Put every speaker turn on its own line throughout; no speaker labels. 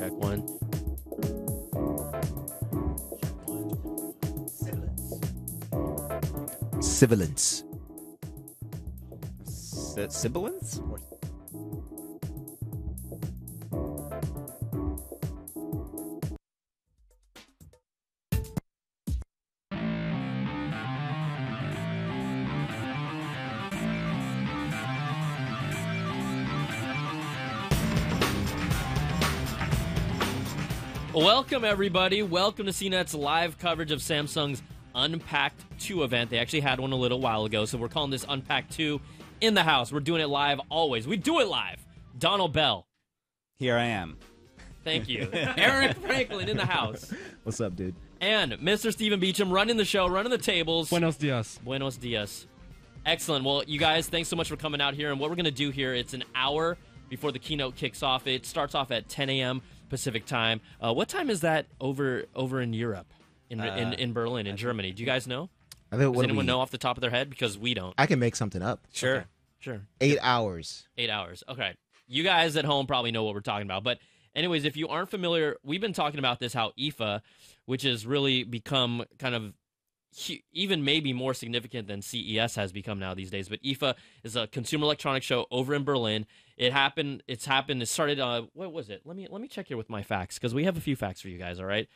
check one.
Sibilance.
Sibilance?
Welcome, everybody. Welcome to CNET's live coverage of Samsung's Unpacked 2 event. They actually had one a little while ago, so we're calling this Unpacked 2 in the house. We're doing it live always. We do it live. Donald Bell.
Here I am.
Thank you. Eric Franklin in the house.
What's up, dude?
And Mr. Stephen Beecham running the show, running the tables.
Buenos dias.
Buenos dias. Excellent. Well, you guys, thanks so much for coming out here. And what we're going to do here, it's an hour before the keynote kicks off. It starts off at 10 a.m. Pacific time. What time is that over in Europe, in Berlin, in Germany? Do you guys know? Does anyone know off the top of their head? Because we don't.
I can make something up.
Sure.
Okay. Sure.
8 hours.
8 hours. Okay. You guys at home probably know what we're talking about. But anyways, if you aren't familiar, we've been talking about this, how IFA, which has really become kind of even maybe more significant than CES has become now these days. But IFA is a consumer electronics show over in Berlin. It started, what was it? Let me check here with my facts, because we have a few facts for you guys, all right?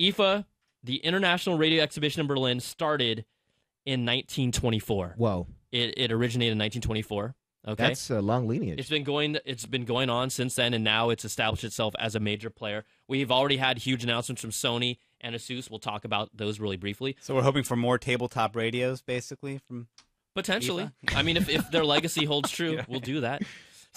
IFA, the International Radio Exhibition in Berlin, started in 1924.
Whoa.
It originated in 1924. Okay.
That's a long lineage.
It's been going on since then, and now it's established itself as a major player. We've already had huge announcements from Sony and Asus. We'll talk about those really briefly.
So we're hoping for more tabletop radios, basically, from
potentially.
IFA?
I mean, if their legacy holds true, we'll do that.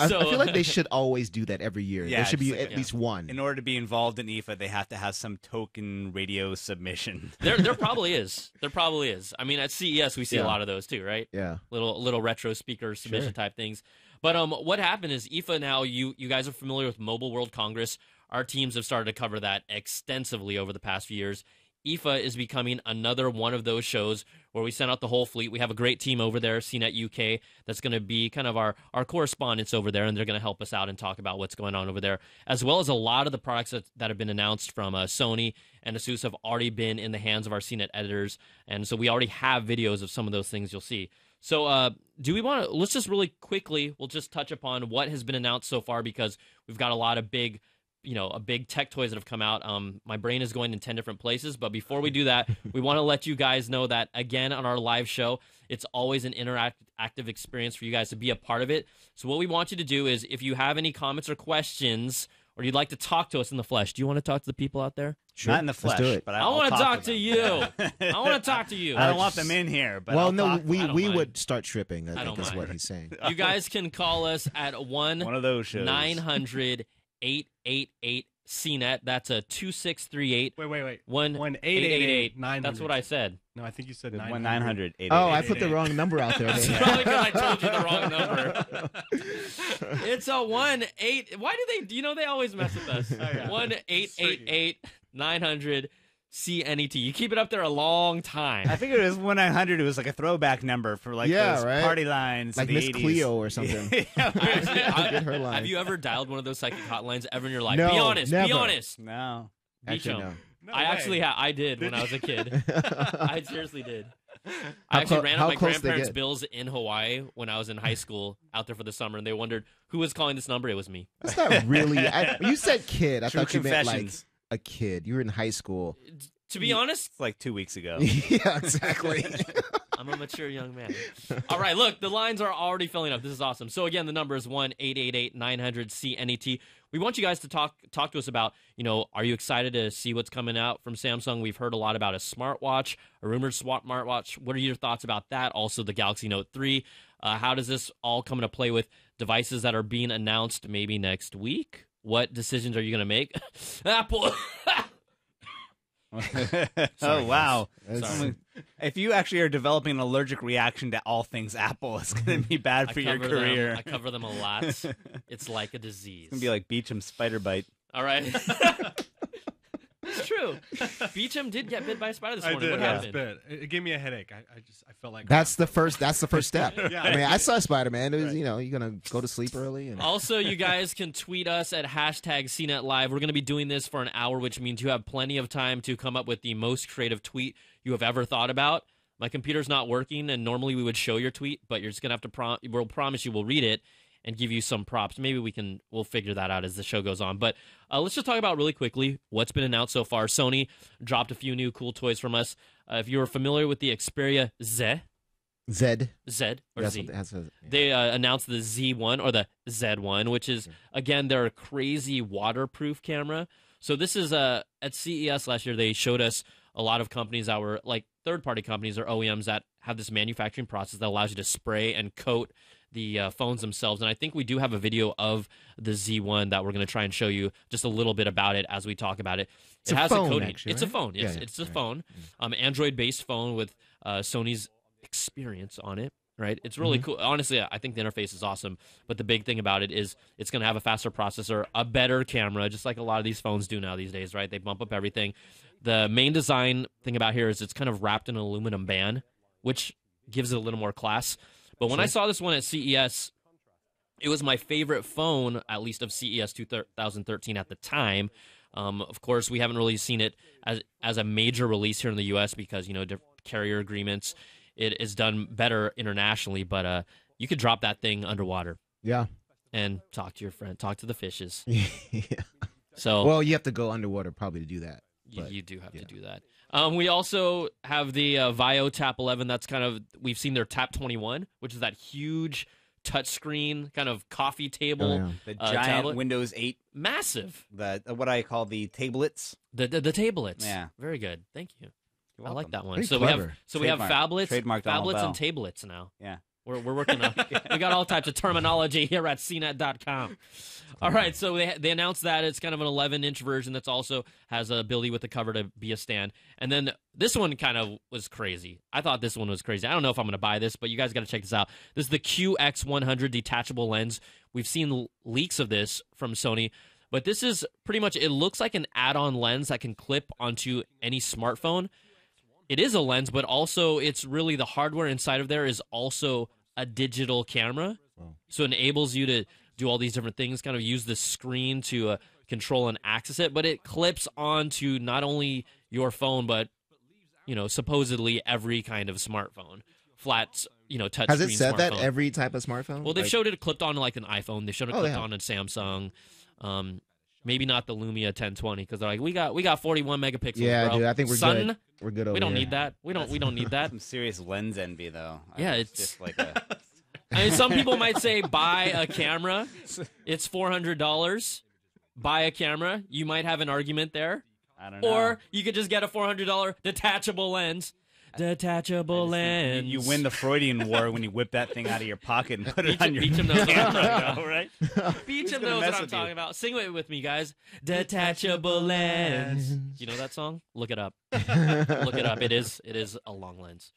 I feel like they should always do that every year.
Yeah,
there should be
like
at least one.
In order to be involved in IFA, they have to have some token radio submission.
There probably is. There probably is. I mean, at CES we see a lot of those too, right?
Yeah.
Little retro speaker submission type things. But what happened is IFA now, you guys are familiar with Mobile World Congress. Our teams have started to cover that extensively over the past few years. IFA is becoming another one of those shows where we send out the whole fleet. We have a great team over there, CNET UK, that's going to be kind of our correspondents over there, and they're going to help us out and talk about what's going on over there, as well as a lot of the products that have been announced from Sony and Asus have already been in the hands of our CNET editors, and so we already have videos of some of those things you'll see. So do we want to, let's just really quickly, we'll just touch upon what has been announced so far, because we've got a lot of big tech toys that have come out. My brain is going in 10 different places, but before we do that, we want to let you guys know that, again, on our live show, it's always an interactive experience for you guys to be a part of it. So what we want you to do is, if you have any comments or questions, or you'd like to talk to us in the flesh, do you want to talk to the people out there?
Sure.
Not in the flesh,
Let's do it.
but
I want to talk to you. I want to talk to you.
I don't want them in here, but
well,
I'll
no,
talk to them.
we would start tripping. I
don't
think is
mind.
what he's saying.
You guys can call us at
One of those shows.
1-900-888 CNET. That's a 2638.
Wait.
1-888. That's what I said.
No, I think you said
900.
Oh, I put the wrong number out there.
That's probably because I told you the wrong number. It's a 1-8. Why do they always mess with us? 1-888-900 CNET. You keep it up there a long time.
I figured it was 1-900. It was like a throwback number for those party lines,
like
of the
Miss
80s.
Cleo or something.
Actually,
Get her line.
have you ever dialed one of those psychic hotlines ever in your life?
No,
Be honest.
never.
Be honest.
No.
Actually, no.
I did when I was a kid. I seriously did. I
How
actually
clo-
ran
how
up my
close they
grandparents'
get?
bills in Hawaii when I was in high school out there for the summer, and they wondered who was calling this number. It was me.
That's not really. You said kid. I
True
thought you meant like
confessions.
a kid. You were in high school.
To be honest,
It's like 2 weeks ago.
Yeah, exactly.
I'm a mature young man. All right, look, the lines are already filling up. This is awesome. So again, the number is 1-888-900-CNET. We want you guys to talk to us about, are you excited to see what's coming out from Samsung? We've heard a lot about a smartwatch, a rumored smartwatch. What are your thoughts about that? Also, the Galaxy Note 3. How does this all come into play with devices that are being announced maybe next week? What decisions are you going to make? Apple.
Oh, wow.
Sorry.
If you actually are developing an allergic reaction to all things Apple, it's going to be bad for your career.
I cover them a lot. It's like a disease.
It's going to be like Beecham's spider bite.
All right. It's true. true. Beecham did get bit by a spider this morning.
I did.
What
I was
happened?
bit. It gave me a headache. I felt like
That's the first step.
Yeah.
I mean, I saw Spider-Man. It was,
Right.
you're going to go to sleep early. And...
Also, you guys can tweet us at hashtag CNET Live. We're going to be doing this for an hour, which means you have plenty of time to come up with the most creative tweet you have ever thought about. My computer's not working, and normally we would show your tweet, but you're just going to have to we'll promise you we'll read it and give you some props. Maybe we'll figure that out as the show goes on. But let's just talk about really quickly what's been announced so far. Sony dropped a few new cool toys from us. If you were familiar with the Xperia Z, they announced the Z1 or the Z1, which is, again, their crazy waterproof camera. So this is at CES last year, they showed us a lot of companies that were like third-party companies or OEMs that have this manufacturing process that allows you to spray and coat the phones themselves. And I think we do have a video of the Z1 that we're going to try and show you just a little bit about it as we talk about it.
It's
it has
phone,
a coating.
actually,
It's
right?
a phone. Yes,
Yeah,
it's a
right.
phone. Android-based phone with Sony's experience on it. Right, it's really cool. Honestly, I think the interface is awesome. But the big thing about it is it's going to have a faster processor, a better camera, just like a lot of these phones do now these days. Right, they bump up everything. The main design thing about here is it's kind of wrapped in an aluminum band, which gives it a little more class. But when I saw this one at CES, it was my favorite phone, at least of CES 2013 at the time. Of course, we haven't really seen it as a major release here in the U.S. because different carrier agreements. It is done better internationally, but you could drop that thing underwater.
Yeah.
And talk to your friend, talk to the fishes.
Yeah.
So,
Well, you have to go underwater probably to do that.
you do have to do that. We also have the Vio Tap 11. That's we've seen their Tap 21, which is that huge touchscreen kind of coffee table.
The giant
tablet.
Windows 8,
Massive.
what I call the tablets.
The tablets.
Yeah.
Very good. Thank you.
You're
I like
welcome.
that one.
Pretty
So
clever.
we have
Trademark.
phablets,
Trademark Donald
and
Bell.
tablets now.
Yeah.
We're working on. We got all types of terminology here at CNET.com. All right, so they announced that it's kind of an 11-inch version that's also has a ability with the cover to be a stand. And then this one kind of was crazy. I thought this one was crazy. I don't know if I'm going to buy this, but you guys got to check this out. This is the QX100 detachable lens. We've seen leaks of this from Sony, but this is pretty much, it looks like an add-on lens that can clip onto any smartphone. It is a lens, but also it's really the hardware inside of there is also a digital camera.
Wow.
So it enables you to do all these different things, kind of use the screen to control and access it, but it clips onto not only your phone, but, supposedly every kind of smartphone. Flat, touch
Has it
screen
said that
smartphone.
every type of smartphone?
Well, they've
Like-
showed it clipped on like an iPhone. They showed it
Oh,
clipped
yeah.
on a Samsung. Maybe not the Lumia 1020 because they're like, we got 41 megapixels.
Yeah,
bro.
dude, I think we're
Son,
good. We're good over
we don't
here.
need that. We don't need that.
Some serious lens envy, though.
Yeah,
it's
it's-
just like a.
I mean, some people might say buy a camera. It's $400. Buy a camera. You might have an argument there.
I don't know.
Or you could just get a $400 detachable lens. Detachable lens.
You win the Freudian war when you whip that thing out of your pocket and put it on your
Beecham knows
camera, though, right?
Beecham
gonna
knows
mess
what I'm
with you?
talking about. Sing it with me, guys. Detachable lens. You know that song? Look it up. Look it up. It is a long lens.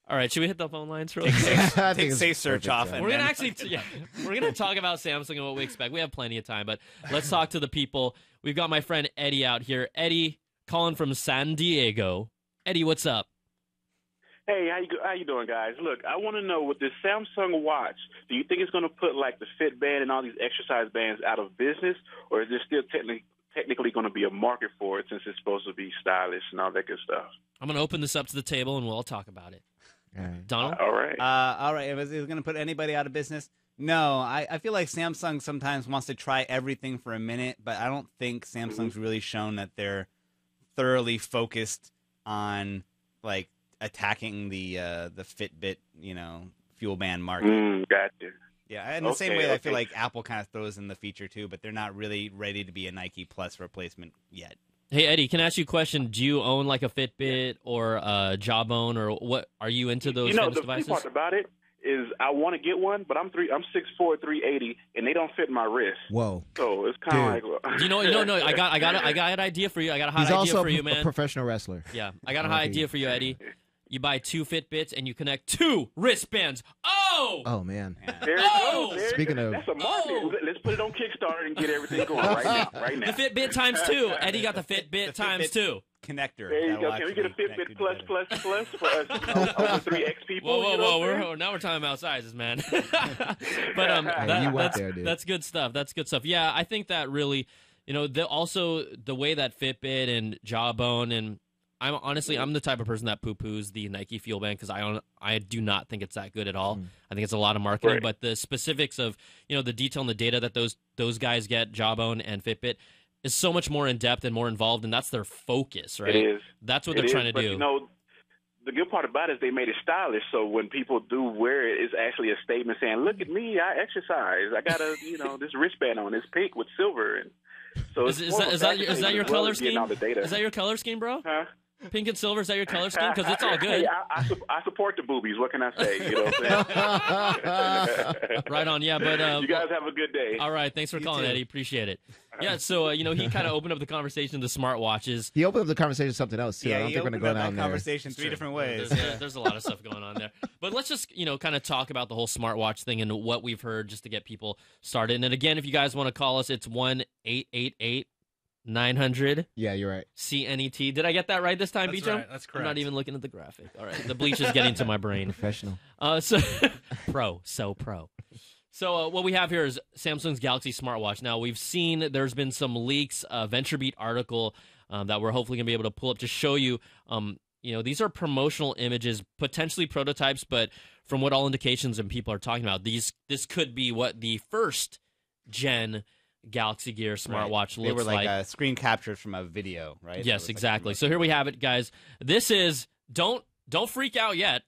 All right, should we hit the phone lines real quick?
I think
Take
it's
safe search
perfect,
off.
yeah.
And
We're gonna
then-
actually, we're gonna talk about Samsung and what we expect. We have plenty of time, but let's talk to the people. We've got my friend Eddie out here. Eddie, calling from San Diego. Eddie, what's up?
Hey, how you doing, guys? Look, I want to know with this Samsung watch, do you think it's going to put like the Fit Band and all these exercise bands out of business, or is there still technically going to be a market for it since it's supposed to be stylish and all that good stuff?
I'm gonna open this up to the table and we'll all talk about it.
All right.
Donald?
All right.
All right. Is it going to put anybody out of business? No. I feel like Samsung sometimes wants to try everything for a minute, but I don't think Samsung's really shown that they're thoroughly focused on like attacking the Fitbit, fuel band market.
Gotcha.
Yeah, in the same way, I feel
Okay.
like Apple kind of throws in the feature too, but they're not really ready to be a Nike Plus replacement yet.
Hey Eddie, can I ask you a question? Do you own like a Fitbit or a Jawbone, or what? Are you into those fitness
The
devices?
funny part about it is I want to get one, but I'm 6'4", 380, and they don't fit my wrist.
Whoa.
So it's kind of like,
Do you know? No. I got an idea for you. I got a hot
He's
idea
also
for you,
a
man.
professional wrestler.
Yeah, I got a
I
hot
like
idea
it.
for you, Eddie. you buy 2 Fitbits and you connect 2 wristbands.
Oh man.
There you
Oh!
go. There
Speaking
you go.
of-
That's a market. Let's put it on Kickstarter and get everything going right now. Right now.
The Fitbit times 2. Eddie got the Fitbit times 2.
Connector.
There you
that'll
go. Can we get a
actually
Fitbit
connect
plus
you
plus plus for us over 3X people?
Whoa, whoa,
you know
whoa!
what I'm saying?
Now we're talking about sizes, man. But
Hey, you went there, dude.
that's good stuff. That's good stuff. Yeah, I think that really, also the way that Fitbit and Jawbone and I'm the type of person that poo-poos the Nike Fuel Band because I do not think it's that good at all. I think it's a lot of marketing,
Right.
but the specifics of the detail and the data that those guys get, Jawbone and Fitbit, is so much more in depth and more involved, and that's their focus, right?
It is.
That's what
It
they're
is,
trying to
but,
do.
The good part about it is they made it stylish, so when people do wear it, it's actually a statement saying, "Look at me, I exercise. I got this wristband on. It's pink with silver." And so
Is that your color scheme?
All the data.
Is that your color scheme, bro?
Huh?
Pink and silver, is that your color scheme? Because it's all good.
Hey, I support the boobies. What can I say? You know what I'm saying?
Right on, yeah. But
you guys have a good day.
all right, thanks for calling,
too.
Eddie. Appreciate it. Yeah, so he kind of opened up the conversation to smartwatches.
He opened up the conversation to something else too. I
Yeah,
don't
he
think we're gonna
opened
go
up
down
that
there.
conversation 3 different ways.
There's a lot of stuff going on there. But let's just kind of talk about the whole smartwatch thing and what we've heard just to get people started. And again, if you guys want to call us, it's 1-888-900.
Yeah, you're right.
CNET. Did I get that right this time,
That's
Beecham?
right, that's
I'm not
correct.
even looking at the graphic. All right, the bleach is getting to my brain.
Professional.
So pro. So what we have here is Samsung's Galaxy smartwatch. Now, we've seen there's been some leaks, a VentureBeat article that we're hopefully going to be able to pull up to show you, these are promotional images, potentially prototypes, but from what all indications and people are talking about, this could be what the first gen Galaxy Gear smartwatch
They
looks
were like screen captures from a video, right?
Yes, exactly. So here we have it, guys. This is don't freak out yet.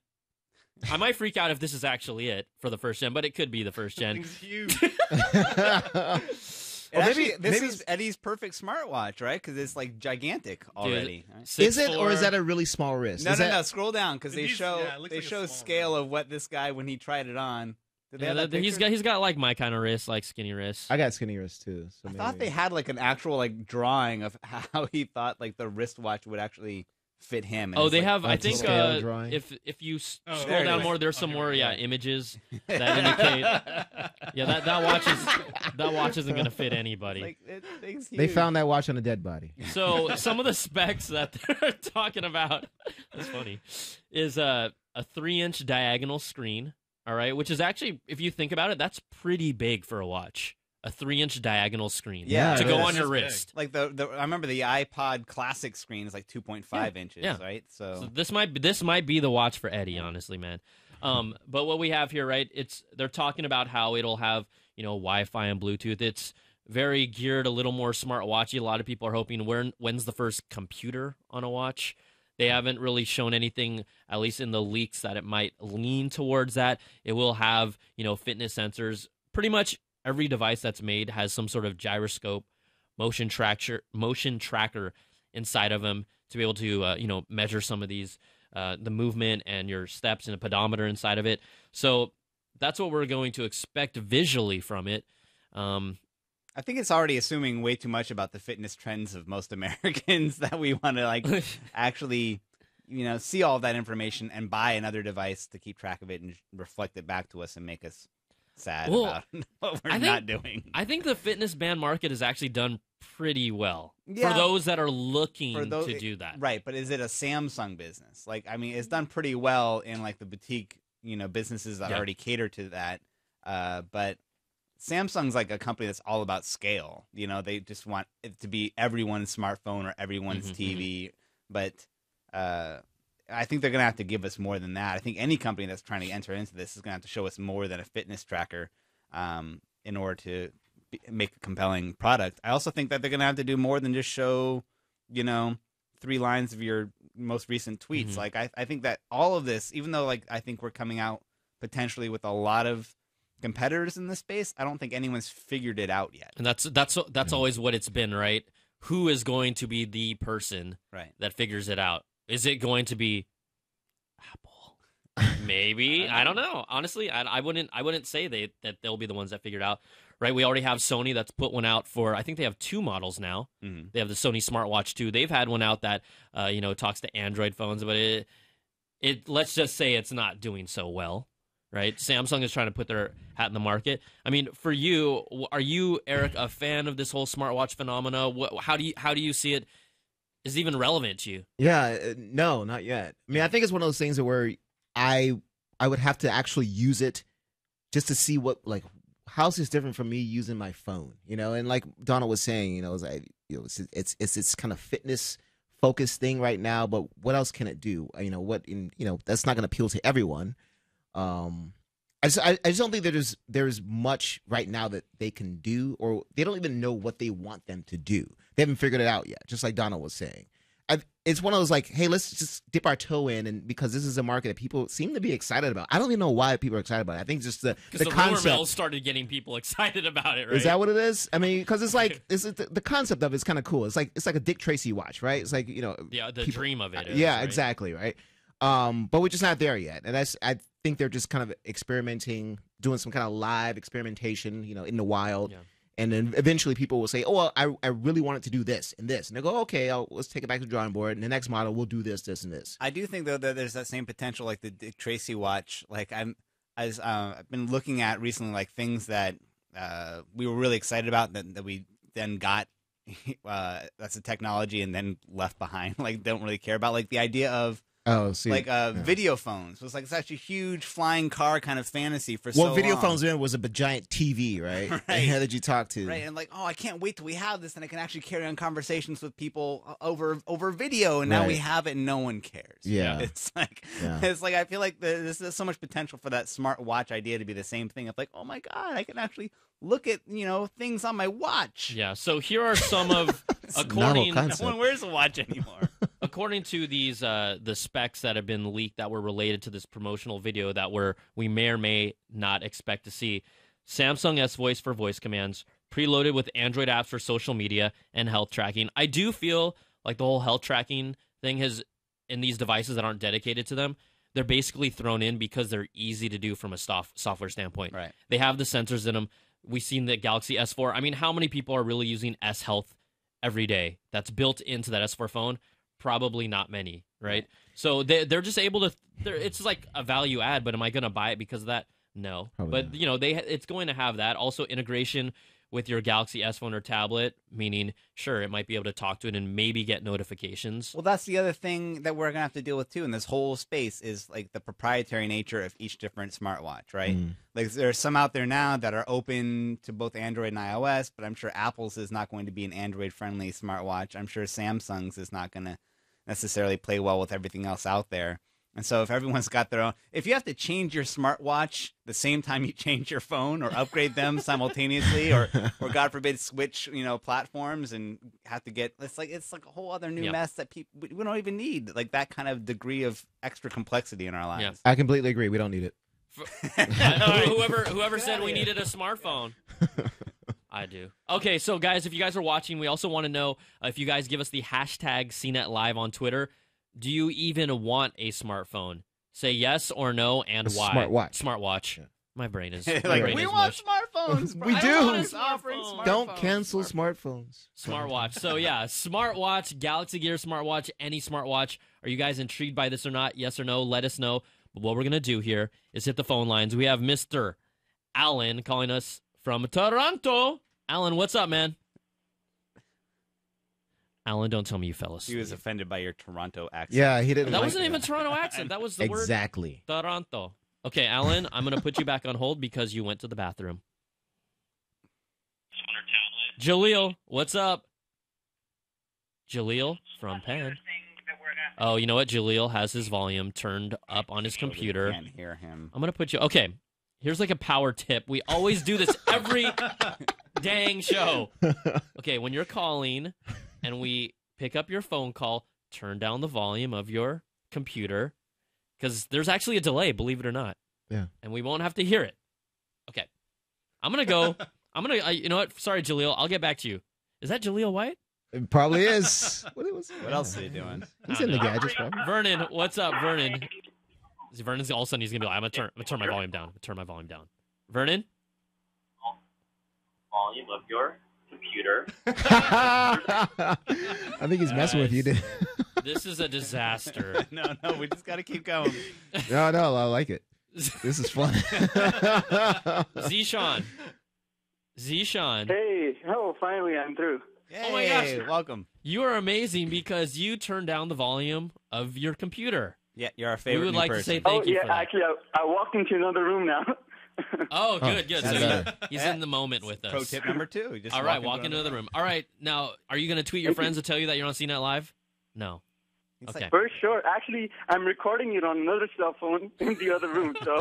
I might freak out if this is actually it for the first gen, but it could be the first gen.
Thing's huge.
This is Eddie's perfect smartwatch, right? Because it's like gigantic already. Right?
6'4".
Is it, or is that a really small wrist?
No,
Is
no,
that-
no. Scroll down because they
It
show
looks
they
like a
show
small
scale
one.
of what this guy when he tried it on. Did they have
Yeah,
that
he's
picture?
got like my kind of wrist, like skinny wrists.
I got skinny wrists too. So
I thought
maybe-
they had like an actual like drawing of how he thought like the wristwatch would actually fit him. And
Oh,
it's,
they
like,
have. I
like
think
scale drawing?
if you
Oh,
scroll
there it
down
is.
more, there's some
Okay,
more
right.
images that indicate. Yeah, that watch isn't gonna fit anybody.
like thing's
They
huge.
found that watch on a dead body.
So some of the specs that they're talking about, that's funny, is a 3-inch diagonal screen. All right, which is actually, if you think about it, that's pretty big for a watch. A 3-inch diagonal screen.
Yeah,
to
it
go
is.
on your
That's big.
wrist.
Like the I remember the iPod Classic screen is like 2.5 inches,
yeah.
right?
So this might be the watch for Eddie, honestly, man. But what we have here, right? They're talking about how it'll have Wi-Fi and Bluetooth. It's very geared a little more smartwatchy. A lot of people are hoping when's the first computer on a watch. They haven't really shown anything, at least in the leaks, that it might lean towards that. It will have fitness sensors. Pretty much every device that's made has some sort of gyroscope, motion tracker inside of them to be able to measure some of these the movement and your steps, and a pedometer inside of it. So that's what we're going to expect visually from it.
I think it's already assuming way too much about the fitness trends of most Americans that we want to like actually, see all of that information and buy another device to keep track of it and reflect it back to us and make us sad about what we're not doing.
I think the fitness band market has actually done pretty well
Yeah.
for those that are looking
For those-
to do that.
Right, but is it a Samsung business? Like, I mean, it's done pretty well in like the boutique, businesses that
Yeah.
already cater to that. But Samsung's like a company that's all about scale. They just want it to be everyone's smartphone or everyone's
Mhm,
TV. But I think they're gonna have to give us more than that. I think any company that's trying to enter into this is gonna have to show us more than a fitness tracker in order to make a compelling product. I also think that they're gonna have to do more than just show, 3 lines of your most recent tweets.
Mhm.
Like I think that all of this, even though like I think we're coming out potentially with a lot of competitors in this space, I don't think anyone's figured it out yet.
And that's always what it's been, right? Who is going to be the person
Right.
that figures it out? Is it going to be Apple? Maybe. I don't know. Honestly, I wouldn't say that they'll be the ones that figure it out. Right? We already have Sony that's put one out for, I think they have 2 models now.
Mhm.
They have the Sony Smartwatch 2. They've had one out that talks to Android phones, but let's just say it's not doing so well, right? Samsung is trying to put their hat in the market. I mean, for you, are you, Eric, a fan of this whole smartwatch phenomena? How do you see it? Is it even relevant to you?
Yeah, no, not yet. I mean, I think it's one of those things where I would have to actually use it just to see what, like, how's this different from me using my phone, you know? And like Donald was saying, you know, it's like, you know, it's this kind of fitness focused thing right now, but what else can it do? You know, that's not going to appeal to everyone. I just don't think there's much right now that they can do, or they don't even know what they want them to do. They haven't figured it out yet, just like Donald was saying. It's one of those like, hey, let's just dip our toe in, and because this is a market that people seem to be excited about. I don't even know why people are excited about it. I think just the concept.
Rumor mill started getting people excited about it, right?
Is that what it is? I mean, because it's like the concept of it's kind of cool. It's like a Dick Tracy watch, right? It's like, you know,
the dream of it.
Yeah,
right?
exactly, right. But we're just not there yet, and I think they're just kind of experimenting, doing some kind of live experimentation, you know, in the wild.
Yeah.
And then eventually people will say, oh, well, I really wanted to do this and this. And they go, okay, let's take it back to the drawing board. And the next model, we'll do this, this, and this.
I do think, though, that there's that same potential, like the Dick Tracy watch. Like I've been looking at recently, like things that we were really excited about that we then got. That's a technology and then left behind. Like don't really care about. Like the idea of video phones was like such a huge flying car kind of fantasy for so long.
Well, video phones then was a giant TV, right?
Right.
How did you talk to?
Right, and like, oh, I can't wait till we have this, and I can actually carry on conversations with people over video, and now we have it, and no one cares.
Yeah,
it's like I feel like there's so much potential for that smart watch idea to be the same thing. Of like, oh my god, I can actually look at things on my watch.
Yeah. So here are some of according.
No one wears a watch anymore.
According to these the specs that have been leaked that were related to this promotional video that we may or may not expect to see, Samsung S Voice for voice commands, preloaded with Android apps for social media and health tracking. I do feel like the whole health tracking thing has, in these devices that aren't dedicated to them, they're basically thrown in because they're easy to do from a software standpoint.
Right.
They have the sensors in them. We've seen the Galaxy S4. I mean, how many people are really using S Health every day? That's built into that S4 phone. Probably not many, right? So they're just able to. It's like a value add, but am I going to buy it because of that? No.
Probably
but
not.
it's going to have that. Also integration with your Galaxy S phone or tablet, meaning sure it might be able to talk to it and maybe get notifications.
Well, that's the other thing that we're gonna have to deal with too in this whole space is like the proprietary nature of each different smartwatch, right? Like there's some out there now that are open to both Android and iOS, but I'm sure Apple's is not going to be an Android-friendly smartwatch. I'm sure Samsung's is not going to necessarily play well with everything else out there. And so if everyone's got their own, if you have to change your smartwatch the same time you change your phone or upgrade them simultaneously or God forbid switch, platforms and have to get, it's like a whole other new mess that we don't even need, like that kind of degree of extra complexity in our lives.
Yeah. I completely agree. We don't need it.
Whoever said we needed a smartphone. I do. Okay, so guys, if you guys are watching, we also want to know if you guys give us the hashtag CNET Live on Twitter. Do you even want a smartphone? Say yes or no, and why? Smartwatch. Yeah. My brain is
we want smartphones.
We do.
Smartphones.
Don't cancel smartphones.
Smartwatch. So yeah, smartwatch, Galaxy Gear smartwatch, any smartwatch. Are you guys intrigued by this or not? Yes or no? Let us know. But what we're gonna do here is hit the phone lines. We have Mr. Alan calling us from Toronto. Alan, what's up, man? Alan, don't tell me you fell asleep.
He was offended by your Toronto accent.
Yeah, he didn't.
That wasn't even a Toronto accent. That was the word.
Exactly.
Toronto. Okay, Alan, I'm going to put you back on hold because you went to the bathroom. Jaleel, what's up? Jaleel from Penn. Oh, you know what? Jaleel has his volume turned up on his computer.
I can't hear him.
I'm going to put you... Okay, here's like a power tip. We always do this every dang show. Okay, when you're calling and we pick up your phone call, turn down the volume of your computer because there's actually a delay, believe it or not.
Yeah.
And we won't have to hear it. Okay. I'm going to go. You know what? Sorry, Jaleel. I'll get back to you. Is that Jaleel White?
It probably is.
What else are you doing?
He's in the gadgets, probably.
Vernon, what's up, Vernon? Vernon's all of a sudden he's going to be like, I'm going to turn my volume down. Turn my volume down. Vernon?
Volume of your computer.
I think he's messing with you, dude.
This is a disaster.
No, we just got to keep going.
No, I like it. This is fun.
Zishan.
Hey, finally I'm through.
Yay,
Oh my gosh.
welcome.
You are amazing because you turned down the volume of your computer.
Yeah, you're our favorite
We would
new
like to
person.
say thank you for that.
Actually, I walked into another room now.
Oh, good.
that's
So
better.
he's in the moment with us.
Pro tip number 2. Just
All right, walk into another room. All right, now, are you going to tweet your friends to tell you that you're on CNET Live? No.
It's
Okay.
For sure. Actually, I'm recording it on another cell phone in the other room. So,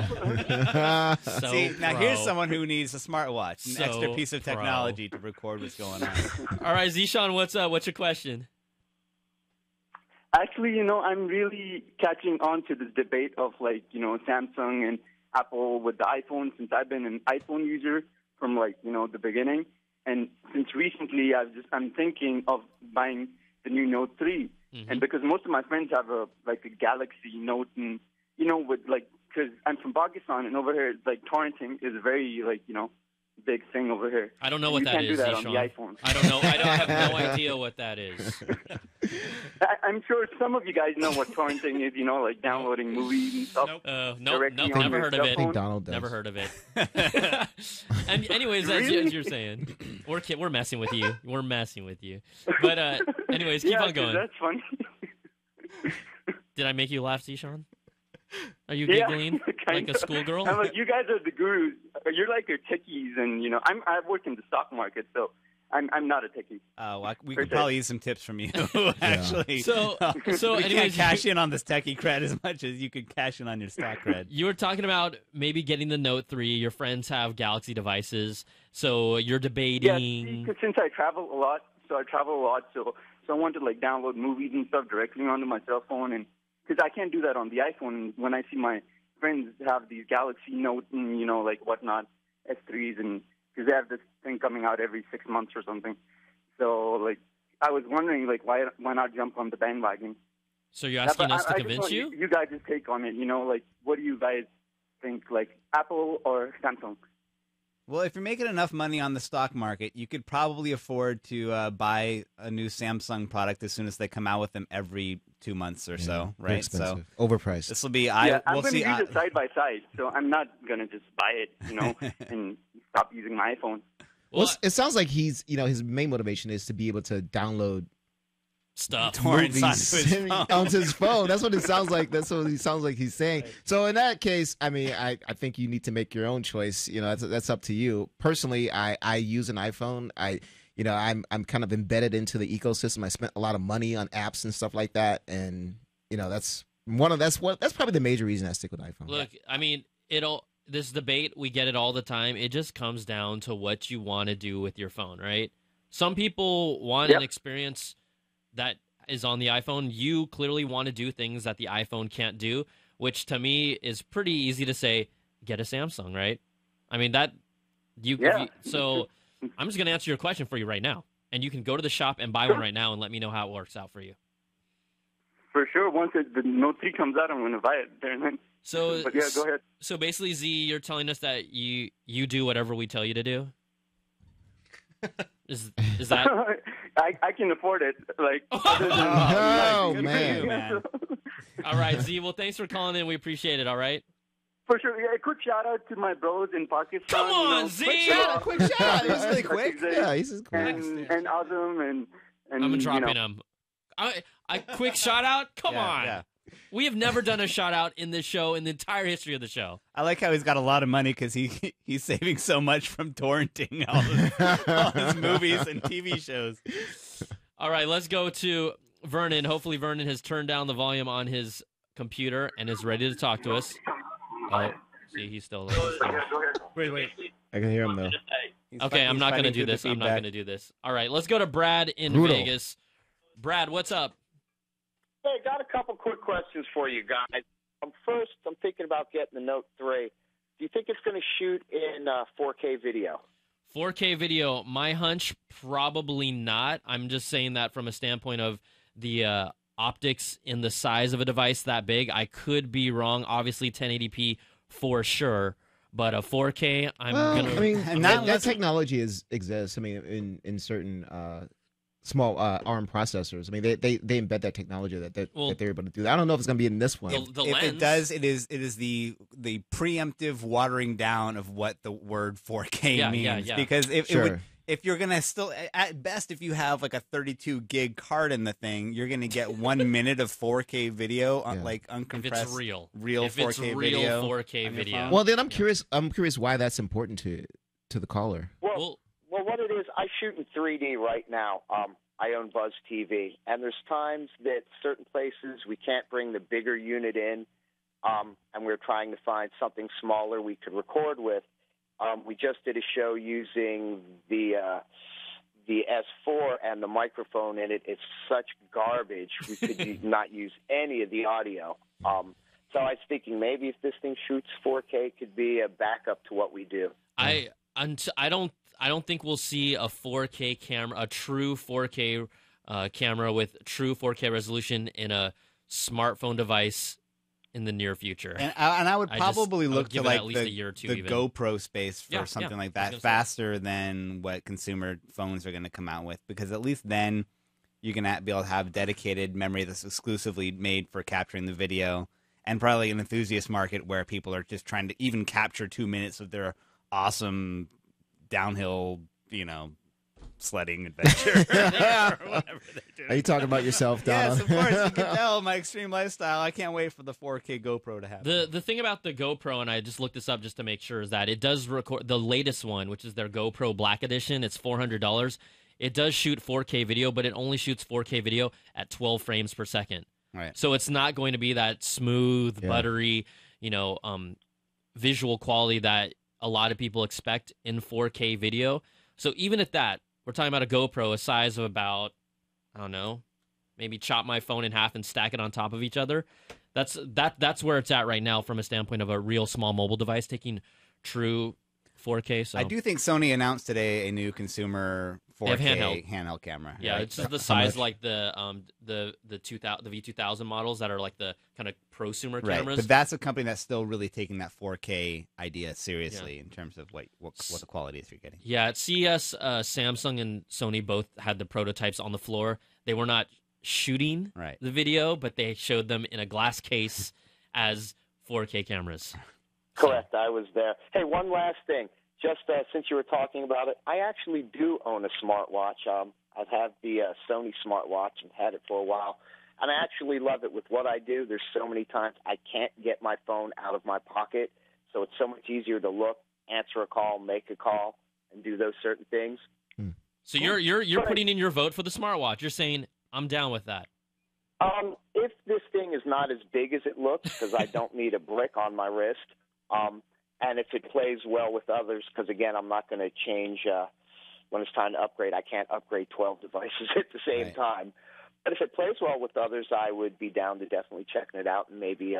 So
See, now
pro.
here's someone who needs a smartwatch, an
So
extra piece of
pro.
technology to record what's going on.
All right, Zishan, what's up? What's your question?
actually, I'm really catching on to this debate of Samsung and Apple with the iPhone since I've been an iPhone user from the beginning, and since recently I'm thinking of buying the new Note 3.
Mm-hmm.
And because most of my friends have a Galaxy Note, and with because I'm from Pakistan, and over here torrenting is a very big thing over here.
I don't know
And
what that
you
is,
can't do that on the
Zishan.
iPhone.
I don't know. I have no idea what that is.
I'm sure some of you guys know what torrenting is. Downloading movies and stuff.
Nope,
Directly on
never
your
heard of
cell
it.
I think Donald does.
Never heard of it. And anyways, as you're saying, we're messing with you. We're messing with you. But anyways, keep
Yeah,
on going.
That's funny.
Did I make you laugh, Zishan? Are you
Yeah,
giggling like
kinda.
a schoolgirl?
I'm like, you guys are the gurus. You're like your techies, and I work in the stock market, so I'm not a techie.
Well, we
For
could
sure.
probably use some tips from you, actually.
So
we can't
anyways,
cash in on this techie cred as much as you could cash in on your stock cred.
you were talking about maybe getting the Note 3. Your friends have Galaxy devices, so you're
Yeah,
debating.
since I travel a lot, so I want to download movies and stuff directly onto my cell phone, and because I can't do that on the iPhone. And when I see my friends have these Galaxy Note and whatnot S3s, and because they have this thing coming out every 6 months or something, so I was wondering why not jump on the bandwagon?
So you're asking us to
I just
convince
want
you?
You guys' take on it. What do you guys think? Apple or Samsung?
Well, if you're making enough money on the stock market, you could probably afford to buy a new Samsung product as soon as they come out with them every 2 months or so,
Very
right?
expensive.
So
Overpriced.
this will be.
I'm
we'll
going to
see.
use it side by side, so I'm not going to just buy it, and stop using my iPhone.
Well, it sounds like he's, his main motivation is to be able to download
Stuff.
torrents
movies
onto his phone.
onto his phone. That's what it sounds like. That's what he sounds like he's saying. So in that case, I mean, I think you need to make your own choice. That's up to you. Personally, I use an iPhone. I'm kind of embedded into the ecosystem. I spent a lot of money on apps and stuff like that, and that's probably the major reason I stick with iPhone.
Look, I mean, this debate, we get it all the time. It just comes down to what you want to do with your phone, right? Some people want an experience that is on the iPhone. You clearly want to do things that the iPhone can't do, which to me is pretty easy to say, get a Samsung, right? I mean, so I'm just going to answer your question for you right now, and you can go to the shop and buy one right now and let me know how it works out for you.
For sure. Once the Note 3 comes out, I'm going to buy it there and then.
So,
But yeah, go ahead.
So basically, Z, you're telling us that you do whatever we tell you to do? Is that...
I can afford it.
Oh,
Good for
man.
you, man.
All right, Z, well, thanks for calling in. We appreciate it, all right?
For sure. Yeah, a quick shout out to my bros in Pakistan.
Come on, Z!
Quick shout out. It was really quick.
Pakistan,
Yeah, he's just quick.
and Azam and
I'm dropping him. I quick shout out? Come on.
Yeah.
We have never done a shout out in this show in the entire history of the show.
I like how he's got a lot of money because he's saving so much from torrenting all his movies and TV shows.
All right, let's go to Vernon. Hopefully Vernon has turned down the volume on his computer and is ready to talk to us. Oh, see, he's still...
Wait.
I can hear him though.
Okay, I'm not going to do this. I'm not going to do this. All right, let's go to Brad in Vegas. Brad, what's up?
Hey, got a couple quick questions for you guys. First, I'm thinking about getting the Note 3. Do you think it's going to shoot in 4K video?
4K video, my hunch, probably not. I'm just saying that from a standpoint of the optics in the size of a device that big. I could be wrong. Obviously, 1080p for sure. But a 4K, I'm going to...
I mean, that technology exists. I mean, in certain small ARM processors. I mean, they embed that technology that they're able to do that. I don't know if it's going to be in this one.
The
if
lens,
it does, it is the preemptive watering down of what the word 4K means.
Yeah.
Because
Sure.
if you're gonna still, at best, if you have like a 32 gig card in the thing, you're gonna get 1 minute of 4K video, like uncompressed,
if it's real
if 4K
it's real
video
4K video.
Well, then I'm curious why that's important to the caller.
Well, what it is, I shoot in 3D right now. I own Buzz TV, and there's times that certain places we can't bring the bigger unit in, and we're trying to find something smaller we could record with. We just did a show using the S4 and the microphone in it. It's such garbage. We could not use any of the audio. So I was thinking maybe if this thing shoots 4K, it could be a backup to what we do.
I don't think we'll see a 4K camera, a true 4K camera with true 4K resolution in a smartphone device in the near future.
And I would probably look to like
at least a year or two
the
even.
GoPro space for something like that faster
say.
than what consumer phones are going to come out with, because at least then you're going to be able to have dedicated memory that's exclusively made for capturing the video, and probably an enthusiast market where people are just trying to even capture 2 minutes of their awesome downhill, sledding adventure or whatever they're doing.
Are you talking about yourself, Donald?
Yes, of course. You can tell my extreme lifestyle. I can't wait for the 4K GoPro to happen.
The thing about the GoPro, and I just looked this up just to make sure, is that it does record the latest one, which is their GoPro Black Edition. It's $400. It does shoot 4K video, but it only shoots 4K video at 12 frames per second.
Right.
So it's not going to be that smooth, buttery, visual quality that a lot of people expect in 4K video. So even at that, we're talking about a GoPro, a size of about, I don't know, maybe chop my phone in half and stack it on top of each other. That's where it's at right now from a standpoint of a real small mobile device taking true 4K. So
I do think Sony announced today a new consumer 4K
handheld
camera.
Yeah,
right?
it's just the size like the V2000 models that are like the kind of prosumer
Right,
cameras.
but that's a company that's still really taking that 4K idea seriously in terms of what the quality is you're getting.
Yeah, at CES, Samsung and Sony both had the prototypes on the floor. They were not shooting the video, but they showed them in a glass case as 4K cameras.
Correct. I was there. Hey, one last thing. Just since you were talking about it, I actually do own a smartwatch. I've had the Sony smartwatch and had it for a while, and I actually love it with what I do. There's so many times I can't get my phone out of my pocket, so it's so much easier to look, answer a call, make a call, and do those certain things.
So you're putting in your vote for the smartwatch. You're saying, I'm down with that.
If this thing is not as big as it looks, because I don't need a brick on my wrist, and if it plays well with others, because, again, I'm not going to change when it's time to upgrade. I can't upgrade 12 devices at the same time. But if it plays well with others, I would be down to definitely checking it out and maybe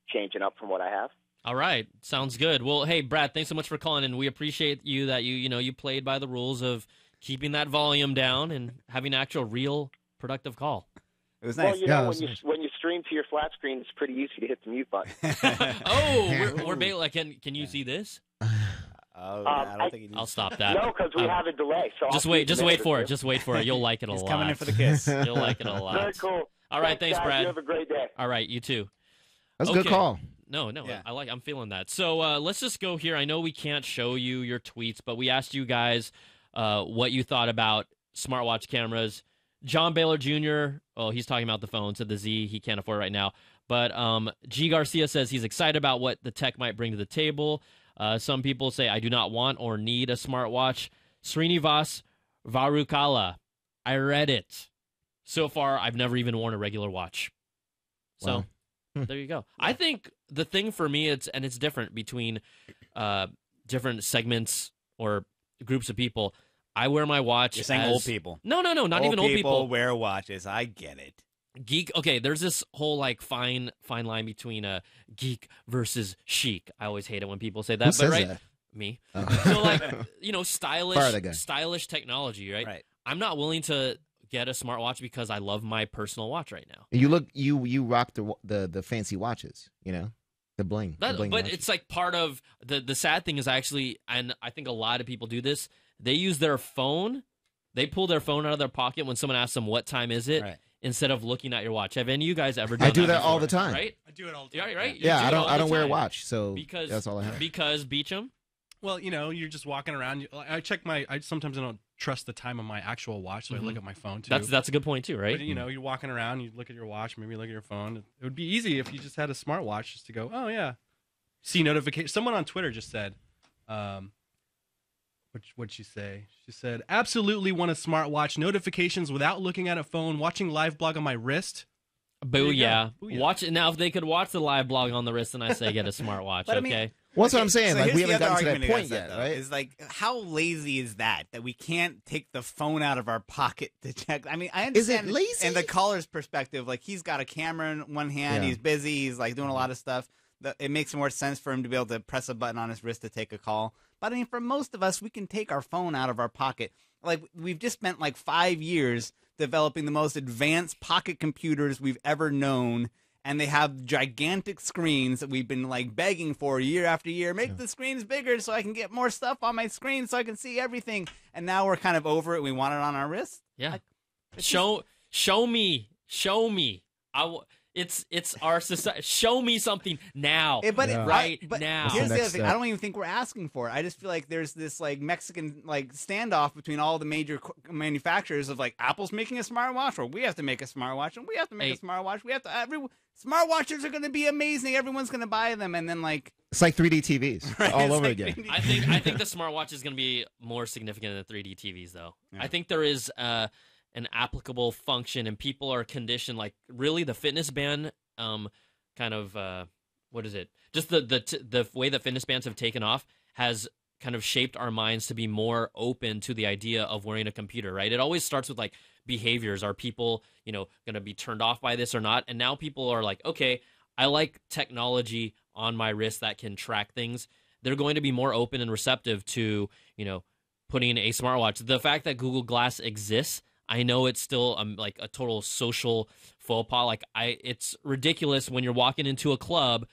changing up from what I have.
All right. Sounds good. Well, hey, Brad, thanks so much for calling, and we appreciate you that you played by the rules of keeping that volume down and having an actual real productive call.
It was nice.
Well, when you stream to your flat screen, it's pretty easy to hit the mute button.
We're like, can you see this?
I don't think
I'll stop that.
No, because we have a delay. So
just wait for it. Just wait for it. You'll like it a lot.
He's coming in for the kiss.
You'll like it a lot.
Very cool.
All right, thanks,
guys.
Brad.
You have a great day.
All right, you too.
That's a good call.
No,
Yeah.
I'm feeling that. So let's just go here. I know we can't show you your tweets, but we asked you guys what you thought about smartwatch cameras. John Baylor Jr., he's talking about the phone, said the Z, he can't afford it right now. But G. Garcia says he's excited about what the tech might bring to the table. Some people say, I do not want or need a smartwatch. Srinivas Varukala, I read it. So far, I've never even worn a regular watch. So there you go. I think the thing for me, it's different between different segments or groups of people. I wear my watch.
You're saying old people.
No, not even old people.
Wear watches. I get it.
Geek. Okay, there's this whole like fine line between geek versus chic. I always hate it when people say that.
Who says
right?
that?
Me.
Oh.
So like stylish technology, right?
Right.
I'm not willing to get a smartwatch because I love my personal watch right now.
You rock the fancy watches, the bling.
But
watches.
it's like part of the sad thing is and I think a lot of people do this. They use their phone They pull their phone out of their pocket when someone asks them what time is it,
Right.
instead of looking at your watch. Have any of you guys ever done
I do that
before?
all the time.
Right?
I do it all the time.
Yeah, right. You
Yeah,
do it all
I
the
don't wear a
time.
watch, so
because
that's all I have.
Because Beecham.
Well, you're just walking around. I check sometimes I don't trust the time on my actual watch, so I look at my phone too.
That's a good point too, right?
But, you're walking around, you look at your watch, maybe look at your phone. It would be easy if you just had a smartwatch just to go, oh yeah, see notification. Someone on Twitter just said, what'd she say? She said, absolutely want a smartwatch, notifications without looking at a phone, watching live blog on my wrist.
Booyah.
Booyah.
Watch it now. If they could watch the live blog on the wrist, then I say get a smartwatch.
But I
okay.
mean,
Well, that's what I'm saying.
So
Like, we
here's the
haven't
other
gotten to that
argument
point
against
yet,
though,
right?
Is like, how lazy is that we can't take the phone out of our pocket to check? I mean, I
Is it
understand
lazy?
in the caller's perspective, like he's got a camera in one hand,
Yeah.
he's busy, he's like doing a lot of stuff. It makes more sense for him to be able to press a button on his wrist to take a call. But I mean, for most of us, we can take our phone out of our pocket. Like, we've just spent like 5 years developing the most advanced pocket computers we've ever known. And they have gigantic screens that we've been like begging for year after year. Make the screens bigger so I can get more stuff on my screen so I can see everything. And now we're kind of over it. We want it on our wrist.
Yeah.
It's
Show me. It's our society. Show me something now.
But
Yeah.
right
but
now.
Here's the
Next
other thing.
step.
I don't even think we're asking for it. I just feel like there's this like Mexican like standoff between all the major manufacturers of like Apple's making a smartwatch, or we have to make a smartwatch, and we have to make a smartwatch. We have to. Smartwatches are going to be amazing. Everyone's going to buy them, and then like
It's like 3D TVs
right,
all
it's
over
like
again.
I think the smartwatch is going to be more significant than 3D TVs, though.
Yeah.
I think there is an applicable function, and people are conditioned. Like, really, the fitness band, kind of what is it? Just the way that fitness bands have taken off has kind of shaped our minds to be more open to the idea of wearing a computer. Right? It always starts with like behaviors. Are people, going to be turned off by this or not? And now people are like, okay, I like technology on my wrist that can track things. They're going to be more open and receptive to, putting a smartwatch. The fact that Google Glass exists, I know it's still like a total social faux pas. Like, it's ridiculous when you're walking into a club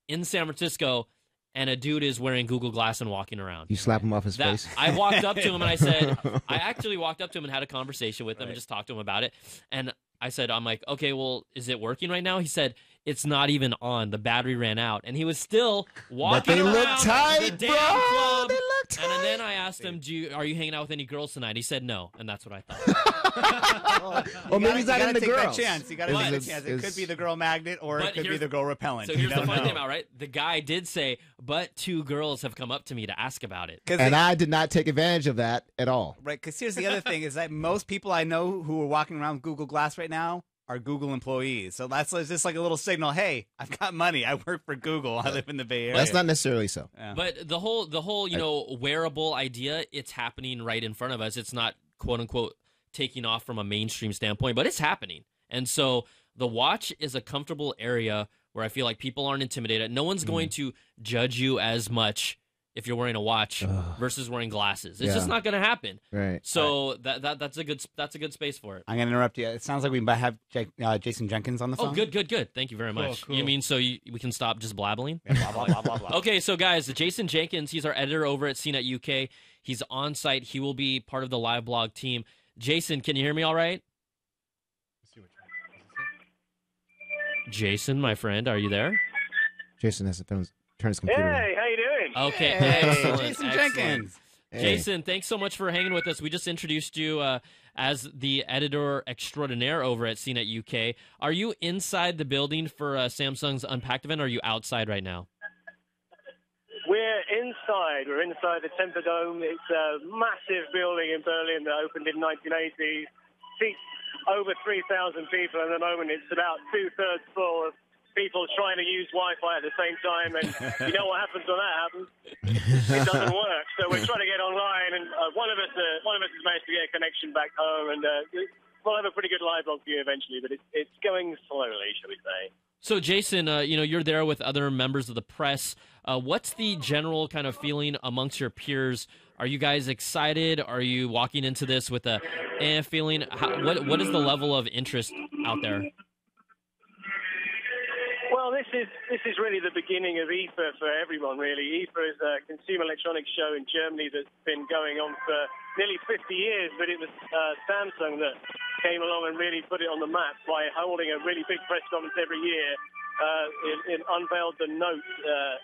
in San Francisco and a dude is wearing Google Glass and walking around.
You slap him off his face.
I walked up to him and I said, I actually walked up to him and had a conversation with him and just talked to him about it. And I said, I'm like, okay, well, is it working right now? He said, it's not even on. The battery ran out. And he was still walking
they
around
look tight,
the damn
bro.
club.
They look tight.
And then I asked him, are you hanging out with any girls tonight? He said no. And that's what I thought.
Or maybe he's not
you gotta
into
take
girls.
that chance. You got to take
It's-
a chance. It
it's-
could be the girl magnet, or
But
it could be
here's-
the girl repellent.
So
You
here's the
don't
funny
know.
thing about, right? The guy did say, but 2 girls have come up to me to ask about it.
And I did not take advantage of that at all.
Right, because here's the other thing: is that most people I know who are walking around with Google Glass right now are Google employees. So that's just like a little signal. Hey, I've got money. I work for Google. I live in the Bay Area.
That's not necessarily so.
Yeah.
But the whole wearable idea, it's happening right in front of us. It's not quote unquote taking off from a mainstream standpoint, but it's happening. And so the watch is a comfortable area where I feel like people aren't intimidated. No one's going to judge you as much if you're wearing a watch versus wearing glasses. It's just not going to happen.
Right.
So that's a good space for it.
I'm going to interrupt you. It sounds like we might have Jason Jenkins on the phone.
Oh, good. Thank you very much.
Cool.
You mean so we can stop just blabbling?
Blah, blah, blah, blah, blah.
Okay, so guys, Jason Jenkins, he's our editor over at CNET UK. He's on site. He will be part of the live blog team. Jason, can you hear me all right? Jason, my friend, are you there?
Jason has to turn his computer on.
Hey, how you doing?
Okay,
Hey,
excellent.
Jason
excellent.
Jenkins.
Hey.
Jason, thanks so much for hanging with us. We just introduced you as the editor extraordinaire over at CNET UK. Are you inside the building for Samsung's Unpacked event, or are you outside right now?
We're inside. We're inside the Temperdome. It's a massive building in Berlin that opened in 1980. Seats over 3,000 people. At the moment, it's about 2/3 full of people trying to use Wi-Fi at the same time. And you know what happens when that happens? It doesn't work. So we're trying to get online, and one of us has managed to get a connection back home, and we'll have a pretty good live blog for you eventually. But it's going slowly, shall we say?
So, Jason, you're there with other members of the press. What's the general kind of feeling amongst your peers? Are you guys excited? Are you walking into this with a feeling? What is the level of interest out there?
Well, this is really the beginning of IFA for everyone, really. IFA is a consumer electronics show in Germany that's been going on for nearly 50 years, but it was Samsung that came along and really put it on the map by holding a really big press conference every year. It unveiled the Note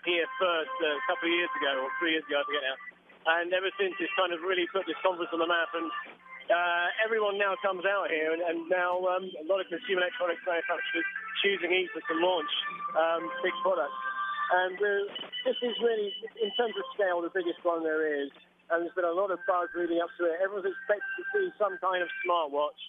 here first a couple of years ago, or 3 years ago, I forget now. And ever since, it's kind of really put this conference on the map. And everyone now comes out here, and now a lot of consumer electronics manufacturers choosing IFA to launch big products. And this is really, in terms of scale, the biggest one there is. And there's been a lot of buzz leading up to it. Everyone's expected to see some kind of smartwatch.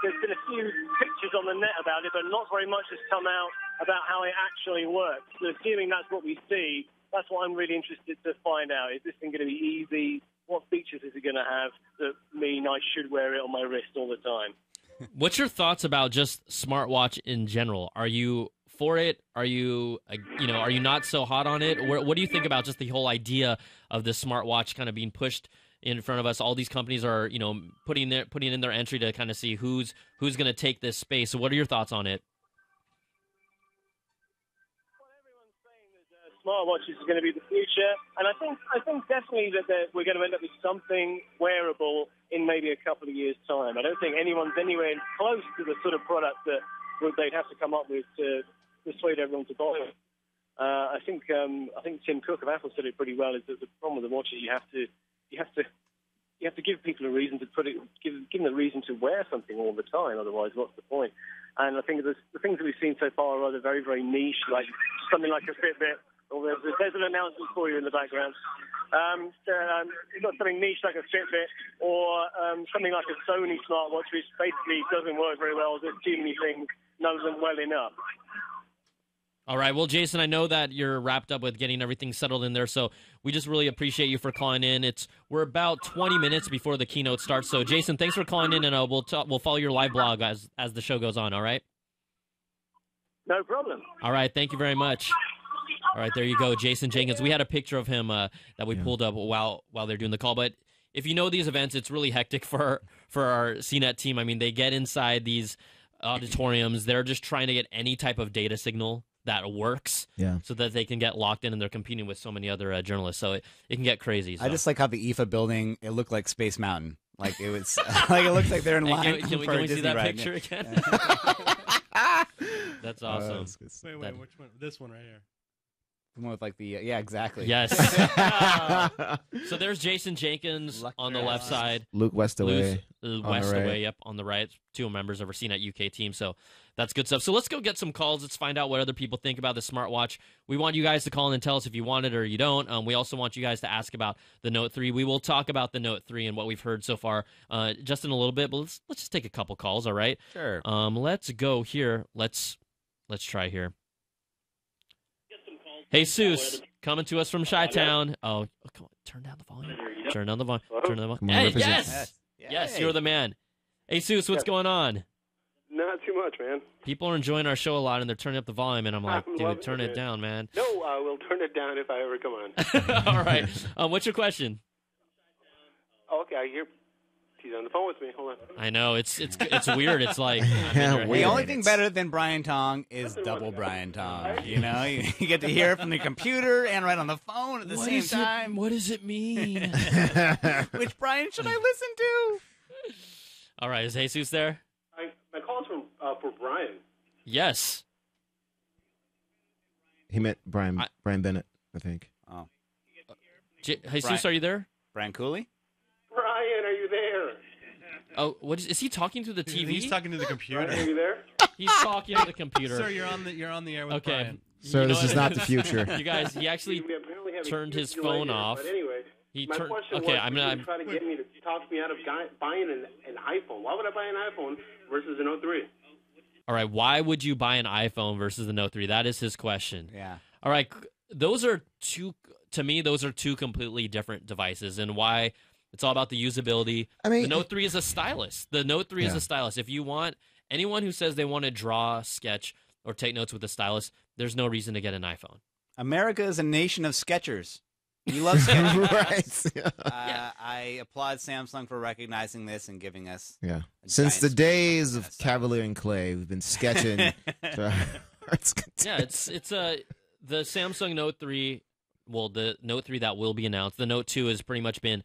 There's been a few pictures on the net about it, but not very much has come out about how it actually works. So assuming that's what we see, that's what I'm really interested to find out. Is this thing going to be easy? What features is it going to have that mean I should wear it on my wrist all the time?
What's your thoughts about just smartwatch in general? Are you for it? Are you, are you not so hot on it? What do you think about just the whole idea of this smartwatch kind of being pushed in front of us? All these companies are, putting in their entry to kind of see who's going to take this space. So what are your thoughts on it?
Well, everyone's saying that smartwatches is going to be the future, and I think definitely that we're going to end up with something wearable in maybe a couple of years' time. I don't think anyone's anywhere close to the sort of product that they'd have to come up with to persuade everyone to buy it. I think Tim Cook of Apple said it pretty well. Is that the problem with the watch is you have to give people a reason to give them a reason to wear something all the time. Otherwise, what's the point? And I think the things that we've seen so far are either very, very niche, like something like a Fitbit. Or there's an announcement for you in the background. You've got something niche like a Fitbit, or something like a Sony smartwatch, which basically doesn't work very well. There's too many things, none of them well enough.
All right. Well, Jason, I know that you're wrapped up with getting everything settled in there, so we just really appreciate you for calling in. We're about 20 minutes before the keynote starts, so Jason, thanks for calling in, and we'll follow your live blog as the show goes on. All right.
No problem.
All right. Thank you very much. All right, there you go, Jason Jenkins. We had a picture of him that we pulled up while they're doing the call. But if you know these events, it's really hectic for our CNET team. I mean, they get inside these auditoriums. They're just trying to get any type of data signal that works, so that they can get locked in, and they're competing with so many other journalists. So it can get crazy. So.
I just like how the IFA building, it looked like Space Mountain. Like it was, like it looks like they're in line.
Can we see that picture again? That's awesome.
Wait, which one? This one right here.
The one with like the yeah, exactly.
Yes. So there's Jason Jenkins on the left side.
Luke Westaway.
Westaway, yep, on the right. Two members of our CNET UK team. So that's good stuff. So let's go get some calls. Let's find out what other people think about the smartwatch. We want you guys to call in and tell us if you want it or you don't. We also want you guys to ask about the Note 3. We will talk about the Note 3 and what we've heard so far just in a little bit. But let's just take a couple calls, all right?
Sure.
Let's go here. Let's try here. Jesus, coming to us from Chi-Town. Oh, come on. Turn down the volume. Turn down the volume. Turn down the volume. Hey, yes, you're the man. Jesus, what's going on?
Not too much, man.
People are enjoying our show a lot, and they're turning up the volume, and I'm like,
I'm
dude, turn it down, man.
No, I will turn it down if I ever come on.
All right. What's your question?
Okay, I hear he's on the phone with me. Hold on.
I know. It's weird. It's like
the only thing better than Brian Tong is double Brian Tong. You know, you get to hear it from the computer and right on the phone at the same time.
What does it mean?
Which Brian should I listen to?
All right, is Jesus there?
My call is for Brian.
Yes.
He meant Brian Bennett, I think.
Oh.
Jesus, are you there?
Brian Cooley?
Brian, are you there?
Oh, is he talking to the TV?
He's talking to the computer.
Brian, are you there?
He's talking to the computer.
Sir, you're on the air with Brian.
Sir, this is not the future.
You guys, he actually turned his phone off.
But anyway, my question was, I'm trying to get me to talk me out of buying an iPhone. Why would I buy an iPhone versus an Note 3?
All right, why would you buy an iPhone versus the Note 3? That is his question.
Yeah.
All right, those are two completely different devices, and why it's all about the usability. I mean, the Note 3 is a stylus. The Note 3 is a stylus. If you want anyone who says they want to draw, sketch, or take notes with a stylus, there's no reason to get an iPhone.
America is a nation of sketchers. We love sketching.
Right.
I applaud Samsung for recognizing this and giving us.
Yeah. Since the days of Cavalier and Clay, we've been sketching.
Yeah, it's the Samsung Note 3 the Note 3 that will be announced. The Note 2 has pretty much been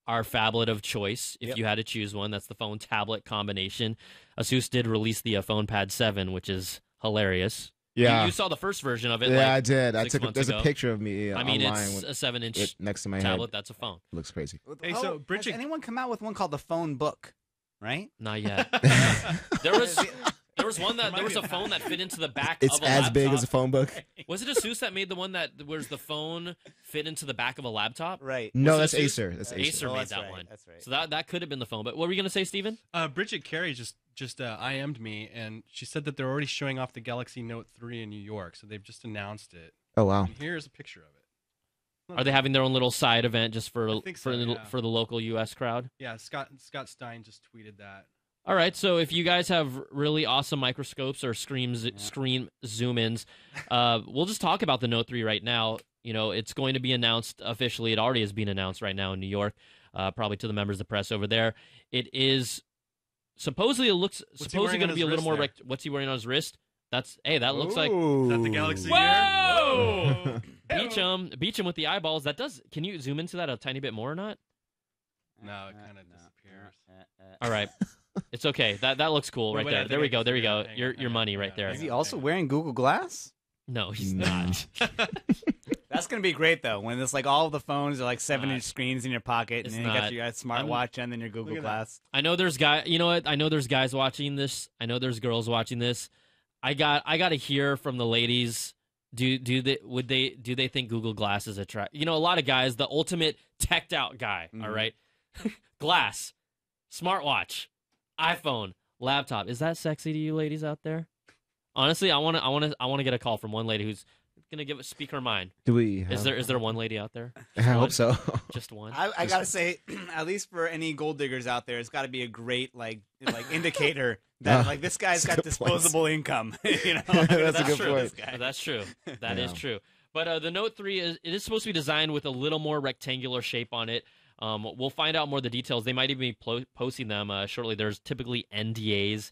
our phablet of choice. If you had to choose one, that's the phone tablet combination. Asus did release the Phone Pad 7, which is hilarious.
Yeah,
you saw the first version of it.
Yeah,
like
I did. There's
ago.
a picture of me.
I mean,
online
it's
with
a 7-inch
next to my
tablet.
head.
That's a phone.
It looks crazy.
Hey, so Bridget,
has anyone come out with one called the phone book? Right?
Not yet. There was one that there was a phone that fit into the back
It's
of a
as
laptop.
big as a phone book.
Was it Asus that made the one that was the phone fit into the back of a laptop?
Right.
No,
Was
that's
it Asus?
Acer. That's Acer.
Acer
Oh,
made
that's
that
right,
one.
that's right.
So that could have been the phone. But what were you gonna say, Steven?
Bridget Carey just IM'd me, and she said that they're already showing off the Galaxy Note 3 in New York, so they've just announced it.
Oh wow.
And here's a picture of it.
Are they having their own little side event just for
think so, yeah.
for the local U.S. crowd?
Yeah, Scott Stein just tweeted that.
All right, so if you guys have really awesome microscopes or screen zoom-ins, we'll just talk about the Note 3 right now. You know, it's going to be announced officially. It already has been announced right now in New York, probably to the members of the press over there. It is supposedly going to be a little more. What's he wearing on his wrist? That looks like.
Is that the Galaxy Gear?
Whoa! Beach him with the eyeballs. That does. Can you zoom into that a tiny bit more or not?
No, it kind of disappears.
All right. It's okay. That looks cool right there. There we go. There we go. Your money right there.
Is he also wearing Google Glass?
No, he's not.
That's gonna be great though. When it's like all of the phones are like 7-inch screens in your pocket, and then you got your smartwatch and then your Google Glass.
I know there's You know what? I know there's guys watching this. I know there's girls watching this. I got to hear from the ladies. Do they think Google Glass is attractive? You know, a lot of guys, the ultimate teched out guy. All right, Glass, smartwatch, iPhone, laptop. Is that sexy to you ladies out there? Honestly, I want to get a call from one lady who's gonna speak her mind.
Do we?
Is there one lady out there?
I hope so.
Just one.
I gotta say, at least for any gold diggers out there, it's got to be a great like indicator that like this guy's got disposable income. You know,
That's a good
true.
point.
That's true. That is true. But the Note 3 is supposed to be designed with a little more rectangular shape on it. We'll find out more of the details. They might even be posting them shortly. There's typically NDAs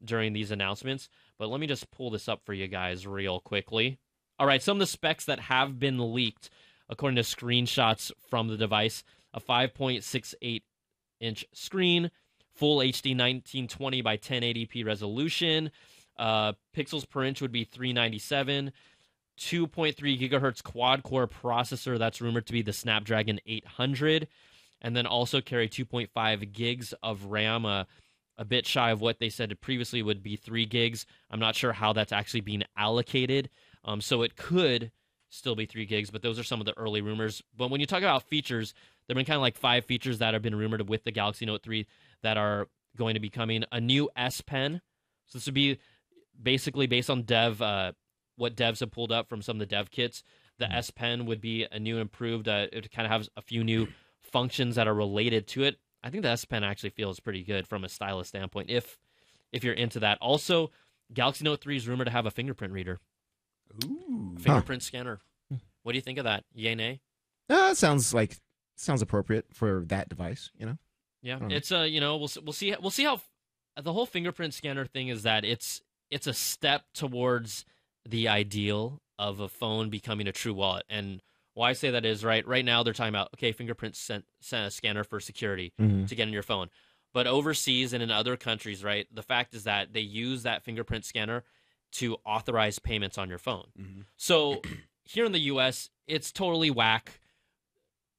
during these announcements. But let me just pull this up for you guys real quickly. All right, some of the specs that have been leaked, according to screenshots from the device: a 5.68-inch screen, full HD 1920 by 1080p resolution, pixels per inch would be 397, 2.3 gigahertz quad-core processor. That's rumored to be the Snapdragon 800, and then also carry 2.5 gigs of RAM, a bit shy of what they said previously would be 3 gigs. I'm not sure how that's actually being allocated. So it could still be 3 gigs, but those are some of the early rumors. But when you talk about features, there have been kind of like 5 features that have been rumored with the Galaxy Note 3 that are going to be coming. A new S Pen. So this would be basically based on what devs have pulled up from some of the dev kits. The S Pen would be a new improved. It kind of has a few new functions that are related to it. I think the S Pen actually feels pretty good from a stylus standpoint if you're into that. Also, Galaxy Note 3 is rumored to have a fingerprint reader.
Ooh.
Fingerprint scanner. What do you think of that? Yay, nay?
It sounds appropriate for that device. You know.
Yeah, it's we'll see how the whole fingerprint scanner thing is that it's a step towards the ideal of a phone becoming a true wallet. And why I say that is right now they're talking about fingerprint scanner for security to get in your phone. But overseas and in other countries, right, the fact is that they use that fingerprint scanner to authorize payments on your phone. So here in the U.S., it's totally whack.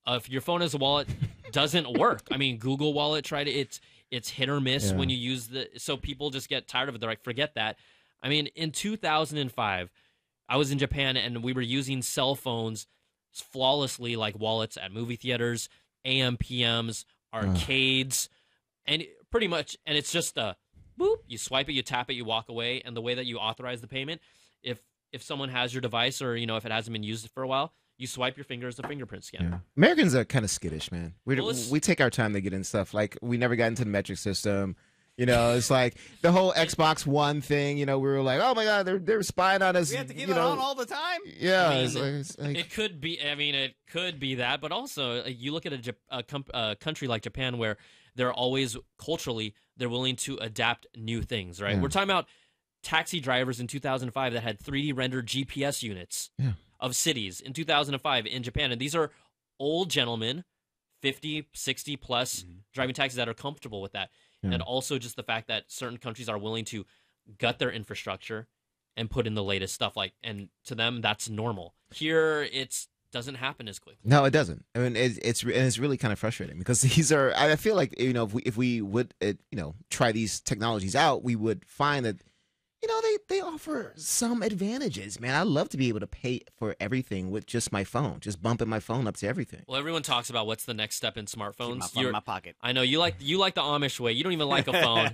If your phone as a wallet doesn't work, I mean, Google Wallet tried it. It's hit or miss when you use so people just get tired of it. They're like, forget that. I mean, in 2005, I was in Japan and we were using cell phones flawlessly like wallets at movie theaters, AMPMs, arcades, and pretty much, and it's just a boop, you swipe it, you tap it, you walk away, and the way that you authorize the payment, if someone has your device or, if it hasn't been used for a while, you swipe your finger as a fingerprint scanner.
Yeah. Americans are kind of skittish, man. We take our time to get in stuff. Like, we never got into the metric system. It's like the whole Xbox One thing. We were like, oh my God, they're spying on us.
We have to keep it on all the time.
Yeah,
it's like, it could be. I mean, it could be that, but also you look at a country like Japan where they're always culturally they're willing to adapt new things. Right? Yeah. We're talking about taxi drivers in 2005 that had 3D rendered GPS units.
Yeah.
of cities in 2005 in Japan. And these are old gentlemen, 50, 60 plus, driving taxis that are comfortable with that.
Yeah.
And also just the fact that certain countries are willing to gut their infrastructure and put in the latest stuff. And to them, that's normal. Here, it doesn't happen as quickly.
No, it doesn't. I mean, it's really kind of frustrating because these are. I feel like if we would try these technologies out, we would find that they offer some advantages. Man, I love to be able to pay for everything with just my phone, just bumping my phone up to everything.
Well, everyone talks about what's the next step in smartphones.
Keep my phone in my pocket.
I know you like the Amish way. You don't even like a phone,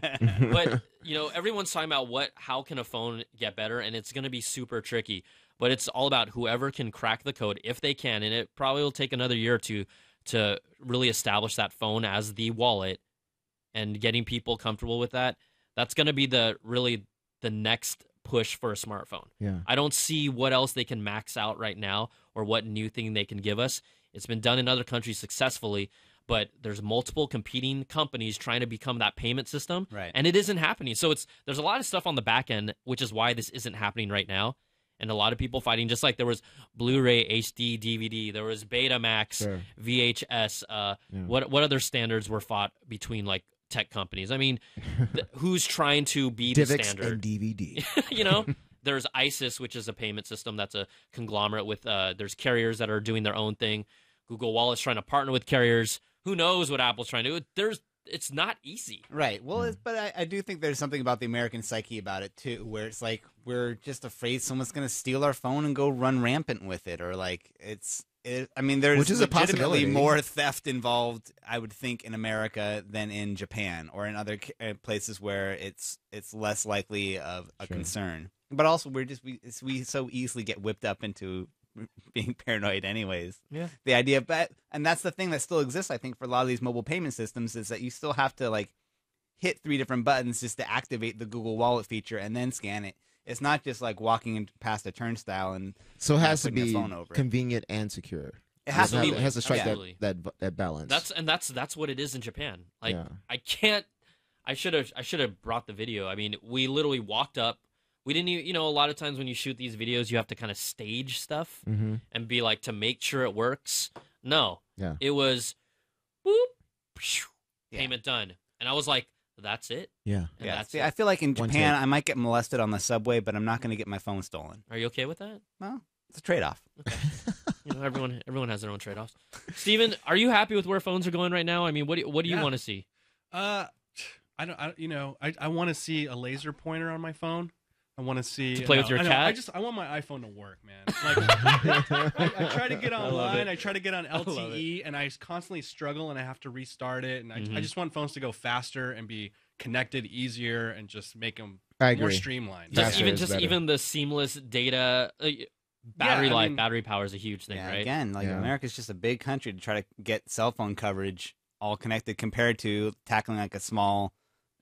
but everyone's talking about how can a phone get better, and it's going to be super tricky. But it's all about whoever can crack the code if they can, and it probably will take another year or two to really establish that phone as the wallet and getting people comfortable with that. That's going to be the next push for a smartphone.
Yeah.
I don't see what else they can max out right now or what new thing they can give us. It's been done in other countries successfully, but there's multiple competing companies trying to become that payment system,
right?
And it isn't happening. So there's a lot of stuff on the back end, which is why this isn't happening right now. And a lot of people fighting, just like there was Blu-ray, HD, DVD, there was Betamax,
Sure.
VHS. What other standards were fought between like tech companies? I mean, who's trying to be the
DivX
standard?
and DVD.
There's ISIS, which is a payment system that's a conglomerate with. There's carriers that are doing their own thing. Google Wallet's trying to partner with carriers. Who knows what Apple's trying to do? It's not easy.
Right. Well, but I do think there's something about the American psyche about it, too, where it's like we're just afraid someone's going to steal our phone and go run rampant with it. Or like I mean, there's
Which is a
legitimately
possibility.
more theft involved, I would think, in America than in Japan or in other places where it's less likely of a concern. But also, we so easily get whipped up into being paranoid anyways.
Yeah.
The idea, and that's the thing that still exists, I think, for a lot of these mobile payment systems is that you still have to like hit 3 different buttons just to activate the Google Wallet feature and then scan it. It's not just like walking past a turnstile and
So it has to
putting
be
your phone over it.
convenient and secure.
It has to be.
It has to strike
Absolutely.
that balance.
That's what it is in Japan. Like
Yeah.
I should have brought the video. I mean, we literally walked up. We didn't even, a lot of times when you shoot these videos, you have to kind of stage stuff and be like, to make sure it works. No.
Yeah.
It was, boop, phew, payment done. And I was like, that's it?
Yeah.
And
Yeah.
that's
See,
it.
I feel like in
One
Japan,
take.
I might get molested on the subway, but I'm not going to get my phone stolen.
Are you okay with that?
Well, it's a trade-off.
Okay. Everyone has their own trade-offs. Steven, are you happy with where phones are going right now? I mean, what do you want to see?
I want to see a laser pointer on my phone. I want to see
To play with your cat?
I want my iPhone to work, man. Like, I try to get online. I try to get on LTE, and I constantly struggle, and I have to restart it. And I just want phones to go faster and be connected easier, and just make them more streamlined.
Even the seamless data. Battery life, battery power is a huge thing, right?
Again, America's just a big country to try to get cell phone coverage all connected compared to tackling like a small,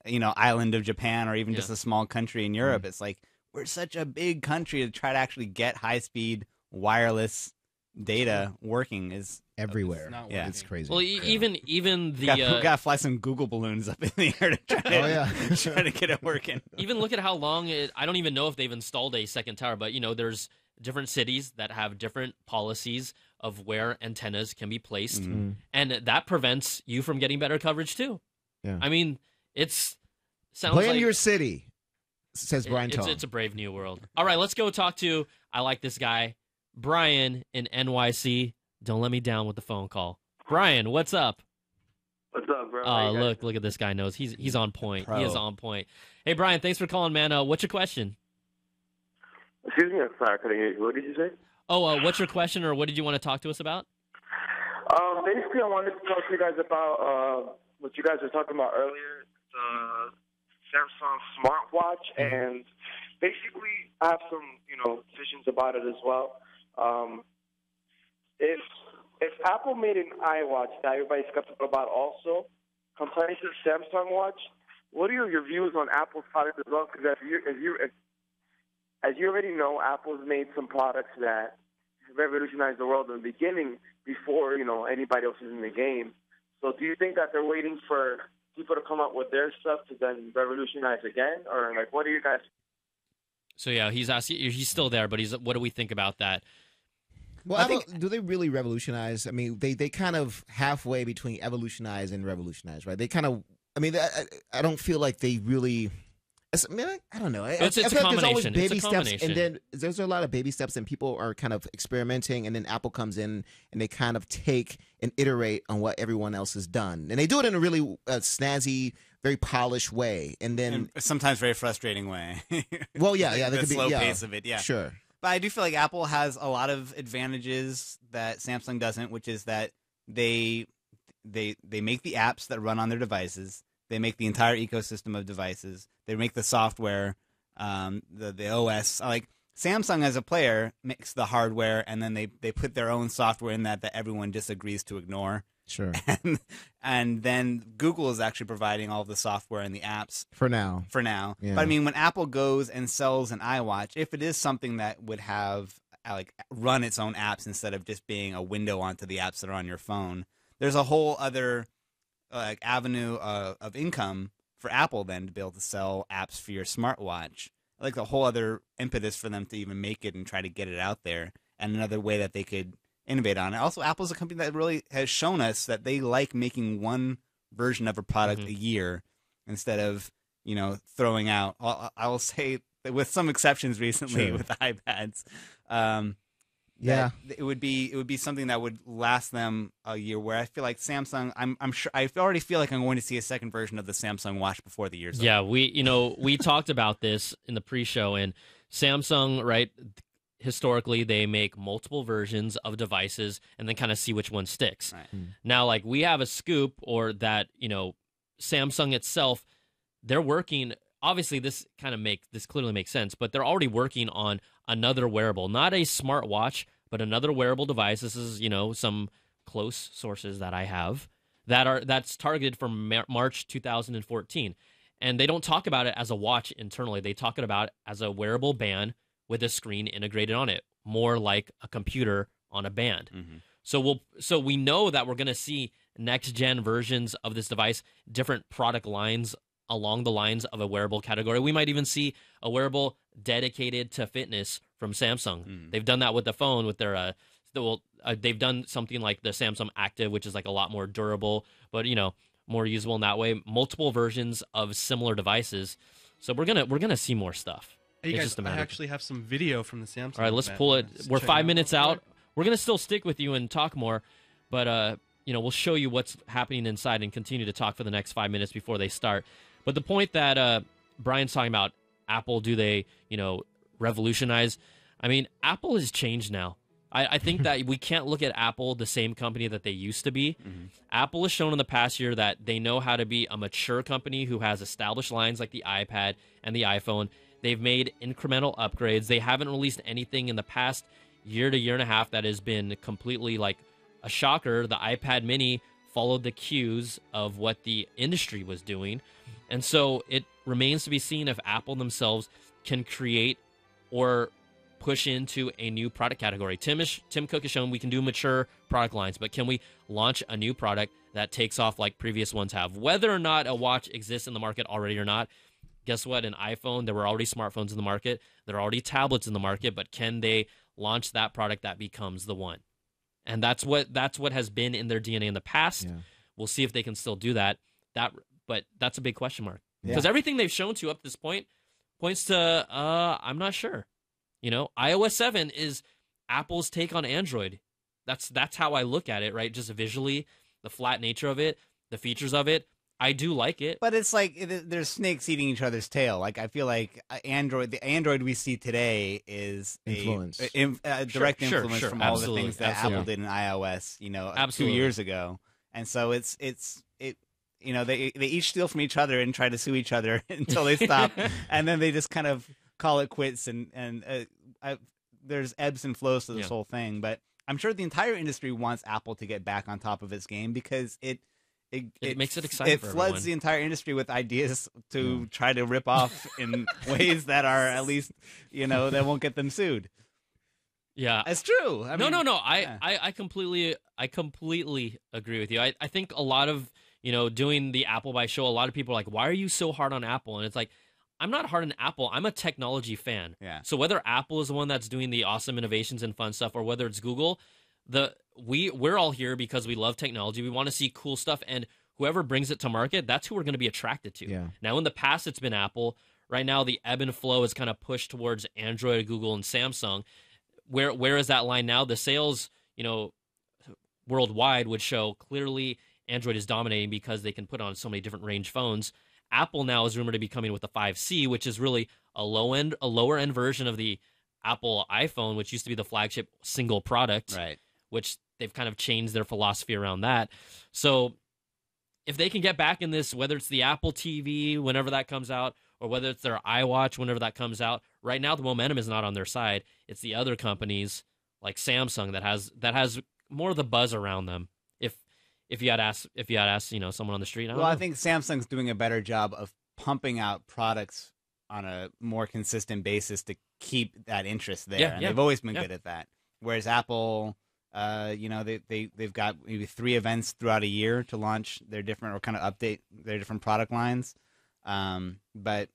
island of Japan or even just a small country in Europe. It's like we're such a big country to try to actually get high-speed wireless data working is
everywhere.
It's
crazy.
Well, even the
gotta fly some Google balloons up in the air to try to get it working.
Even look at how long I don't even know if they've installed a second tower, but there's different cities that have different policies of where antennas can be placed, and that prevents you from getting better coverage too.
Yeah.
I mean, sounds
Blame
like
your city, says Brian Tong.
It's a brave new world. All right, let's go talk to, I like this guy, Brian in NYC. Don't let me down with the phone call. Brian, what's up?
What's up, bro?
Oh, look at this guy knows. He's on point. He is on point. Hey, Brian, thanks for calling, man. What's your question?
Excuse me, I'm sorry, I couldn't hear you. What did you say?
Oh, what's your question, or what did you want to talk to us about?
Basically, I wanted to talk to you guys about what you guys were talking about earlier, the Samsung smartwatch, and basically, I have some, visions about it as well. If Apple made an iWatch that everybody's skeptical about also, compared to the Samsung watch, what are your views on Apple's product as well? Because as you already know, Apple's made some products that revolutionized the world in the beginning before, anybody else is in the game. So do you think that they're waiting for people to come up with their stuff to then revolutionize again? Or, what are you guys...
So, yeah, he's asking, he's still there, but what do we think about that?
Well, do they really revolutionize? I mean, they kind of halfway between evolutionize and revolutionize, right? They kind of. I mean, I don't feel like they really. I don't know.
It's
I
a
feel like there's always
combination.
baby
It's a
steps,
combination.
and then there's a lot of baby steps, and people are kind of experimenting, and then Apple comes in and they kind of take and iterate on what everyone else has done, and they do it in a really snazzy, very polished way, and then
sometimes very frustrating way.
Well, yeah,
the
there could be
slow pace of it. Yeah,
sure.
But I do feel like Apple has a lot of advantages that Samsung doesn't, which is that they make the apps that run on their devices. They make the entire ecosystem of devices. They make the software, the OS. Like Samsung as a player makes the hardware, and then they put their own software in that everyone disagrees to ignore.
Sure.
And then Google is actually providing all of the software and the apps
for now.
Yeah. But I mean, when Apple goes and sells an iWatch, if it is something that would have like run its own apps instead of just being a window onto the apps that are on your phone, there's a whole other avenue of income for Apple then to be able to sell apps for your smartwatch. Like the whole other impetus for them to even make it and try to get it out there, and another way that they could innovate on it. Also, Apple's a company that really has shown us that they like making one version of a product a year instead of throwing out. I will say that with some exceptions recently with the iPads.
Yeah,
it would be something that would last them a year. Where I feel like Samsung, I'm sure I already feel like I'm going to see a second version of the Samsung Watch before the year's
Yeah,
over.
we talked about this in the pre-show, and Samsung, right? Historically, they make multiple versions of devices and then kind of see which one sticks.
Right.
Now, like we have a scoop, or that Samsung itself, they're working. Obviously, this clearly makes sense, but they're already working on another wearable, not a smartwatch, but another wearable device. This is, some close sources that I have that's targeted for March 2014. And they don't talk about it as a watch internally. They talk about it as a wearable band with a screen integrated on it, more like a computer on a band.
Mm-hmm.
So we know that we're going to see next gen versions of this device, different product lines along the lines of a wearable category. We might even see a wearable dedicated to fitness from Samsung.
Mm.
They've done that with the phone with their they've done something like the Samsung Active, which is like a lot more durable, but more usable in that way. Multiple versions of similar devices. So we're gonna see more stuff.
Hey, you
It's
guys,
just a
I
matter of-
actually have some video from the Samsung.
All right, let's
event.
pull it.
Let's
We're
check
5
it
minutes
real
out.
quick.
We're gonna still stick with you and talk more, but we'll show you what's happening inside and continue to talk for the next 5 minutes before they start. But the point that Brian's talking about, Apple, do they revolutionize? I mean, Apple has changed now. I think that we can't look at Apple the same company that they used to be.
Mm-hmm.
Apple has shown in the past year that they know how to be a mature company who has established lines like the iPad and the iPhone. They've made incremental upgrades. They haven't released anything in the past year to year and a half that has been completely like a shocker. The iPad mini followed the cues of what the industry was doing. And so it remains to be seen if Apple themselves can create or push into a new product category. Tim Cook has shown we can do mature product lines, but can we launch a new product that takes off like previous ones have? Whether or not a watch exists in the market already or not, guess what? An iPhone, there were already smartphones in the market. There are already tablets in the market, but can they launch that product that becomes the one? And that's what has been in their DNA in the past.
Yeah.
We'll see if they can still do that. But that's a big question mark.
Yeah.
Because everything they've shown to up to this point points to I'm not sure. iOS 7 is Apple's take on Android. That's how I look at it, right? Just visually, the flat nature of it, the features of it. I do like it.
But it's like there's snakes eating each other's tail. Like I feel like the Android we see today is
Influence.
a direct
Sure,
influence
sure.
from
Absolutely,
all the things that
absolutely.
Apple did in iOS, 2
Absolutely.
years ago. And so they each steal from each other and try to sue each other until they stop, and then they just kind of call it quits. And there's ebbs and flows to this whole thing. But I'm sure the entire industry wants Apple to get back on top of its game because it
makes it exciting.
It
for
floods
everyone.
the entire industry with ideas to try to rip off in ways that are at least that won't get them sued.
Yeah,
It's true. I mean,
no.
yeah.
I completely agree with you. I think a lot of doing the Apple by show, a lot of people are like, why are you so hard on Apple? And it's like, I'm not hard on Apple. I'm a technology fan.
Yeah.
So whether Apple is the one that's doing the awesome innovations and fun stuff, or whether it's Google, we're all here because we love technology. We want to see cool stuff, and whoever brings it to market, that's who we're going to be attracted to.
Yeah.
Now, in the past, it's been Apple. Right now, the ebb and flow is kind of pushed towards Android, Google, and Samsung. Where is that line now? The sales, worldwide would show clearly Android is dominating because they can put on so many different range phones. Apple now is rumored to be coming with the 5C, which is really a lower end version of the Apple iPhone, which used to be the flagship single product.
Right.
Which they've kind of changed their philosophy around that. So if they can get back in this, whether it's the Apple TV whenever that comes out, or whether it's their iWatch whenever that comes out, right now the momentum is not on their side. It's the other companies like Samsung that has more of the buzz around them. If you had asked someone on the street,
I think Samsung's doing a better job of pumping out products on a more consistent basis to keep that interest there.
Yeah,
and they've always been good at that. Whereas Apple, they've got maybe 3 events throughout a year to launch their different or kind of update their different product lines. But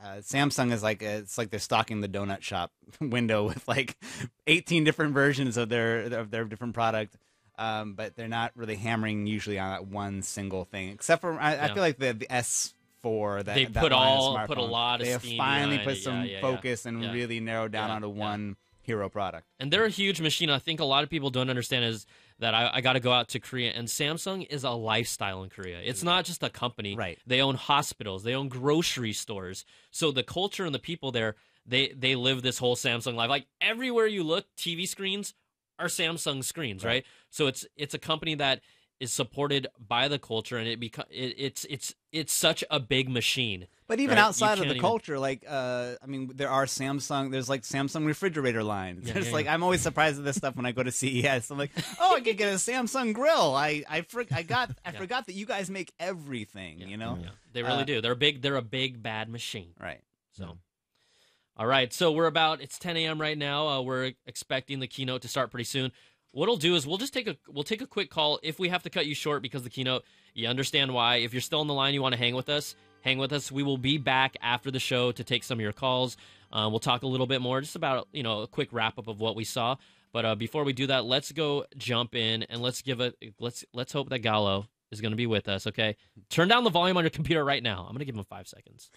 Samsung is it's like they're stocking the donut shop window with like 18 different versions of their different product. But they're not really hammering usually on that one single thing, except for I feel like the S4 that
they
that
put
line
a lot of
they have
steam
finally
behind
put
it.
some focus and really narrowed down onto one hero product.
And they're a huge machine. I think a lot of people don't understand is that I got to go out to Korea, and Samsung is a lifestyle in Korea. It's not just a company.
Right.
They own hospitals. They own grocery stores. So the culture and the people there, they live this whole Samsung life. Like everywhere you look, TV screens are Samsung screens, right? So it's a company that is supported by the culture, and it's such a big machine.
But even outside of the culture, there are Samsung. There's like Samsung refrigerator lines. I'm always surprised at this stuff when I go to CES. I'm like, oh, I could get a Samsung grill. I forgot that you guys make everything.
They really do. They're a big bad machine.
Right.
So. All right, so it's 10 a.m. right now. We're expecting the keynote to start pretty soon. What we'll do is we'll take a quick call. If we have to cut you short because of the keynote, you understand why. If you're still on the line, you want to hang with us. We will be back after the show to take some of your calls. We'll talk a little bit more, just about a quick wrap up of what we saw. But before we do that, let's go jump in and let's hope that Gallo is going to be with us. Okay, turn down the volume on your computer right now. I'm going to give him 5 seconds.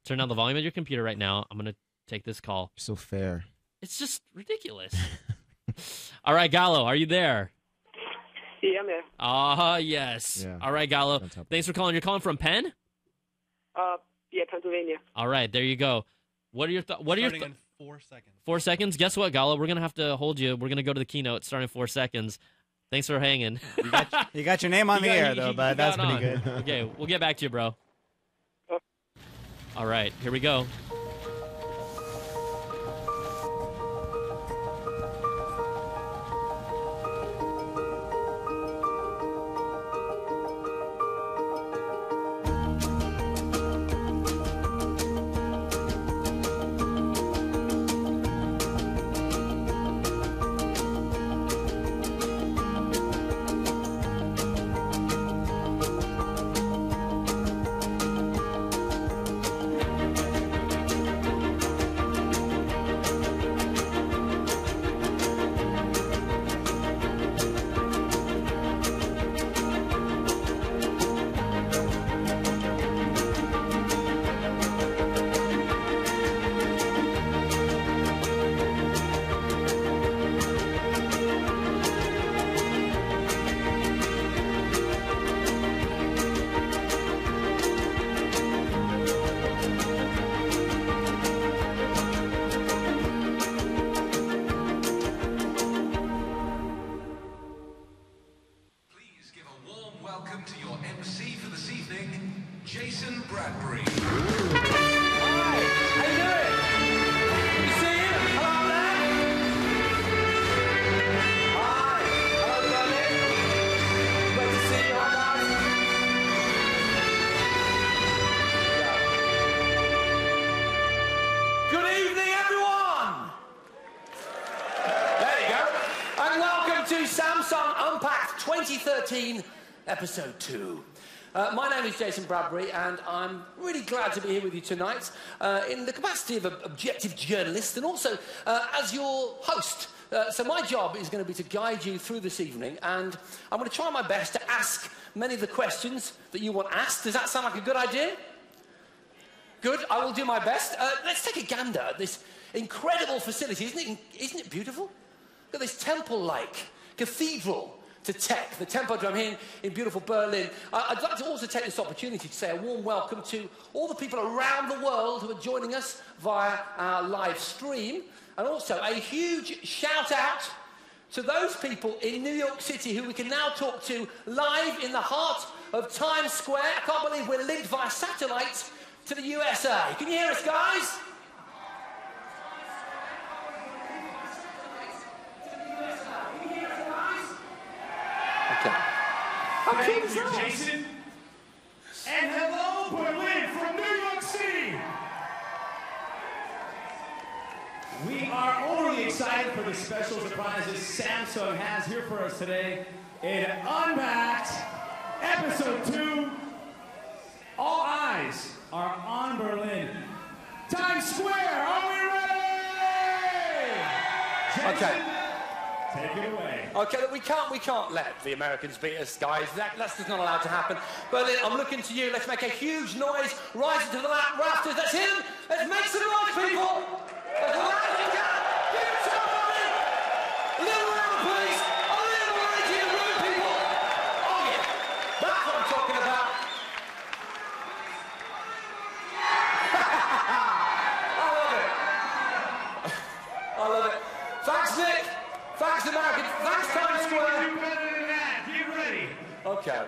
Turn down the volume of your computer right now. I'm going to take this call.
So fair.
It's just ridiculous. All right, Gallo, are you there?
Yeah, man.
Yes.
Yeah.
All right, Gallo. Thanks for calling. You're calling from Penn?
Yeah, Pennsylvania.
All right, there you go. What are your thoughts?
Starting in 4 seconds.
4 seconds? Guess what, Gallo? We're going to have to hold you. We're going to go to the keynote starting in 4 seconds. Thanks for hanging.
You got your name on the air, though, but that's pretty good.
Okay, we'll get back to you, bro. All right, here we go.
to Samsung Unpacked 2013, Episode 2. My name is Jason Bradbury, and I'm really glad to be here with you tonight in the capacity of an objective journalist and also as your host. So my job is going to be to guide you through this evening, and I'm going to try my best to ask many of the questions that you want asked. Does that sound like a good idea? Good, I will do my best. Let's take a gander at this incredible facility. Isn't it beautiful? Look at this temple-like cathedral to tech, the Tempodrom here in beautiful Berlin. I'd like to also take this opportunity to say a warm welcome to all the people around the world who are joining us via our live stream. And also a huge shout out to those people in New York City who we can now talk to live in the heart of Times Square. I can't believe we're linked via satellite to the USA. Can you hear us, guys?
Thank you, Jason. And hello, Berlin from New York City. We are overly excited for the special surprises Samsung has here for us today in Unpacked, Episode 2. All eyes are on Berlin. Times Square, are we ready? Jason,
okay.
Take it away.
Okay, we can't let the Americans beat us, guys. That's just not allowed to happen. Berlin, I'm looking to you. Let's make a huge noise, rise to the rafters. Let's hit them. Let's make some noise, people. As loud as you can. Give it to everybody. A little louder, please. A little energy in the room, people. Oh, yeah. That's what I'm talking about. I love it. I love it. Thanks, Nick. Thanks, American. Thanks, Times Square.
Do better than that. Get ready.
Okay.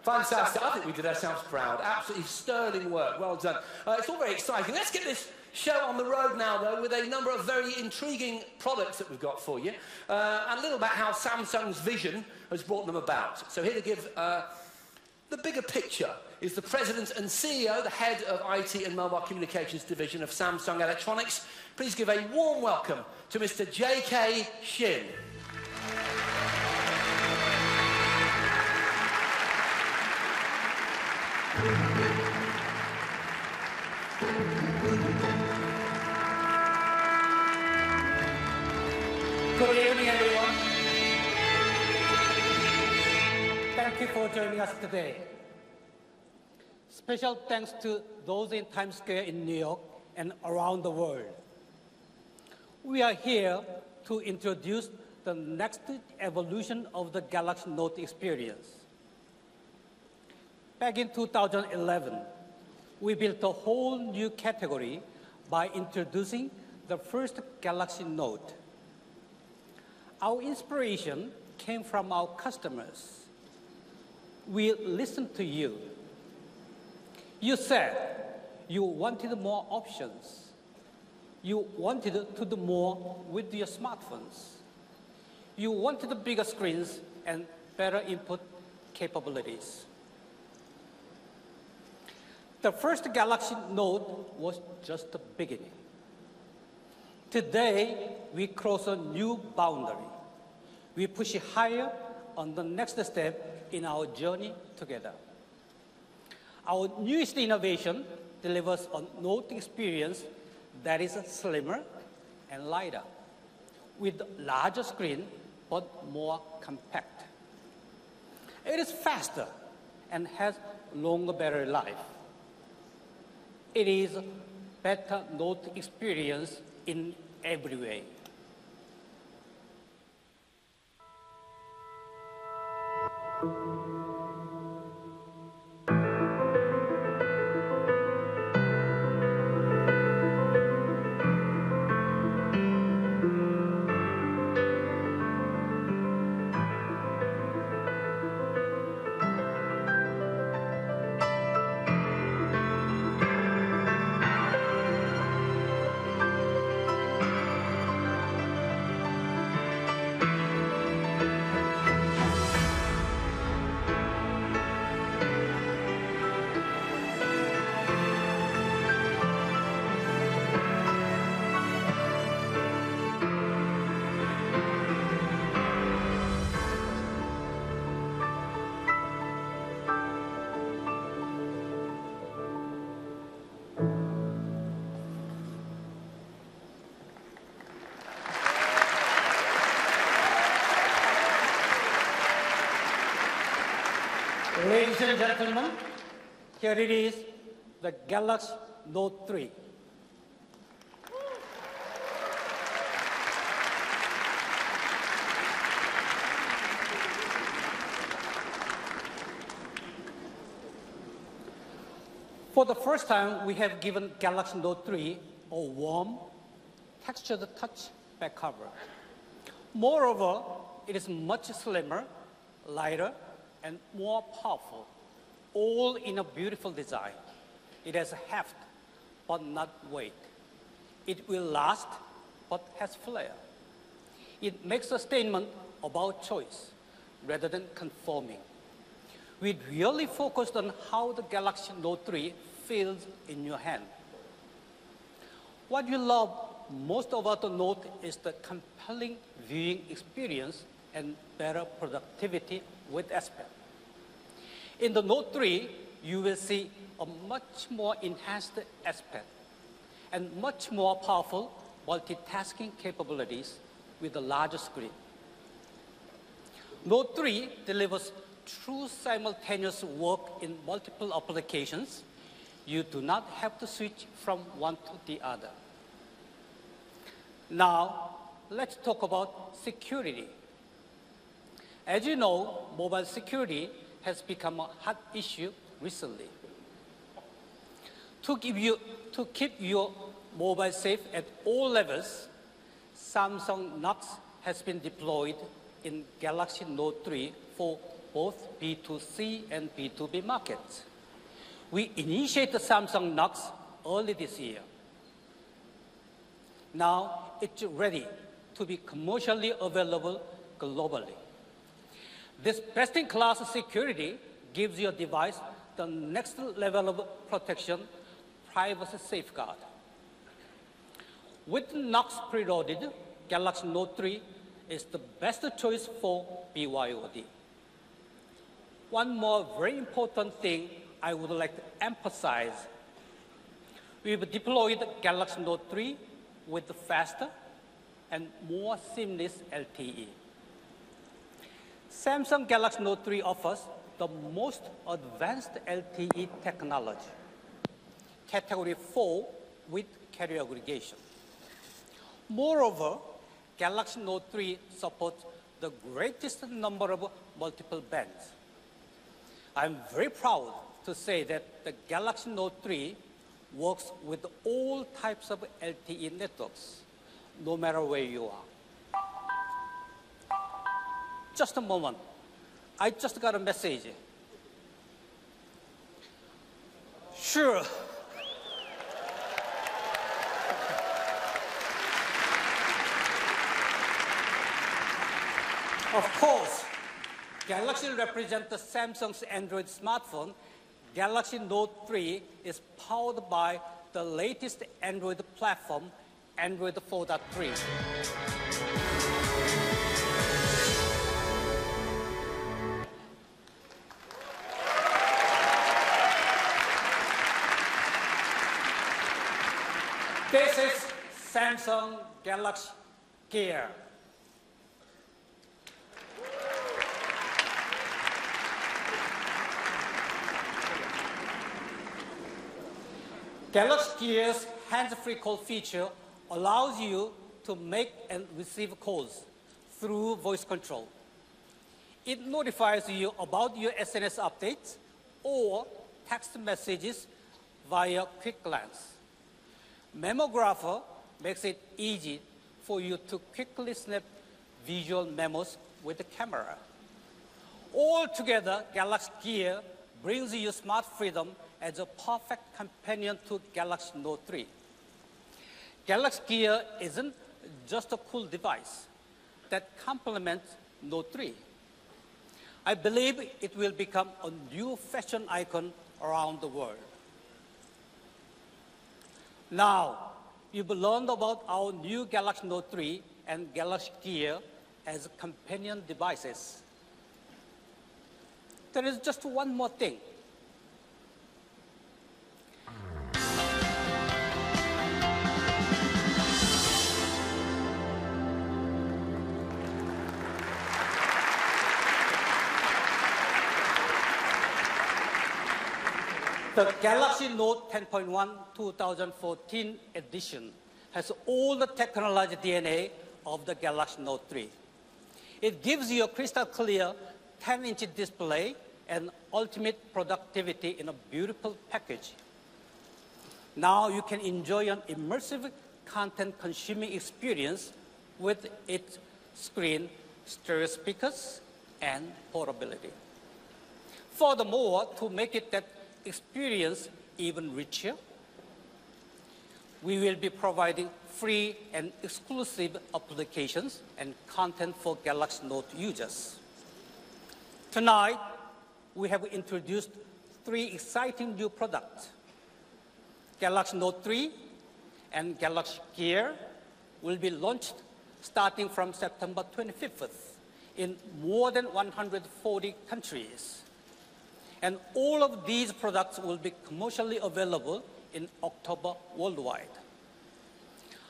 Fantastic. I think we did ourselves proud. Absolutely sterling work. Well done. It's all very exciting. Let's get this show on the road now, though, with a number of very intriguing products that we've got for you, and a little about how Samsung's vision has brought them about. So here to give the bigger picture is the President and CEO, the Head of IT and Mobile Communications Division of Samsung Electronics. Please give a warm welcome to Mr. J.K. Shin.
Good evening, everyone. Thank you for joining us today. Special thanks to those in Times Square in New York and around the world. We are here to introduce the next evolution of the Galaxy Note experience. Back in 2011, we built a whole new category by introducing the first Galaxy Note. Our inspiration came from our customers. We listened to you. You said you wanted more options. You wanted to do more with your smartphones. You wanted bigger screens and better input capabilities. The first Galaxy Note was just the beginning. Today, we cross a new boundary. We push higher on the next step in our journey together. Our newest innovation delivers a Note experience that is slimmer and lighter, with larger screen but more compact. It is faster and has longer battery life. It is a better Note experience in every way. Ladies and gentlemen, here it is, the Galaxy Note 3. For the first time, we have given Galaxy Note 3 a warm, textured touch back cover. Moreover, it is much slimmer, lighter, and more powerful, all in a beautiful design. It has heft, but not weight. It will last, but has flair. It makes a statement about choice rather than conforming. We really focused on how the Galaxy Note 3 feels in your hand. What we love most about the Note is the compelling viewing experience and better productivity with aspect. In the Note 3, you will see a much more enhanced aspect and much more powerful multitasking capabilities with a larger screen. Note 3 delivers true simultaneous work in multiple applications. You do not have to switch from one to the other. Now, let's talk about security. As you know, mobile security has become a hot issue recently. To keep your mobile safe at all levels, Samsung Knox has been deployed in Galaxy Note 3 for both B2C and B2B markets. We initiated Samsung Knox early this year. Now it's ready to be commercially available globally. This best-in-class security gives your device the next level of protection, privacy safeguard. With Knox preloaded, Galaxy Note 3 is the best choice for BYOD. One more very important thing I would like to emphasize. We've deployed Galaxy Note 3 with faster and more seamless LTE. Samsung Galaxy Note 3 offers the most advanced LTE technology, Category 4 with carrier aggregation. Moreover, Galaxy Note 3 supports the greatest number of multiple bands. I'm very proud to say that the Galaxy Note 3 works with all types of LTE networks, no matter where you are. Just a moment. I just got a message. Sure. Of course, Galaxy represents Samsung's Android smartphone. Galaxy Note 3 is powered by the latest Android platform, Android 4.3. This is Samsung Galaxy Gear. Galaxy Gear's hands-free call feature allows you to make and receive calls through voice control. It notifies you about your SNS updates or text messages via quick glance. Memographer makes it easy for you to quickly snap visual memos with the camera. Altogether, Galaxy Gear brings you smart freedom as a perfect companion to Galaxy Note 3. Galaxy Gear isn't just a cool device that complements Note 3. I believe it will become a new fashion icon around the world. Now, you've learned about our new Galaxy Note 3 and Galaxy Gear as companion devices. There is just one more thing. The Galaxy Note 10.1 2014 edition has all the technology DNA of the Galaxy Note 3. It gives you a crystal clear 10-inch display and ultimate productivity in a beautiful package. Now you can enjoy an immersive content consuming experience with its screen, stereo speakers, and portability. Furthermore, to make it that experience even richer, we will be providing free and exclusive applications and content for Galaxy Note users. Tonight, we have introduced 3 exciting new products. Galaxy Note 3 and Galaxy Gear will be launched starting from September 25th in more than 140 countries. And all of these products will be commercially available in October worldwide.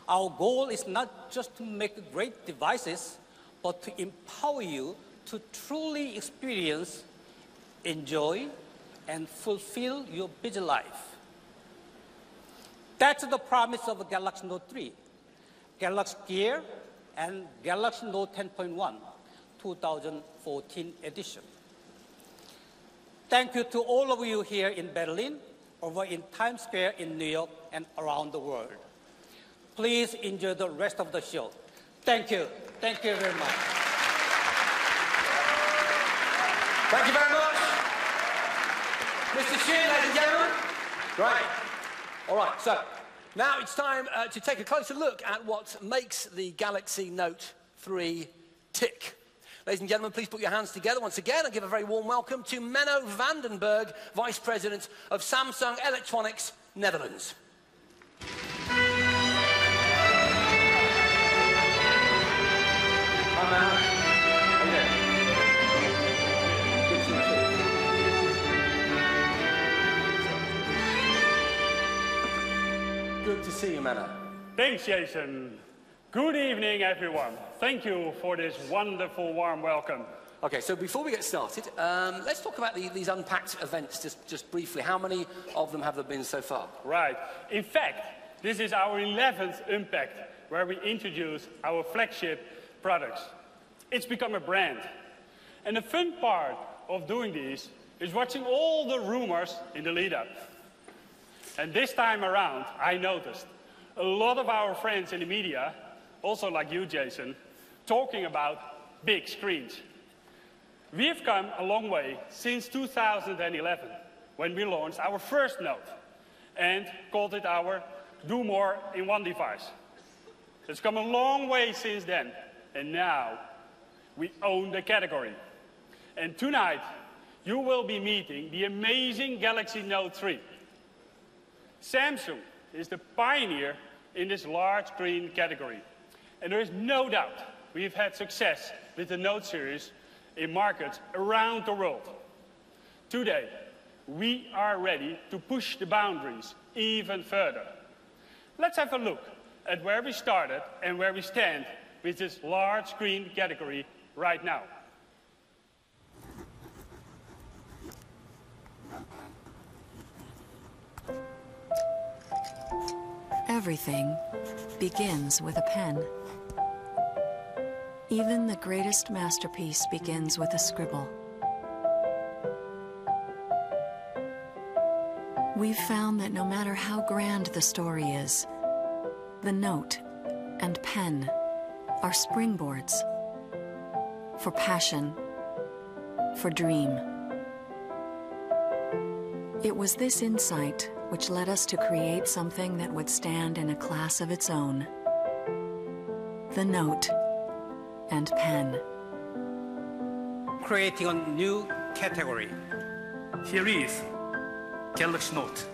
Our goal is not just to make great devices, but to empower you to truly experience, enjoy, and fulfill your busy life. That's the promise of Galaxy Note 3, Galaxy Gear, and Galaxy Note 10.1 2014 edition. Thank you to all of you here in Berlin, over in Times Square in New York, and around the world. Please enjoy the rest of the show. Thank you. Thank you very much.
Thank you very much. Mr. Shin, ladies and gentlemen. Great. All right, so now it's time to take a closer look at what makes the Galaxy Note 3 tick. Ladies and gentlemen, please put your hands together once again and give a very warm welcome to Menno Vandenberg, Vice President of Samsung Electronics, Netherlands. Hi, Menno. How you doing? Good to see you, Menno.
Thanks, Jason. Good evening, everyone. Thank you for this wonderful, warm welcome.
Okay, so before we get started, let's talk about these Unpacked events just briefly. How many of them have there been so far?
Right. In fact, this is our 11th Unpacked, where we introduce our flagship products. It's become a brand. And the fun part of doing these is watching all the rumors in the lead-up. And this time around, I noticed a lot of our friends in the media, also like you, Jason, talking about big screens. We have come a long way since 2011, when we launched our first Note and called it our Do More in One device. It's come a long way since then, and now we own the category. And tonight, you will be meeting the amazing Galaxy Note 3. Samsung is the pioneer in this large screen category. And there is no doubt we've had success with the Note series in markets around the world. Today, we are ready to push the boundaries even further. Let's have a look at where we started and where we stand with this large screen category right now.
Everything begins with a pen. Even the greatest masterpiece begins with a scribble. We've found that no matter how grand the story is, the note and pen are springboards for passion, for dream. It was this insight which led us to create something that would stand in a class of its own: the note and pen.
Creating a new category.
Here is Galaxy Note.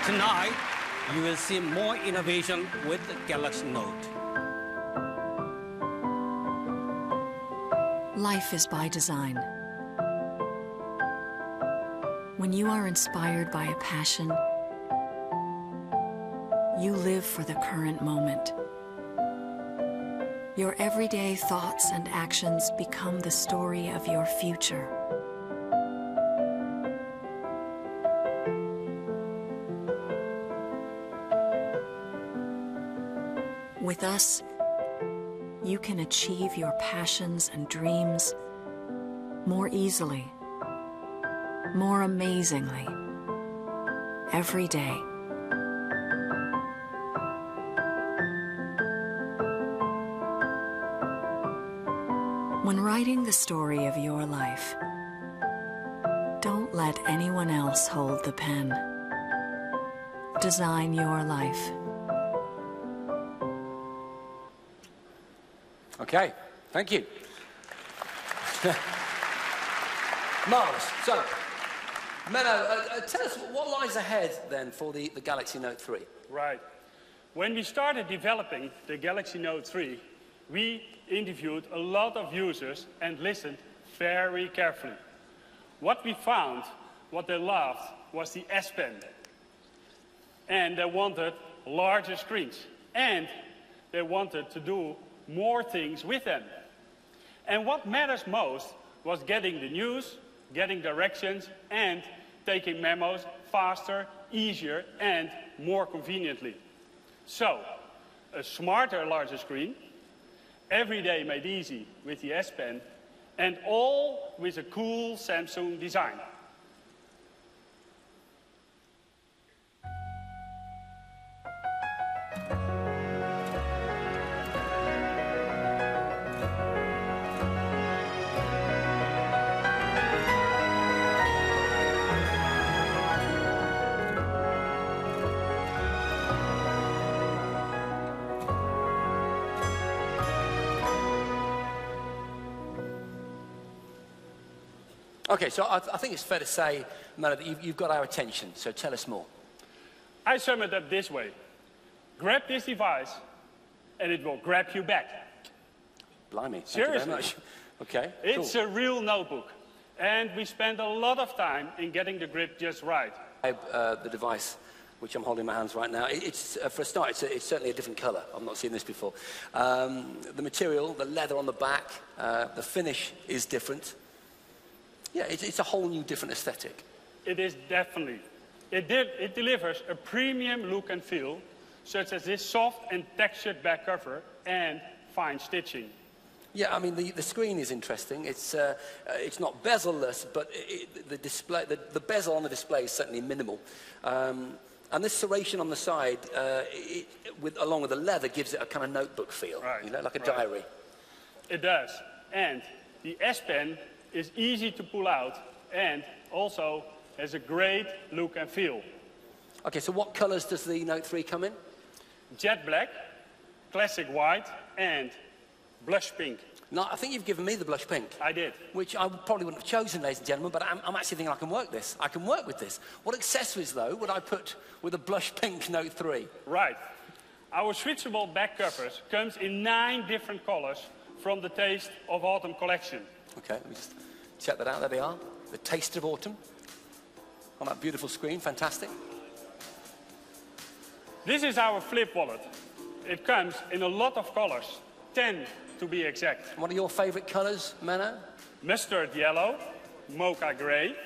Tonight, you will see more innovation with the Galaxy Note.
Life is by design. When you are inspired by a passion, you live for the current moment. Your everyday thoughts and actions become the story of your future. With us, you can achieve your passions and dreams more easily, more amazingly, every day. When writing the story of your life, don't let anyone else hold the pen. Design your life.
Okay, thank you. Marvellous. So, Menno, tell us what lies ahead then for the Galaxy Note 3.
Right. When we started developing the Galaxy Note 3, we interviewed a lot of users and listened very carefully. What we found, what they loved, was the S Pen. And they wanted larger screens. And they wanted to do more things with them. And what matters most was getting the news, getting directions, and taking memos faster, easier, and more conveniently. So, a smarter, larger screen, every day made easy with the S Pen, and all with a cool Samsung design.
Okay, so I think it's fair to say, Menno, that you've got our attention, so tell us more.
I sum it up this way. Grab this device, and it will grab you back.
Blimey, thank
Seriously.
you very much. Okay,
It's
cool.
a real notebook, and we spend a lot of time in getting the grip just right.
The device, which I'm holding in my hands right now, it's for a start, it's certainly a different colour. I've not seen this before. The material, the leather on the back, the finish is different. Yeah, it's a whole new different aesthetic.
It is definitely. It delivers a premium look and feel, such as this soft and textured back cover and fine stitching.
Yeah, I mean, the screen is interesting. It's not bezel-less, but the display, the bezel on the display is certainly minimal. And this serration on the side, along with the leather, gives it a kind of notebook feel,
right,
you know, like a diary.
It does. And the S Pen is easy to pull out and also has a great look and feel.
Okay, so what colours does the Note 3 come in?
Jet black, classic white, and blush pink.
No, I think you've given me the blush pink.
I did.
Which I probably wouldn't have chosen, ladies and gentlemen, but I'm actually thinking I can work this. I can work with this. What accessories, though, would I put with a blush pink Note 3?
Right. Our switchable back covers comes in 9 different colors from the Taste of Autumn collection.
Okay, let me just check that out. There they are. The Taste of Autumn. On that beautiful screen. Fantastic.
This is our flip wallet. It comes in a lot of colors, 10 to be exact.
What are your favourite colours, Menno?
Mustard yellow, mocha grey,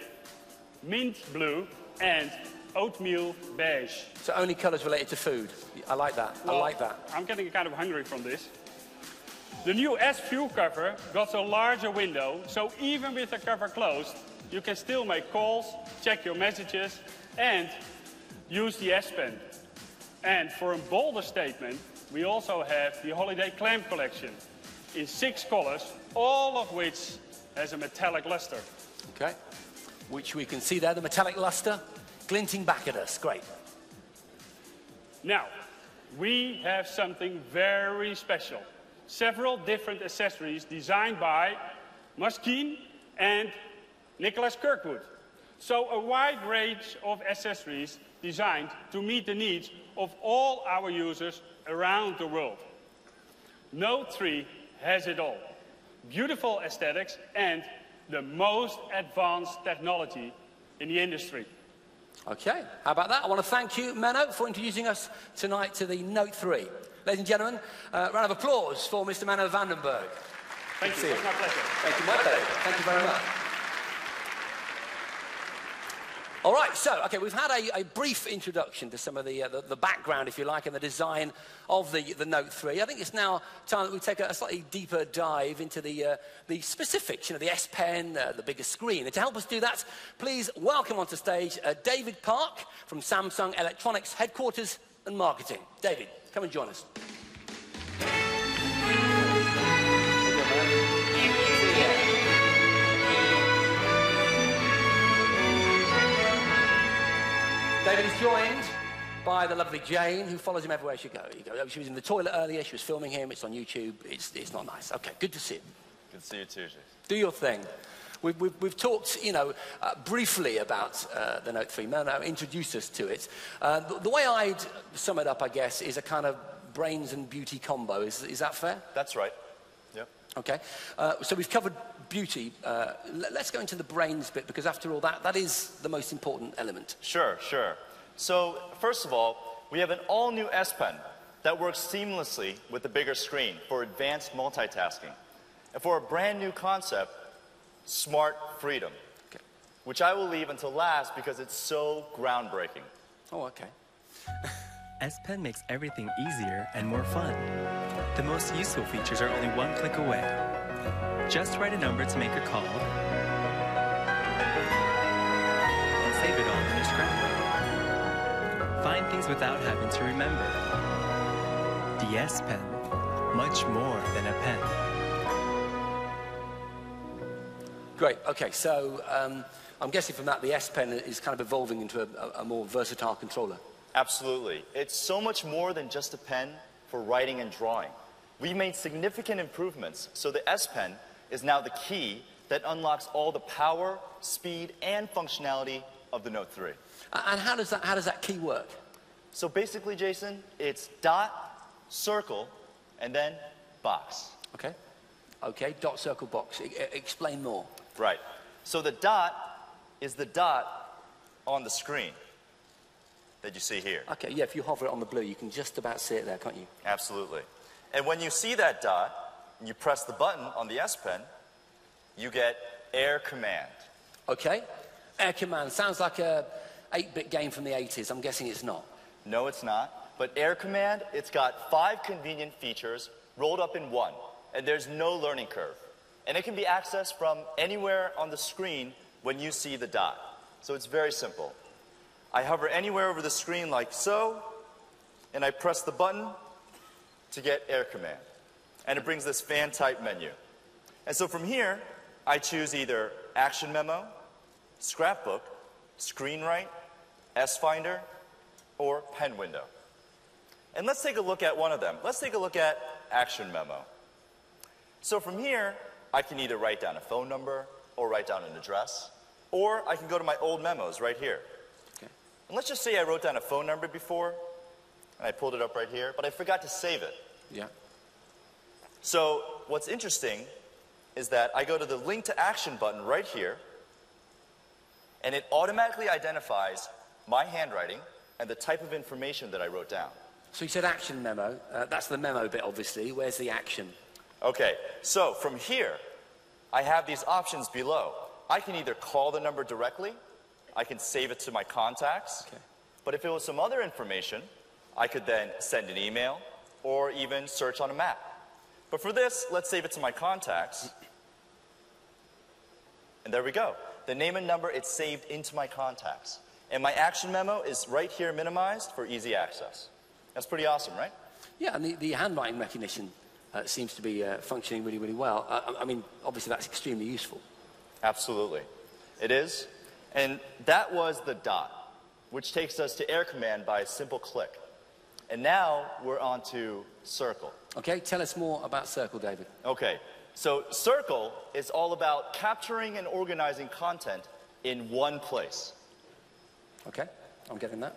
mint blue, and oatmeal beige.
So only colours related to food. I like that.
Well,
I like that.
I'm getting kind of hungry from this. The new S View cover got a larger window, so even with the cover closed, you can still make calls, check your messages, and use the S Pen. And for a bolder statement, we also have the Holiday Clamp collection in 6 colors, all of which has a metallic luster.
Okay, which we can see there, the metallic luster glinting back at us. Great.
Now, we have something very special. Several different accessories designed by Moskine and Nicholas Kirkwood. So a wide range of accessories designed to meet the needs of all our users around the world. Note 3 has it all. Beautiful aesthetics and the most advanced technology in the industry.
Okay, how about that? I want to thank you, Menno, for introducing us tonight to the Note 3. Ladies and gentlemen, round of applause for Mr. Menno Vandenberg.
Thank you. It's my pleasure.
Thank you, my pleasure. Thank you very much. All right, so, okay, we've had a brief introduction to some of the background, if you like, and the design of the Note 3. I think it's now time that we take a slightly deeper dive into the specifics, you know, the S Pen, the bigger screen. And to help us do that, please welcome onto stage David Park from Samsung Electronics Headquarters and Marketing. David, come and join us. David is joined by the lovely Jane, who follows him everywhere she goes. She was in the toilet earlier, she was filming him, it's on YouTube, it's not nice. Okay, good to see you.
Good to see you too, Jason.
Do your thing. We've talked, you know, briefly about the Note 3. Mano introduced us to it. The way I'd sum it up, I guess, is a kind of brains and beauty combo. Is that fair?
That's right. Yep.
Okay. So we've covered beauty. Let's go into the brains bit, because after all, that is the most important element.
Sure, sure. So, first of all, we have an all-new S Pen that works seamlessly with the bigger screen for advanced multitasking. And for a brand new concept, Smart Freedom, which I will leave until last because it's so groundbreaking.
Oh, okay.
S Pen makes everything easier and more fun. The most useful features are only one click away. Just write a number to make a call and save it all in your scrapbook. Find things without having to remember. The S Pen, much more than a pen.
Great, okay, so I'm guessing from that the S Pen is kind of evolving into a more versatile controller.
Absolutely. It's so much more than just a pen for writing and drawing. We've made significant improvements, so the S Pen is now the key that unlocks all the power, speed, and functionality of the Note 3.
And how does that key work?
So basically, Jason, it's dot, circle, and then box.
Okay. Okay, dot, circle, box. Explain more.
Right. So the dot is the dot on the screen that you see here.
Okay, yeah, if you hover it on the blue, you can just about see it there, can't you?
Absolutely. And when you see that dot, and you press the button on the S Pen, you get Air Command.
Okay. Air Command sounds like a 8-bit game from the 80s. I'm guessing it's not.
No, it's not. But Air Command, it's got 5 convenient features rolled up in one. And there's no learning curve. And it can be accessed from anywhere on the screen when you see the dot. So it's very simple. I hover anywhere over the screen like so, and I press the button to get Air Command. And it brings this fan-type menu. And so from here, I choose either Action Memo, Scrapbook, Screenwrite, S-Finder, or Pen Window. And let's take a look at one of them. Let's take a look at Action Memo. So from here, I can either write down a phone number or write down an address, or I can go to my old memos right here.
Okay.
And let's just say I wrote down a phone number before, and I pulled it up right here, but I forgot to save it.
Yeah.
So what's interesting is that I go to the Link to Action button right here, and it automatically identifies my handwriting and the type of information that I wrote down.
So you said Action Memo. That's the memo bit, obviously. Where's the action?
Okay, so from here, I have these options below. I can either call the number directly, I can save it to my contacts, but if it was some other information, I could then send an email or even search on a map. But for this, let's save it to my contacts. And there we go. The name and number, it's saved into my contacts. And my action memo is right here minimized for easy access. That's pretty awesome, right?
Yeah, and the handwriting recognition seems to be functioning really, really well. I mean, obviously that's extremely useful.
Absolutely. It is. And that was the dot, which takes us to Air Command by a simple click. And now we're on to Circle.
Okay, tell us more about Circle, David.
Okay, so Circle is all about capturing and organizing content in one place.
Okay, I'm getting that.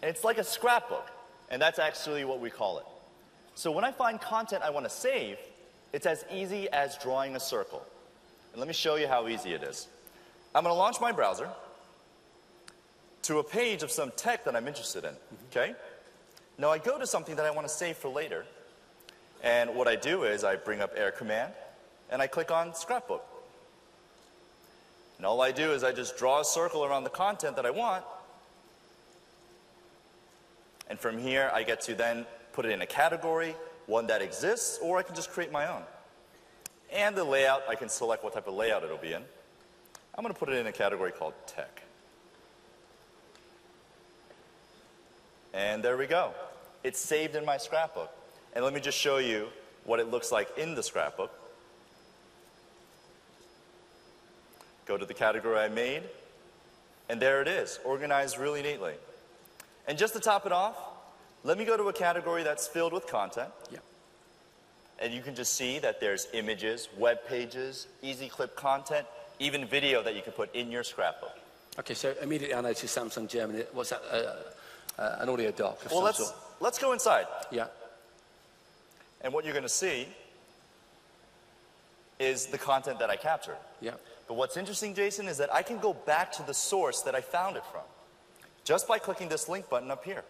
And it's like a scrapbook, and that's actually what we call it. So when I find content I want to save, it's as easy as drawing a circle. And let me show you how easy it is. I'm going to launch my browser to a page of some tech that I'm interested in, okay? Now I go to something that I want to save for later, and what I do is I bring up Air Command, and I click on Scrapbook. And all I do is I just draw a circle around the content that I want. And from here, I get to then put it in a category, one that exists, or I can just create my own. And the layout, I can select what type of layout it'll be in. I'm going to put it in a category called tech. And there we go. It's saved in my scrapbook. And let me just show you what it looks like in the scrapbook. Go to the category I made, and there it is, organized really neatly. And just to top it off, let me go to a category that's filled with content.
Yeah.
And you can just see that there's images, web pages, easy clip content, even video that you can put in your scrapbook.
Okay, so immediately I noticed Samsung Germany. What's that? An audio dock of
Well,
some sort.
let's go inside.
Yeah.
And what you're going to see is the content that I captured.
Yeah.
But what's interesting, Jason, is that I can go back to the source that I found it from just by clicking this link button up here.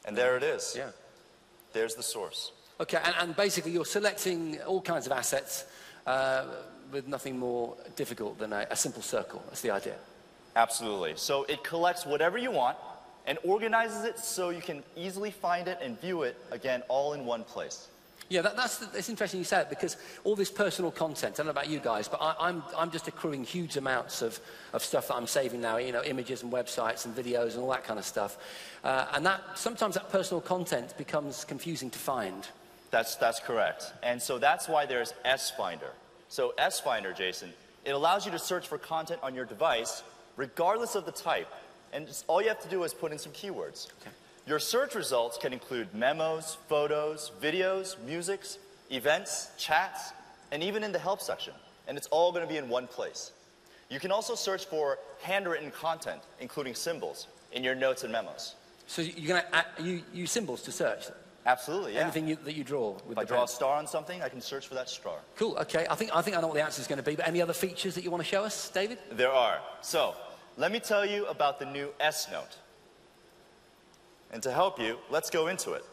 And there it is.
Yeah.
There's the source.
Okay, and basically you're selecting all kinds of assets with nothing more difficult than a simple circle. That's the idea. Absolutely.
So it collects whatever you want and organizes it so you can easily find it and view it, again, all in one place.
Yeah, that's interesting you say it, because all this personal content, I don't know about you guys, but I'm just accruing huge amounts of stuff that I'm saving now, you know, images and websites and videos and all that kind of stuff. And sometimes that personal content becomes confusing to find.
That's correct. And so that's why there's S-Finder. So S-Finder, Jason, it allows you to search for content on your device regardless of the type. And all you have to do is put in some keywords.
Okay.
Your search results can include memos, photos, videos, musics, events, chats, and even in the help section. And it's all going to be in one place. You can also search for handwritten content, including symbols, in your notes and memos.
So you're going to use symbols to search?
Absolutely, yeah.
Anything that you draw with
If I draw a star on something, I can search for that star.
Cool, okay. I think I know what the answer is going to be, but any other features that you want to show us, David?
There are. So, let me tell you about the new S-Note. And to help you, let's go into it.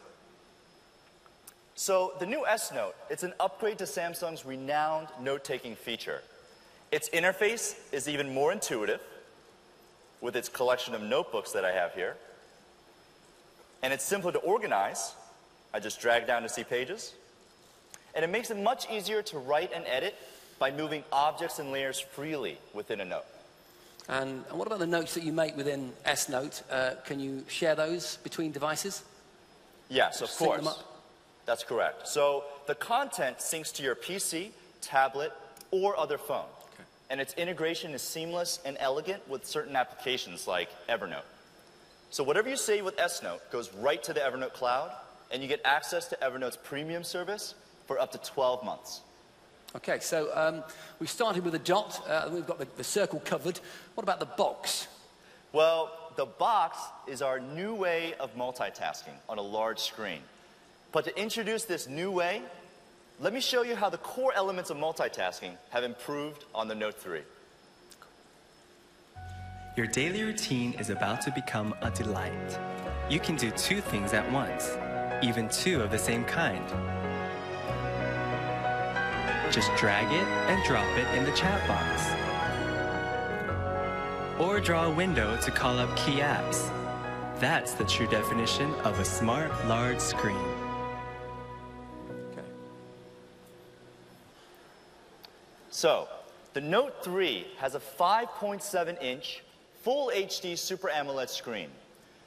So, the new S-Note, it's an upgrade to Samsung's renowned note-taking feature. Its interface is even more intuitive with its collection of notebooks that I have here. And it's simpler to organize. I just drag down to see pages. And it makes it much easier to write and edit by moving objects and layers freely within a note.
And what about the notes that you make within S-Note? Can you share those between devices?
Yes, of
Sync
course.
them up?
That's correct. So the content syncs to your PC, tablet, or other phone.
Okay.
And its integration is seamless and elegant with certain applications like Evernote. So whatever you save with S-Note goes right to the Evernote cloud, and you get access to Evernote's premium service for up to 12 months.
Okay, so we started with a dot. We've got the circle covered. What about the box?
Well, the box is our new way of multitasking on a large screen. But to introduce this new way, let me show you how the core elements of multitasking have improved on the Note 3.
Your daily routine is about to become a delight. You can do two things at once, even two of the same kind. Just drag it and drop it in the chat box. Or draw a window to call up key apps. That's the true definition of a smart, large screen.
Okay.
So, the Note 3 has a 5.7-inch Full HD Super AMOLED screen.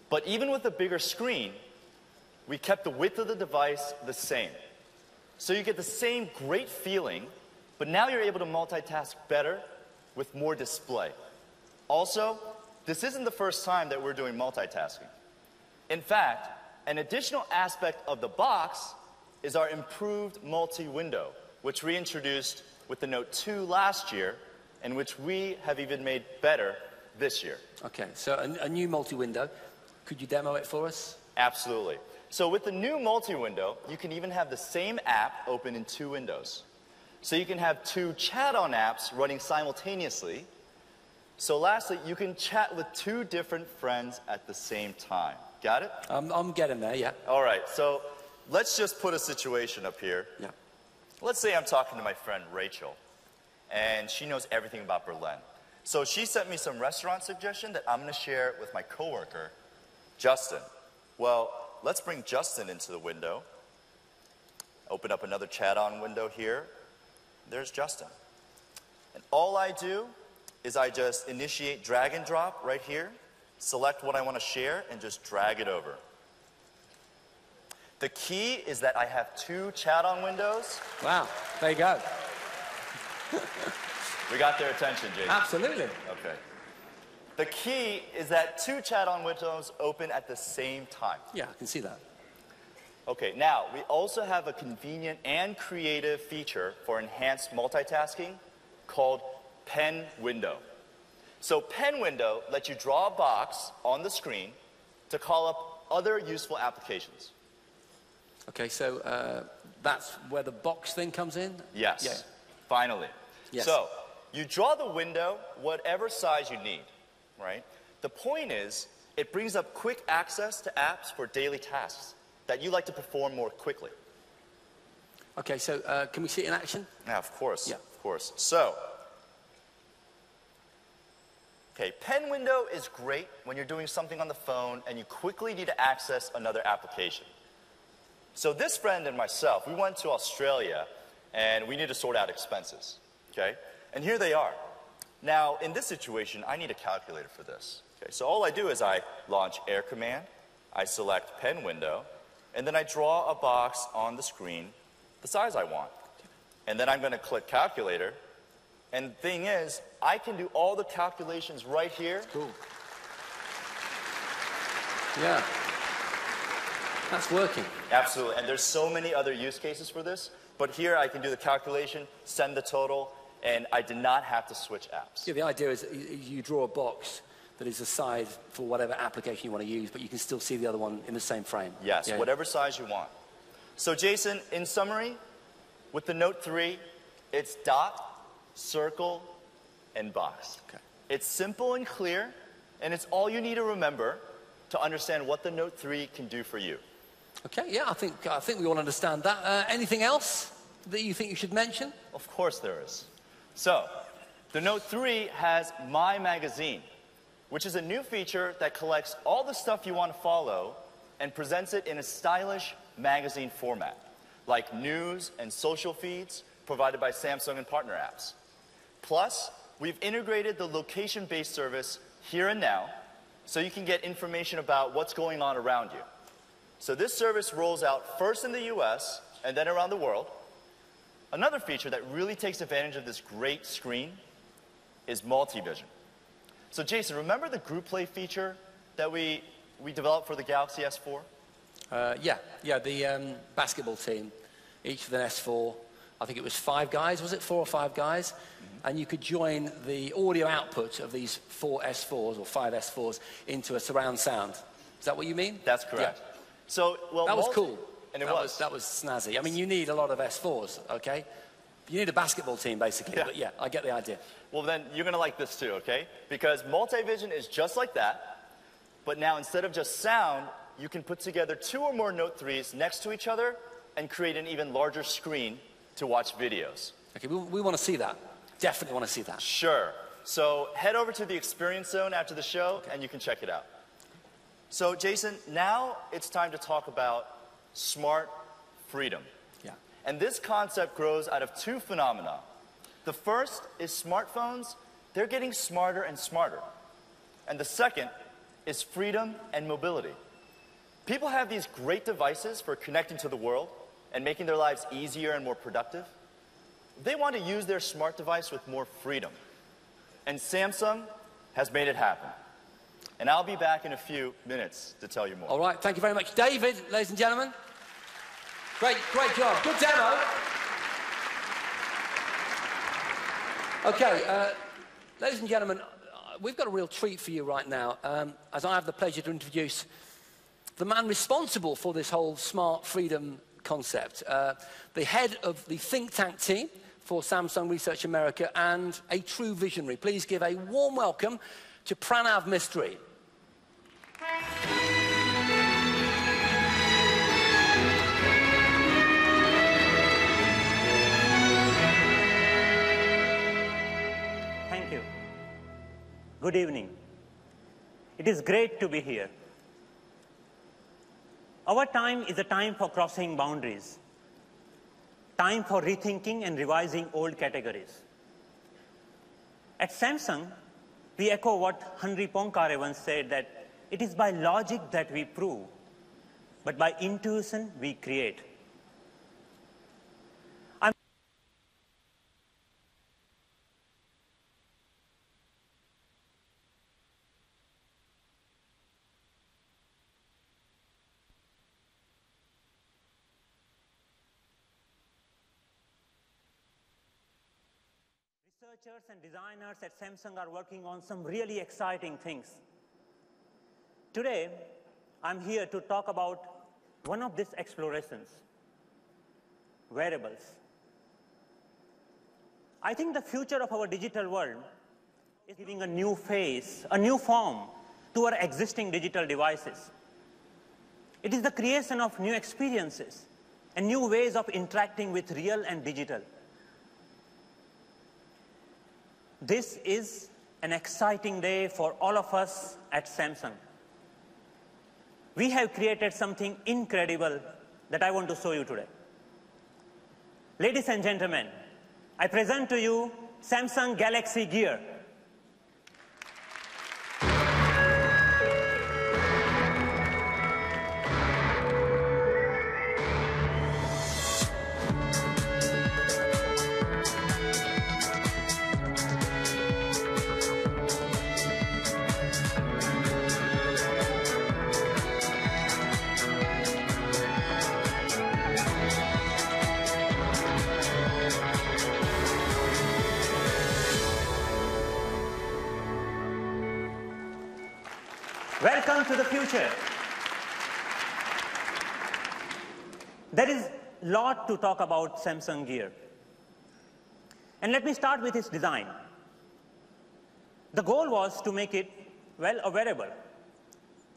But even with a bigger screen, we kept the width of the device the same. So you get the same great feeling, but now you're able to multitask better with more display. Also, this isn't the first time that we're doing multitasking. In fact, an additional aspect of the box is our improved multi-window, which we introduced with the Note 2 last year, and which we have even made better this year.
Okay, so a new multi-window. Could you demo it for us?
Absolutely. So with the new multi-window, you can even have the same app open in two windows. So you can have two chat-on apps running simultaneously. So lastly, you can chat with two different friends at the same time. Got it?
I'm getting there, yeah.
All right, so let's just put a situation up here.
Yeah.
Let's say I'm talking to my friend Rachel, and she knows everything about Berlin. So she sent me some restaurant suggestion that I'm going to share with my coworker, Justin. Well, let's bring Justin into the window. Open up another chat-on window here. There's Justin. And all I do is I just initiate drag and drop right here, select what I want to share, and just drag it over. The key is that I have 2 chat-on windows.
Wow, there you go.
We got their attention, Jason.
Absolutely.
Okay. The key is that 2 chat-on windows open at the same time.
Yeah, I can see that.
Okay, now, we also have a convenient and creative feature for enhanced multitasking called Pen Window. So Pen Window lets you draw a box on the screen to call up other useful applications.
Okay, so that's where the box thing comes in?
Yes,
yeah.
Finally.
Yes.
So you draw the window whatever size you need, right? The point is, it brings up quick access to apps for daily tasks that you like to perform more quickly.
Okay, so can we see it in action?
Yeah, of course.
Yeah.
Of course. So, okay, Pen Window is great when you're doing something on the phone and you quickly need to access another application. So this friend and myself, we went to Australia and we need to sort out expenses, okay? And here they are. Now, in this situation, I need a calculator for this. Okay, so all I do is I launch Air Command, I select Pen Window, and then I draw a box on the screen the size I want. And then I'm going to click Calculator. And the thing is, I can do all the calculations right here.
Cool. Yeah. That's working.
Absolutely. And there's so many other use cases for this. But here I can do the calculation, send the total, and I did not have to switch apps.
Yeah, the idea is you draw a box that is a size for whatever application you want to use, but you can still see the other one in the same frame.
Yes,
yeah.
Whatever size you want. So Jason, in summary, with the Note 3, it's dot, circle, and box.
Okay.
It's simple and clear, and it's all you need to remember to understand what the Note 3 can do for you.
Okay, yeah, I think we all understand that. Anything else that you think you should mention?
Of course there is. So, the Note 3 has My Magazine, which is a new feature that collects all the stuff you want to follow and presents it in a stylish magazine format, like news and social feeds provided by Samsung and partner apps. Plus, we've integrated the location-based service Here and Now, so you can get information about what's going on around you. So this service rolls out first in the US and then around the world. Another feature that really takes advantage of this great screen is multi-vision. So Jason, remember the group play feature that we developed for the Galaxy S4?
Yeah, the basketball team, each with an S4. I think it was 5 guys, was it? 4 or 5 guys? Mm-hmm. And you could join the audio output of these 4 S4s or 5 S4s into a surround sound. Is that what you mean?
That's correct.
Yeah.
So, well,
that was cool.
And
that was snazzy. I mean, you need a lot of S4s, okay? You need a basketball team, basically. Yeah. But yeah, I get the idea.
Well, then you're going to like this too, okay? Because multi-vision is just like that, but now instead of just sound, you can put together 2 or more Note 3s next to each other and create an even larger screen to watch videos.
Okay, we want to see that. Definitely want to see that.
Sure. So head over to the Experience Zone after the show, and you can check it out. So, Jason, now it's time to talk about smart freedom.
Yeah.
And this concept grows out of 2 phenomena. The first is smartphones. They're getting smarter and smarter. And the second is freedom and mobility. People have these great devices for connecting to the world and making their lives easier and more productive. They want to use their smart device with more freedom. And Samsung has made it happen. And I'll be back in a few minutes to tell you more.
All right, thank you very much. David, ladies and gentlemen. Great job. Good demo. Okay, ladies and gentlemen, we've got a real treat for you right now, as I have the pleasure to introduce the man responsible for this whole smart freedom concept, the head of the think tank team for Samsung Research America and a true visionary. Please give a warm welcome to Pranav Mistry.
Good evening. It is great to be here. Our time is a time for crossing boundaries, time for rethinking and revising old categories. At Samsung, we echo what Henry Poincaré once said, that it is by logic that we prove, but by intuition we create. Researchers and designers at Samsung are working on some really exciting things. Today, I'm here to talk about one of these explorations, wearables. I think the future of our digital world is giving a new face, a new form to our existing digital devices. It is the creation of new experiences and new ways of interacting with real and digital. This is an exciting day for all of us at Samsung. We have created something incredible that I want to show you today. Ladies and gentlemen, I present to you Samsung Galaxy Gear. Welcome to the future. There is a lot to talk about Samsung Gear. And let me start with its design. The goal was to make it, well, a wearable,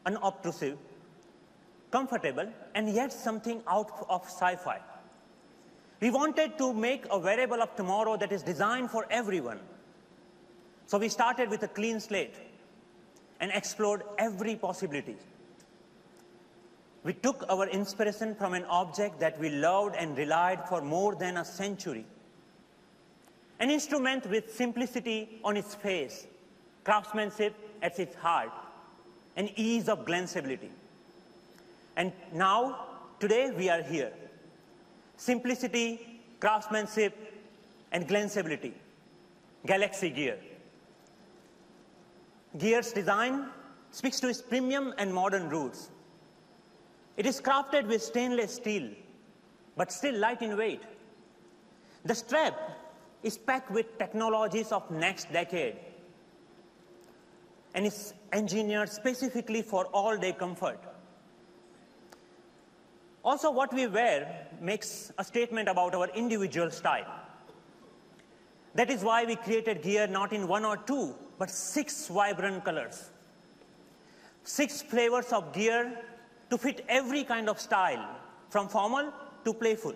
unobtrusive, comfortable, and yet something out of sci-fi. We wanted to make a wearable of tomorrow that is designed for everyone. So we started with a clean slate and explored every possibility. We took our inspiration from an object that we loved and relied for more than a century. An instrument with simplicity on its face, craftsmanship at its heart, and ease of glanceability. And now, today we are here. Simplicity, craftsmanship, and glanceability. Galaxy Gear. Gear's design speaks to its premium and modern roots. It is crafted with stainless steel, but still light in weight. The strap is packed with technologies of next decade and is engineered specifically for all-day comfort. Also, what we wear makes a statement about our individual style. That is why we created gear not in 1 or 2, but 6 vibrant colors. 6 flavors of gear to fit every kind of style, from formal to playful.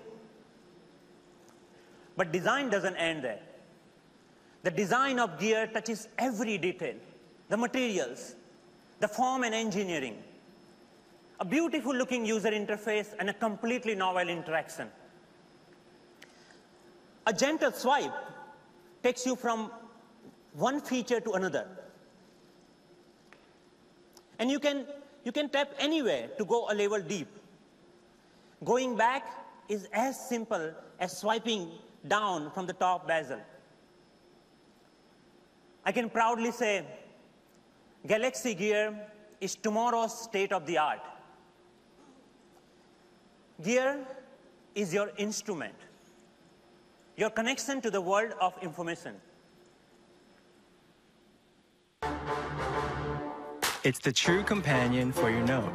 But design doesn't end there. The design of gear touches every detail, the materials, the form and engineering, a beautiful looking user interface, and a completely novel interaction. A gentle swipe takes you from one feature to another. And you can tap anywhere to go a level deep. Going back is as simple as swiping down from the top bezel. I can proudly say, Galaxy Gear is tomorrow's state of the art. Gear is your instrument, your connection to the world of information.
It's the true companion for your note,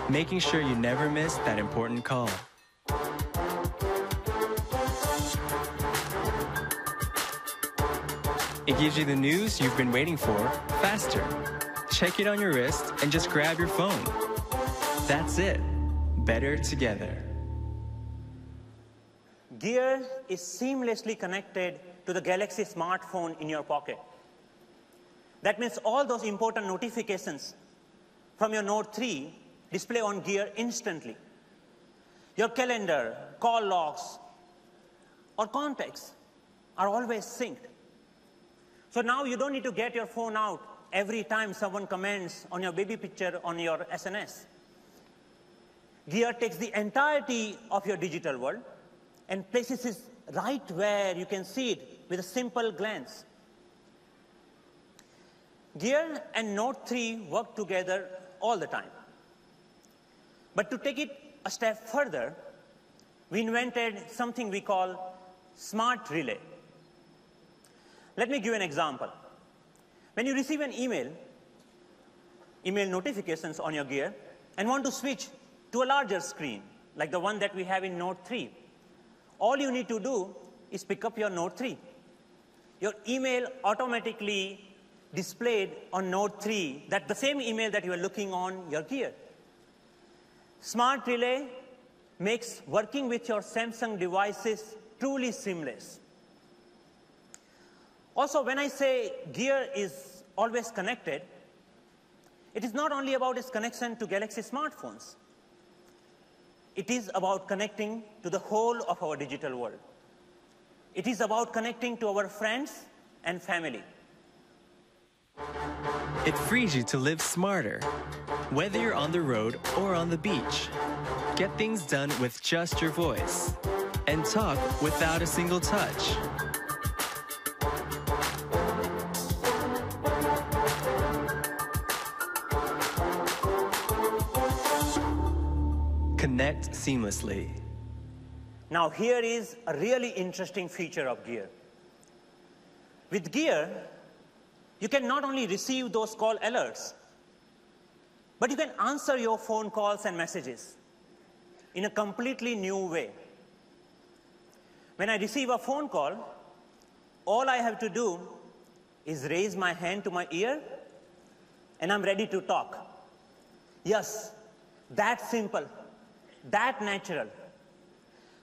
making sure you never miss that important call. It gives you the news you've been waiting for faster. Check it on your wrist and just grab your phone. That's it. Better together.
Gear is seamlessly connected to the Galaxy smartphone in your pocket. That means all those important notifications from your Note 3 display on Gear instantly. Your calendar, call logs, or contacts are always synced. So now you don't need to get your phone out every time someone comments on your baby picture on your SNS. Gear takes the entirety of your digital world and places it right where you can see it with a simple glance. Gear and Note 3 work together all the time. But to take it a step further, we invented something we call Smart Relay. Let me give you an example. When you receive an email notifications on your Gear, and want to switch to a larger screen, like the one that we have in Note 3, all you need to do is pick up your Note 3. Your email automatically displayed on Note 3, that the same email that you are looking on your Gear. Smart Relay makes working with your Samsung devices truly seamless. Also, when I say Gear is always connected, it is not only about its connection to Galaxy smartphones. It is about connecting to the whole of our digital world. It is about connecting to our friends and family.
It frees you to live smarter, whether you're on the road or on the beach. Get things done with just your voice and talk without a single touch. Connect seamlessly.
Now here is a really interesting feature of Gear. With Gear, you can not only receive those call alerts, but you can answer your phone calls and messages in a completely new way. When I receive a phone call, all I have to do is raise my hand to my ear, and I'm ready to talk. Yes, that simple, that natural.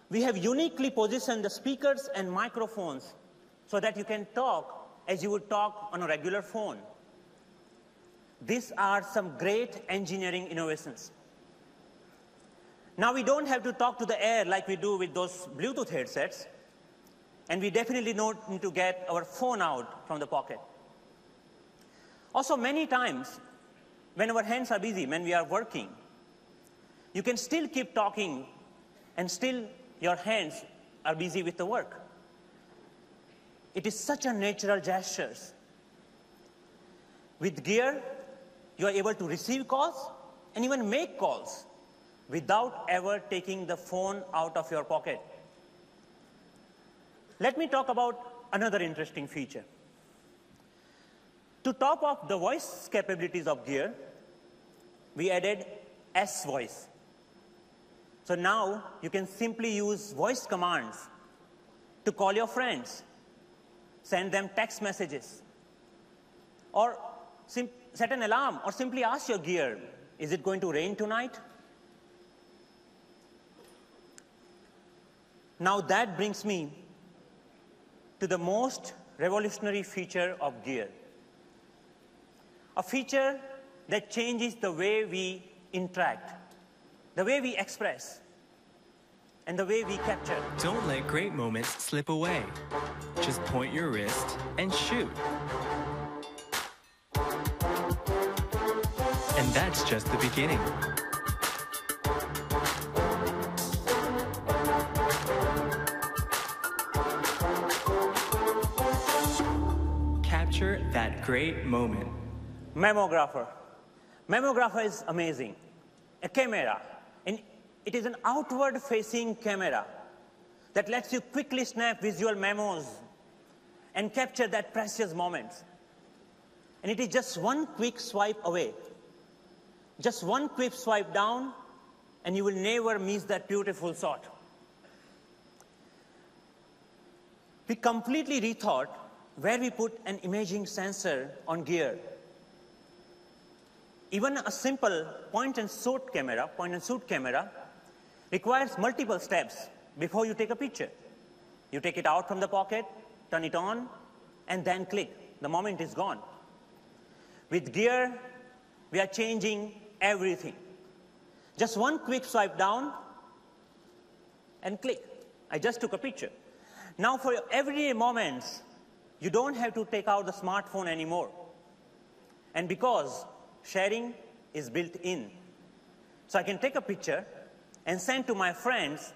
We have uniquely positioned the speakers and microphones so that you can talk as you would talk on a regular phone. These are some great engineering innovations. Now we don't have to talk to the air like we do with those Bluetooth headsets, and we definitely don't need to get our phone out from the pocket. Also, many times when our hands are busy, when we are working, you can still keep talking and still your hands are busy with the work. It is such a natural gesture. With Gear, you are able to receive calls and even make calls without ever taking the phone out of your pocket. Let me talk about another interesting feature. To top up the voice capabilities of Gear, we added S-Voice. So now you can simply use voice commands to call your friends, send them text messages, or set an alarm, or simply ask your Gear, is it going to rain tonight? Now that brings me to the most revolutionary feature of Gear. A feature that changes the way we interact, the way we express, and the way we capture.
Don't let great moments slip away. Just point your wrist and shoot. And that's just the beginning. Capture that great moment.
Memographer. Memographer is amazing. A camera, and it is an outward-facing camera that lets you quickly snap visual memos and capture that precious moments. And it is just one quick swipe away. Just one quick swipe down, and you will never miss that beautiful shot. We completely rethought where we put an imaging sensor on Gear. Even a simple point-and-shoot camera requires multiple steps before you take a picture. You take it out from the pocket, turn it on, and then click. The moment is gone. With Gear, we are changing everything. Just one quick swipe down and click. I just took a picture. Now for your everyday moments, you don't have to take out the smartphone anymore. And because sharing is built in, so I can take a picture and send to my friends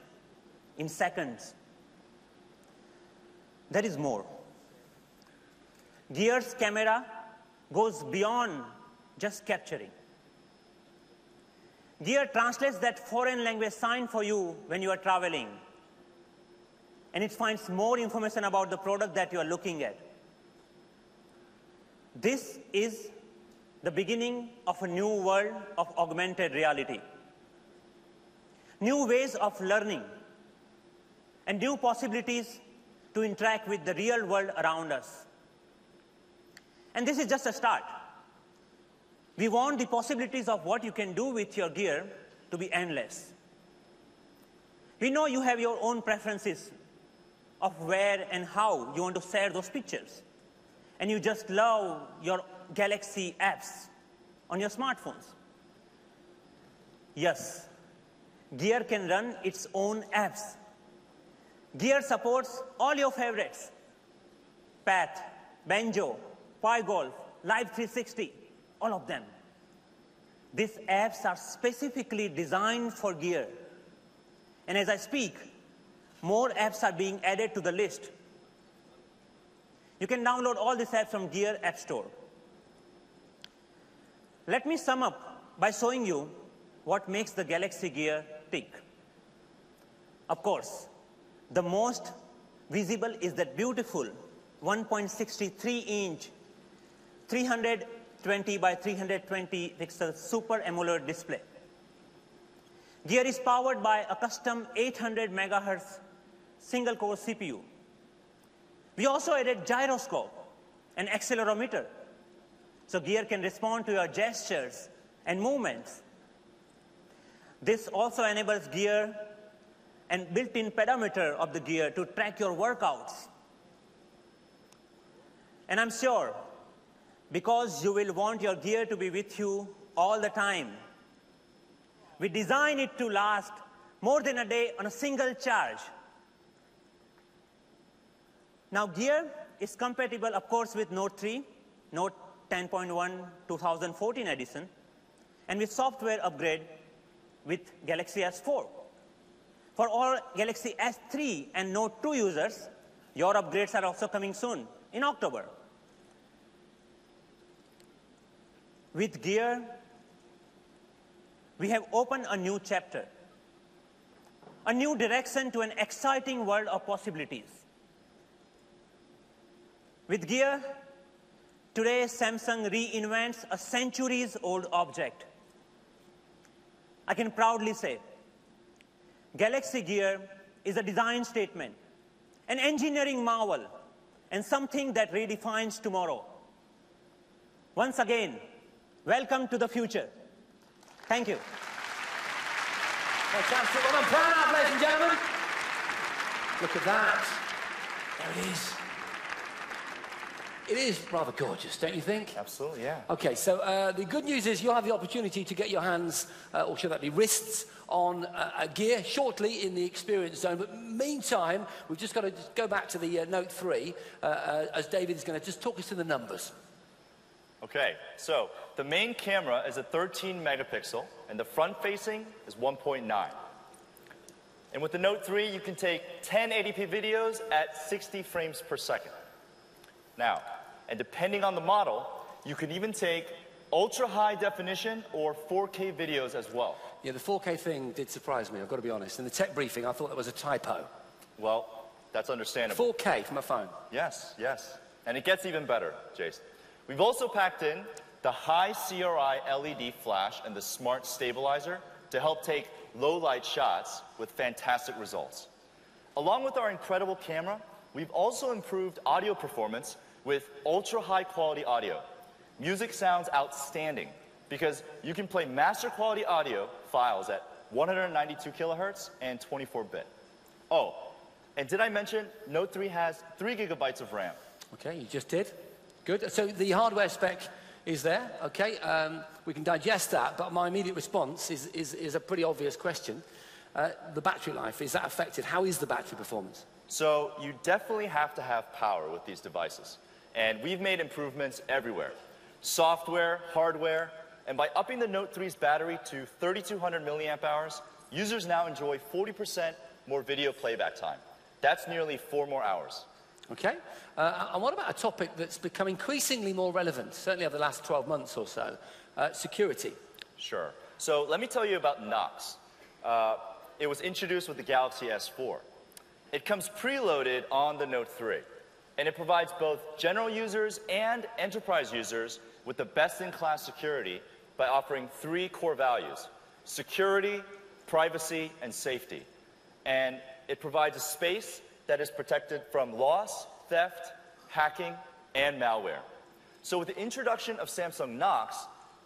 in seconds. There is more. Gear's camera goes beyond just capturing. Gear translates that foreign language sign for you when you are traveling. And it finds more information about the product that you are looking at. This is the beginning of a new world of augmented reality. New ways of learning and new possibilities to interact with the real world around us. And this is just a start. We want the possibilities of what you can do with your gear to be endless. We know you have your own preferences of where and how you want to share those pictures. And you just love your Galaxy apps on your smartphones. Yes, Gear can run its own apps. Gear supports all your favorites: Path, Banjo, PyGolf, Live 360, all of them. These apps are specifically designed for Gear. And as I speak, more apps are being added to the list. You can download all these apps from Gear App Store. Let me sum up by showing you what makes the Galaxy Gear tick. Of course, the most visible is that beautiful 1.63-inch, 320 by 320 pixel Super AMOLED display. Gear is powered by a custom 800 MHz single-core CPU. We also added gyroscope and accelerometer, so Gear can respond to your gestures and movements. This also enables Gear and built-in pedometer of the Gear to track your workouts. And I'm sure, because you will want your Gear to be with you all the time, we designed it to last more than a day on a single charge. Now, Gear is compatible, of course, with Note 3, Note 10.1 2014 edition, and with software upgrade with Galaxy S4. For all Galaxy S3 and Note 2 users, your upgrades are also coming soon, in October. With Gear, we have opened a new chapter, a new direction to an exciting world of possibilities. With Gear, today Samsung reinvents a centuries-old object. I can proudly say, Galaxy Gear is a design statement, an engineering marvel, and something that redefines tomorrow. Once again, welcome to the future. Thank you.
Fantastic. Well done. Plan out, ladies and gentlemen. Look at that. There it is. It is rather gorgeous, don't you think?
Absolutely, yeah.
Okay, so the good news is you'll have the opportunity to get your hands, or should that be wrists, on Gear shortly in the experience zone. But meantime, we've just got to go back to the Note 3, as David is going to just talk us through the numbers.
Okay, so the main camera is a 13 megapixel, and the front-facing is 1.9. And with the Note 3, you can take 1080p videos at 60 frames per second. Now, and depending on the model, you can even take ultra-high definition or 4K videos as well.
Yeah, the 4K thing did surprise me, I've got to be honest. In the tech briefing, I thought that was a typo.
Well, that's understandable.
4K from a phone.
Yes, yes. And it gets even better, Jason. We've also packed in the high CRI LED flash and the smart stabilizer to help take low-light shots with fantastic results. Along with our incredible camera, we've also improved audio performance with ultra-high quality audio. Music sounds outstanding because you can play master quality audio files at 192 kilohertz and 24-bit. Oh, and did I mention Note 3 has 3 gigabytes of RAM?
Okay, you just did. Good. So the hardware spec is there. Okay, we can digest that, but my immediate response is a pretty obvious question. The battery life, is that affected? How is the battery performance?
So you definitely have to have power with these devices. And we've made improvements everywhere. Software, hardware, and by upping the Note 3's battery to 3,200 milliamp hours, users now enjoy 40% more video playback time. That's nearly 4 more hours.
Okay. And what about a topic that's become increasingly more relevant, certainly over the last 12 months or so, security?
Sure. So let me tell you about Knox. It was introduced with the Galaxy S4. It comes preloaded on the Note 3, and it provides both general users and enterprise users with the best-in-class security by offering 3 core values: security, privacy, and safety. And it provides a space that is protected from loss, theft, hacking, and malware. So with the introduction of Samsung Knox,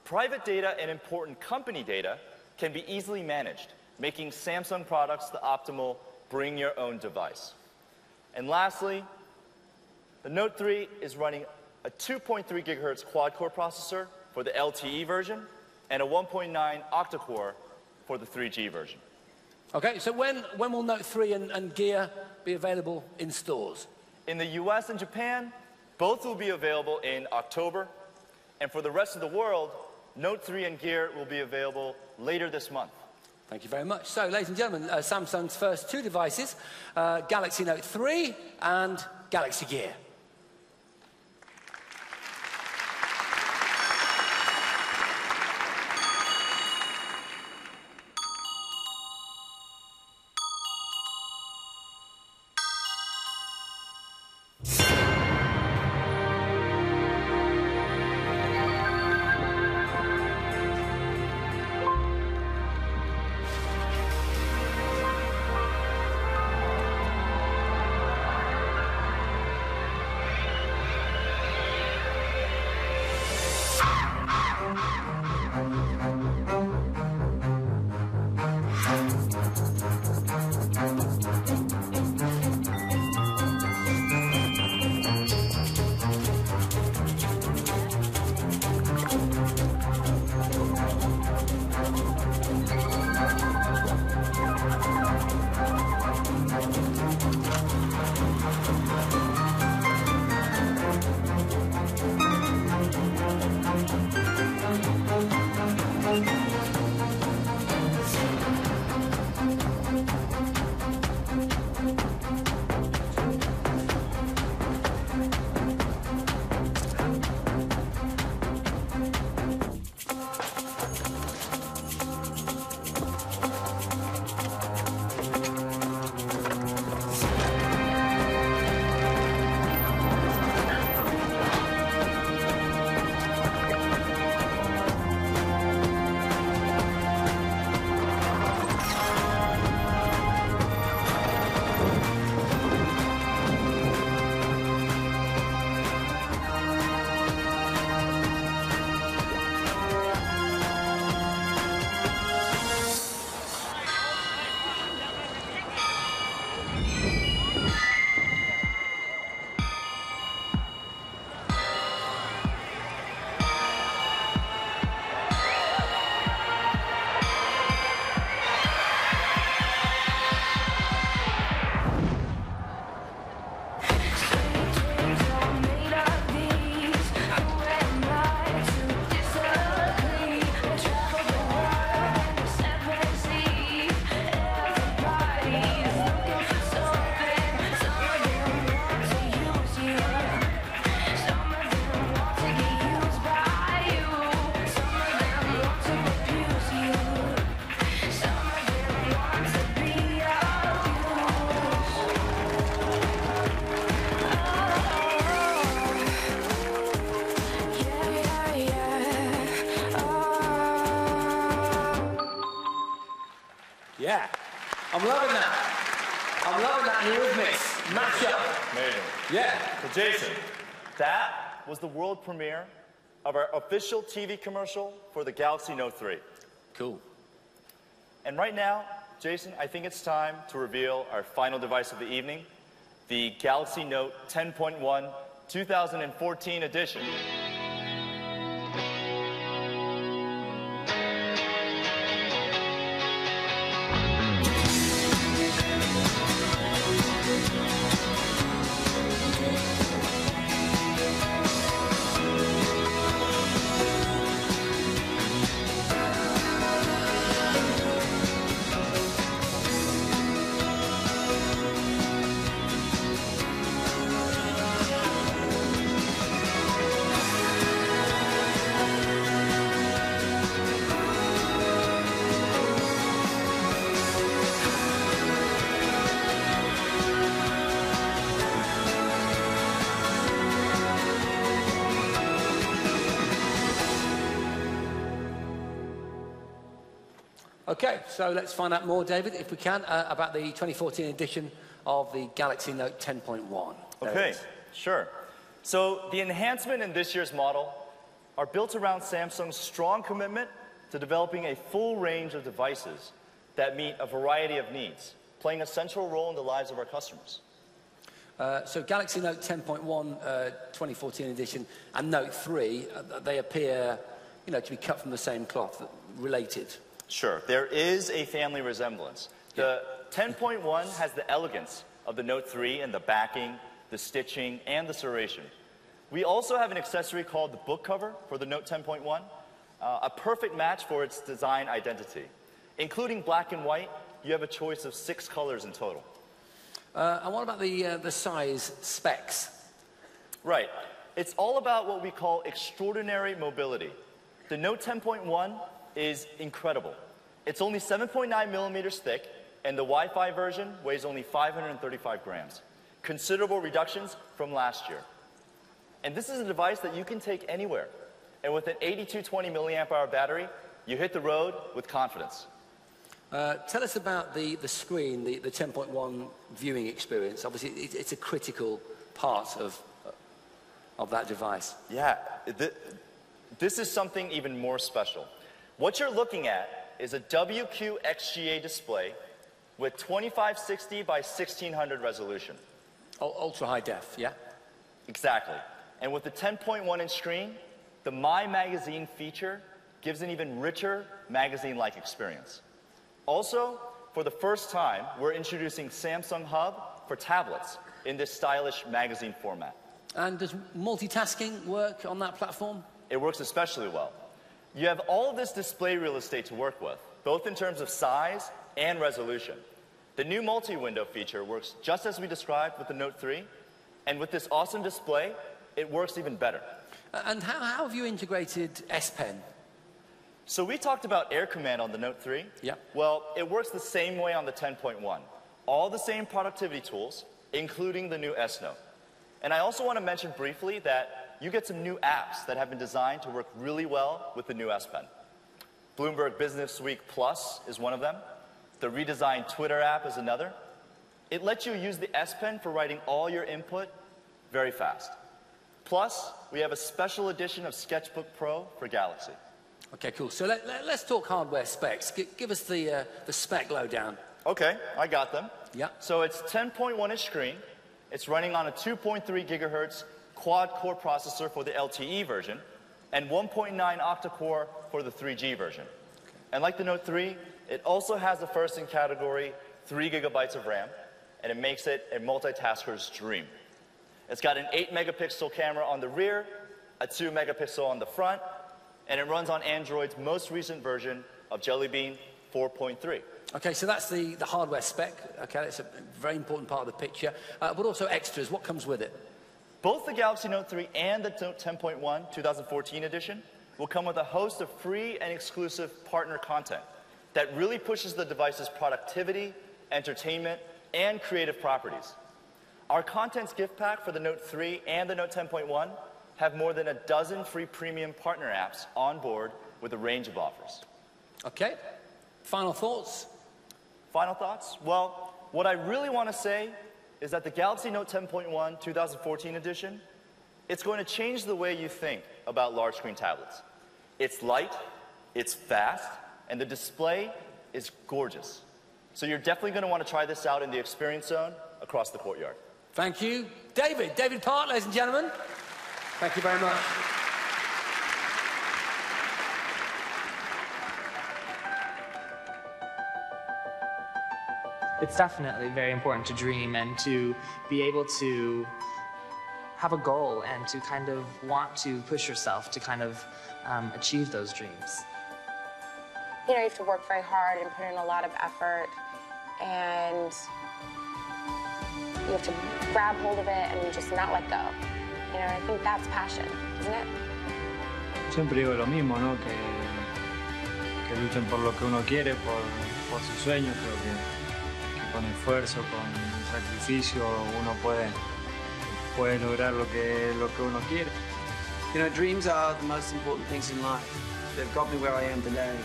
private data and important company data can be easily managed, making Samsung products the optimal bring your own device. And lastly, the Note 3 is running a 2.3 gigahertz quad-core processor for the LTE version and a 1.9 octa-core for the 3G version.
Okay, so when will Note 3 and Gear be available in stores?
In the US and Japan, both will be available in October. And for the rest of the world, Note 3 and Gear will be available later this month.
Thank you very much. So, ladies and gentlemen, Samsung's first 2 devices, Galaxy Note 3 and Galaxy Gear. Yeah, I'm loving that. I'm loving that Eurythmics matchup.
Amazing.
Yeah.
So Jason, that was the world premiere of our official TV commercial for the Galaxy Note 3.
Cool.
And right now, Jason, I think it's time to reveal our final device of the evening, the Galaxy Note 10.1 2014 edition.
Okay, so let's find out more, David, if we can, about the 2014 edition of the Galaxy Note 10.1.
Okay, sure. So the enhancement in this year's model are built around Samsung's strong commitment to developing a full range of devices that meet a variety of needs, playing a central role in the lives of our customers.
So Galaxy Note 10.1 2014 edition and Note 3, they appear, to be cut from the same cloth, related.
Sure, there is a family resemblance. The 10.1 has the elegance of the Note 3 and the backing, the stitching, and the serration. We also have an accessory called the book cover for the Note 10.1, a perfect match for its design identity. Including black and white, you have a choice of 6 colors in total.
And what about the size specs?
Right. It's all about what we call extraordinary mobility. The Note 10.1 is incredible. It's only 7.9 millimeters thick, and the Wi-Fi version weighs only 535 grams. Considerable reductions from last year. And this is a device that you can take anywhere. And with an 8220 milliamp hour battery, you hit the road with confidence.
Tell us about the screen, the 10.1 viewing experience. Obviously, it's a critical part of that device.
Yeah, this is something even more special. What you're looking at is a WQXGA display with 2560 by 1600 resolution.
Ultra high def, yeah?
Exactly. And with the 10.1-inch screen, the My Magazine feature gives an even richer magazine-like experience. Also, for the first time, we're introducing Samsung Hub for tablets in this stylish magazine format.
And does multitasking work on that platform?
It works especially well. You have all of this display real estate to work with, both in terms of size and resolution. The new multi-window feature works just as we described with the Note 3, and with this awesome display, it works even better.
And how have you integrated S Pen?
So we talked about Air Command on the Note 3.
Yeah.
Well, it works the same way on the 10.1. All the same productivity tools, including the new S Note. And I also want to mention briefly that you get some new apps that have been designed to work really well with the new S Pen. Bloomberg Business Week Plus is one of them. The redesigned Twitter app is another. It lets you use the S Pen for writing all your input very fast. Plus, we have a special edition of Sketchbook Pro for Galaxy.
Okay, cool. So let's talk hardware specs. Give us the spec lowdown.
Okay, I got them.
Yeah.
So it's 10.1-inch screen. It's running on a 2.3 gigahertz quad-core processor for the LTE version, and 1.9 octa-core for the 3G version. Okay. And like the Note 3, it also has the first in category 3 gigabytes of RAM, and it makes it a multitasker's dream. It's got an 8-megapixel camera on the rear, a 2-megapixel on the front, and it runs on Android's most recent version of Jelly Bean 4.3.
Okay, so that's the hardware spec. Okay, that's a very important part of the picture. But also extras, what comes with it?
Both the Galaxy Note 3 and the Note 10.1 2014 edition will come with a host of free and exclusive partner content that really pushes the device's productivity, entertainment, and creative properties. Our Contents gift pack for the Note 3 and the Note 10.1 have more than a dozen free premium partner apps on board with a range of offers.
Okay. Final thoughts?
Final thoughts? Well, what I really want to say is that the Galaxy Note 10.1 2014 edition, it's going to change the way you think about large screen tablets. It's light, it's fast, and the display is gorgeous. So you're definitely going to want to try this out in the Experience Zone across the courtyard.
Thank you. David Park, ladies and gentlemen. Thank you very much.
It's definitely very important to dream and to be able to have a goal and to kind of want to push yourself to kind of achieve those dreams.
You have to work very hard and put in a lot of effort, and you have to grab hold of it and just not let go. I think that's passion, isn't it?
Siempre digo lo mismo, ¿no? Que luchen por lo que uno quiere, por sus sueños. Creo que con esfuerzo, con sacrificio, uno puede lograr lo que uno quiere.
Dreams are the most important things in life. They've got me where I am today.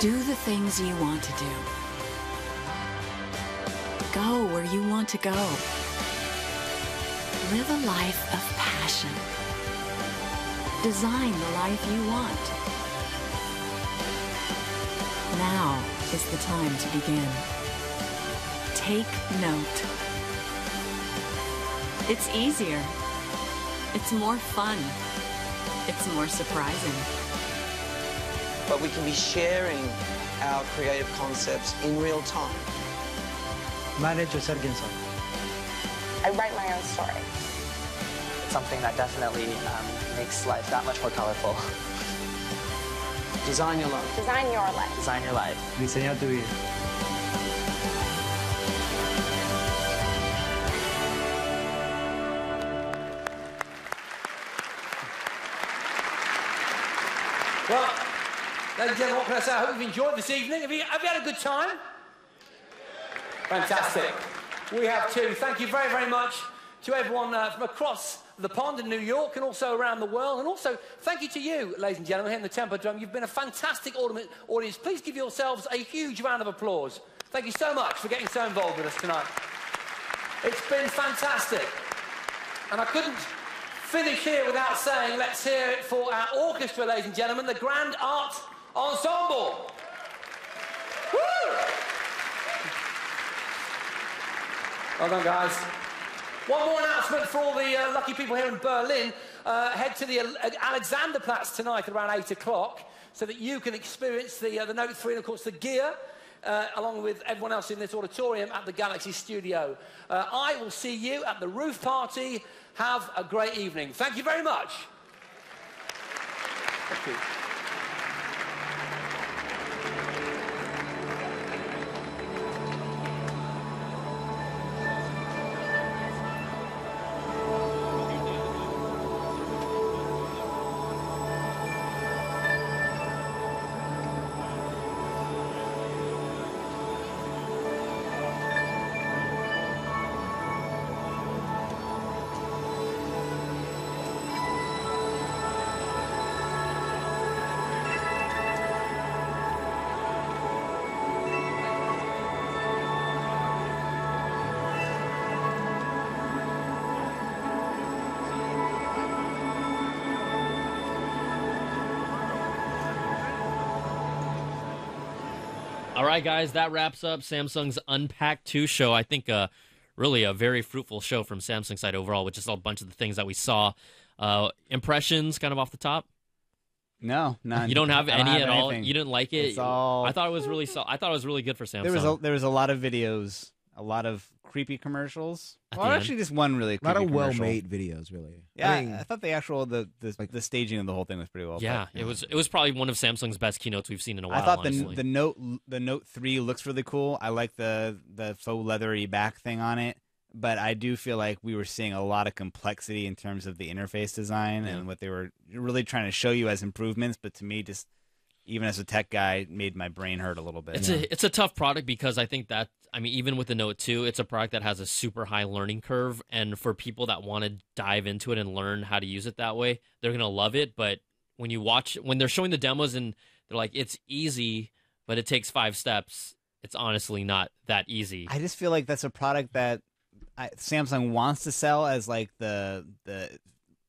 Do the things you want to do. Go where you want to go. Live a life of passion. Design the life you want. Now is the time to begin. Take note. It's easier. It's more fun. It's more surprising.
But we can be sharing our creative concepts in real time.
Me han hecho ser quien soy.
I write my own story.
It's something that definitely makes life that much more colorful.
Design your life.
Design your life.
Design your life.
Diseña tu vida.
Well, ladies and gentlemen, what can I say? I hope you've enjoyed this evening. Have you had a good time? Fantastic. We have too. Thank you very, very much to everyone from across the pond in New York and also around the world. And also, thank you to you, ladies and gentlemen, here in the Tempodrome. You've been a fantastic audience. Please give yourselves a huge round of applause. Thank you so much for getting so involved with us tonight. It's been fantastic. And I couldn't finish here without saying, let's hear it for our orchestra, ladies and gentlemen, the Grand Art Ensemble. Woo! Well done, guys. One more announcement for all the lucky people here in Berlin. Head to the Alexanderplatz tonight at around 8 o'clock so that you can experience the Note 3 and, of course, the gear, along with everyone else in this auditorium at the Galaxy Studio. I will see you at the roof party. Have a great evening. Thank you very much. Thank you.
All right, guys, that wraps up Samsung's Unpacked 2 show. I think really a very fruitful show from Samsung side overall, which is a bunch of the things that we saw. Impressions kind of off the top?
No, none.
You don't have any at all?
anything.
You didn't like it?
It's all...
I thought it was really I thought it was really good for Samsung.
There was a lot of videos, a lot of creepy commercials. Well, actually, just one really creepy
a lot of
commercial.
well-made videos, really.
Yeah,
I mean,
I thought the staging of the whole thing was pretty well.
Yeah,
put.
it was probably one of Samsung's best keynotes we've seen in a while.
I thought
honestly.
the Note 3 looks really cool. I like the faux leathery back thing on it, but I do feel like we were seeing a lot of complexity in terms of the interface design and what they were really trying to show you as improvements. But to me, just even as a tech guy, made my brain hurt a little bit.
It's a tough product because I think that, I mean, even with the Note 2, it's a product that has a super high learning curve, and for people that want to dive into it and learn how to use it that way, they're gonna love it. But when they're showing the demos and they're like, it's easy, but it takes 5 steps, it's honestly not that easy.
I just feel like that's a product that Samsung wants to sell as like the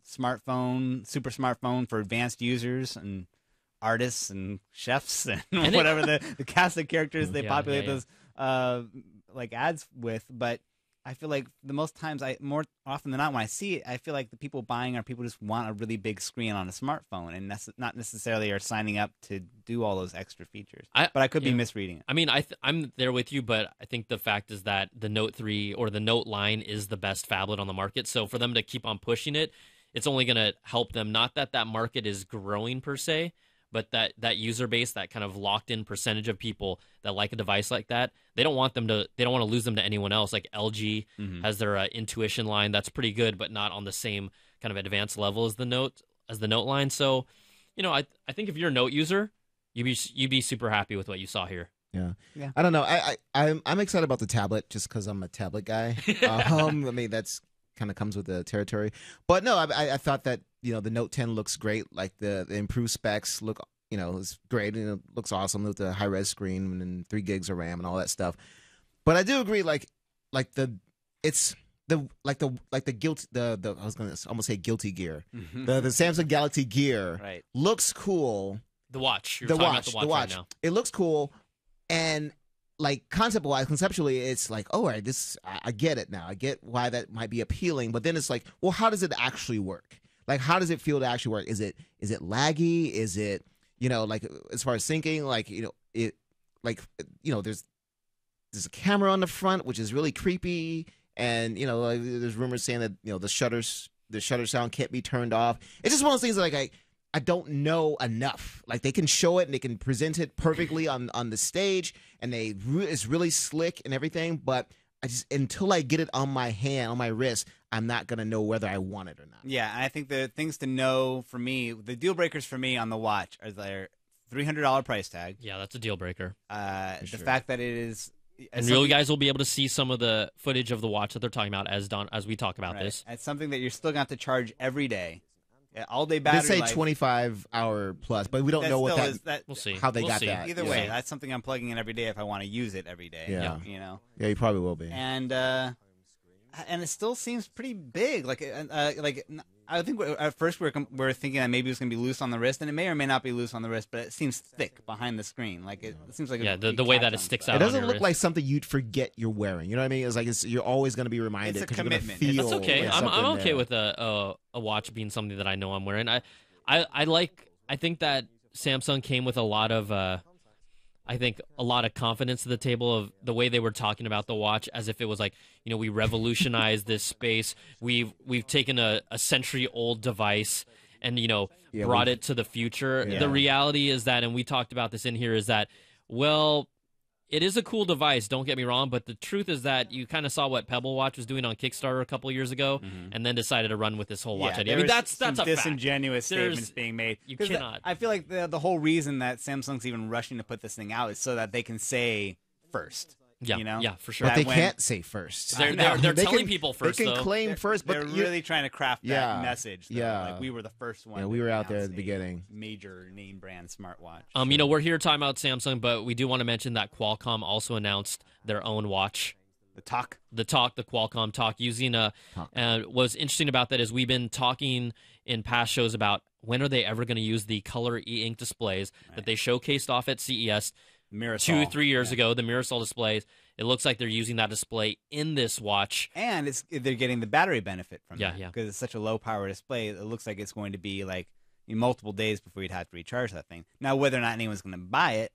smartphone, super smartphone for advanced users and artists and chefs and whatever the cast of characters they populate those like ads with. But I feel like the most times, more often than not, when I see it, I feel like the people buying are people just want a really big screen on a smartphone and not necessarily are signing up to do all those extra features. But I could be misreading it.
I mean, I'm there with you, but I think the fact is that the Note 3 or the Note line is the best phablet on the market. So for them to keep on pushing it, it's only going to help them. Not that market is growing per se, but that user base, that kind of locked-in percentage of people that like a device like that, they don't want to lose them to anyone else. Like LG has their Intuition line, that's pretty good, but not on the same kind of advanced level as the Note line. So, I think if you're a Note user, you'd be super happy with what you saw here.
Yeah. I don't know. I'm excited about the tablet just because I'm a tablet guy. I mean, that's kind of comes with the territory. But no, I thought that the Note 10 looks great. Like the improved specs look it's great and it looks awesome with the high res screen and 3 gigs of RAM and all that stuff. But I do agree, like the guilty I was gonna almost say guilty gear. The Samsung Galaxy Gear looks cool.
The watch. You're
the
talking
watch.
about
The watch.
Right now.
It looks cool, and like conceptually, it's like, oh, all right, I get it now. I get why that might be appealing. But then it's like, well, how does it actually work? Like, how does it feel to actually work? Is it laggy? Is it like as far as syncing, like there's a camera on the front, which is really creepy. And like, there's rumors saying that the shutter sound can't be turned off. It's just one of those things that, like I don't know enough. Like, they can show it and they can present it perfectly on the stage, and it's really slick and everything. But I just, until I get it on my hand, on my wrist, I'm not gonna know whether I want it or not.
Yeah, and I think the things to know for me, the deal breakers for me on the watch are their $300 price tag.
Yeah, that's a deal breaker.
The fact that it is.
And you guys will be able to see some of the footage of the watch that they're talking about as we talk about this.
It's something that you're still going to have to charge every day. All day battery
They say
life.
25-hour plus, but we don't know what that.
We'll see.
How they got that.
Either way, that's something I'm plugging in every day if I want to use it every day.
Yeah.
Yeah,
you probably will be.
And it still seems pretty big. I think at first we were thinking that maybe it was going to be loose on the wrist, and it may or may not be loose on the wrist, but it seems thick behind the screen. Like it seems like
the way that it sticks out.
It doesn't
on your
look
wrist.
like something you'd forget you're wearing. You know what I mean? It's like you're always going to be reminded.
It's a
'cause you're gonna
commitment.
feel
That's okay.
like
I'm
something
okay
there.
with a watch being something that I know I'm wearing. I think that Samsung came with a lot of confidence to the table of the way they were talking about the watch, as if it was like, we revolutionized this space. We've taken a century-old device and, brought it to the future.
Yeah.
The reality is that, and we talked about this in here, is that, well, it is a cool device, don't get me wrong, but the truth is that you kind of saw what Pebble Watch was doing on Kickstarter a couple of years ago, and then decided to run with this whole watch idea. I mean, that's a fact.
disingenuous statements being made.
You cannot.
I feel like the whole reason that Samsung's even rushing to put this thing out is so that they can say first.
Yeah, yeah, for sure.
But they can't say first.
They're
They
telling
can-
people first.
They can
though.
claim first, but
they're really trying to craft that
Yeah,
message. Though.
yeah.
Like, we were the first one.
Yeah, we were out there at the beginning.
Major name brand smartwatch.
We're here talking about Samsung, but we do want to mention that Qualcomm also announced their own watch.
The
Qualcomm Talk, using what's interesting about that is we've been talking in past shows about when are they ever going to use the color e-ink displays that they showcased off at CES
Mirasol.
2-3 years ago, the Mirasol displays. It looks like they're using that display in this watch.
And they're getting the battery benefit from
Yeah,
that.
yeah.
Because it's such a low power display, it looks like it's going to be like multiple days before you'd have to recharge that thing. Now, whether or not anyone's going to buy it,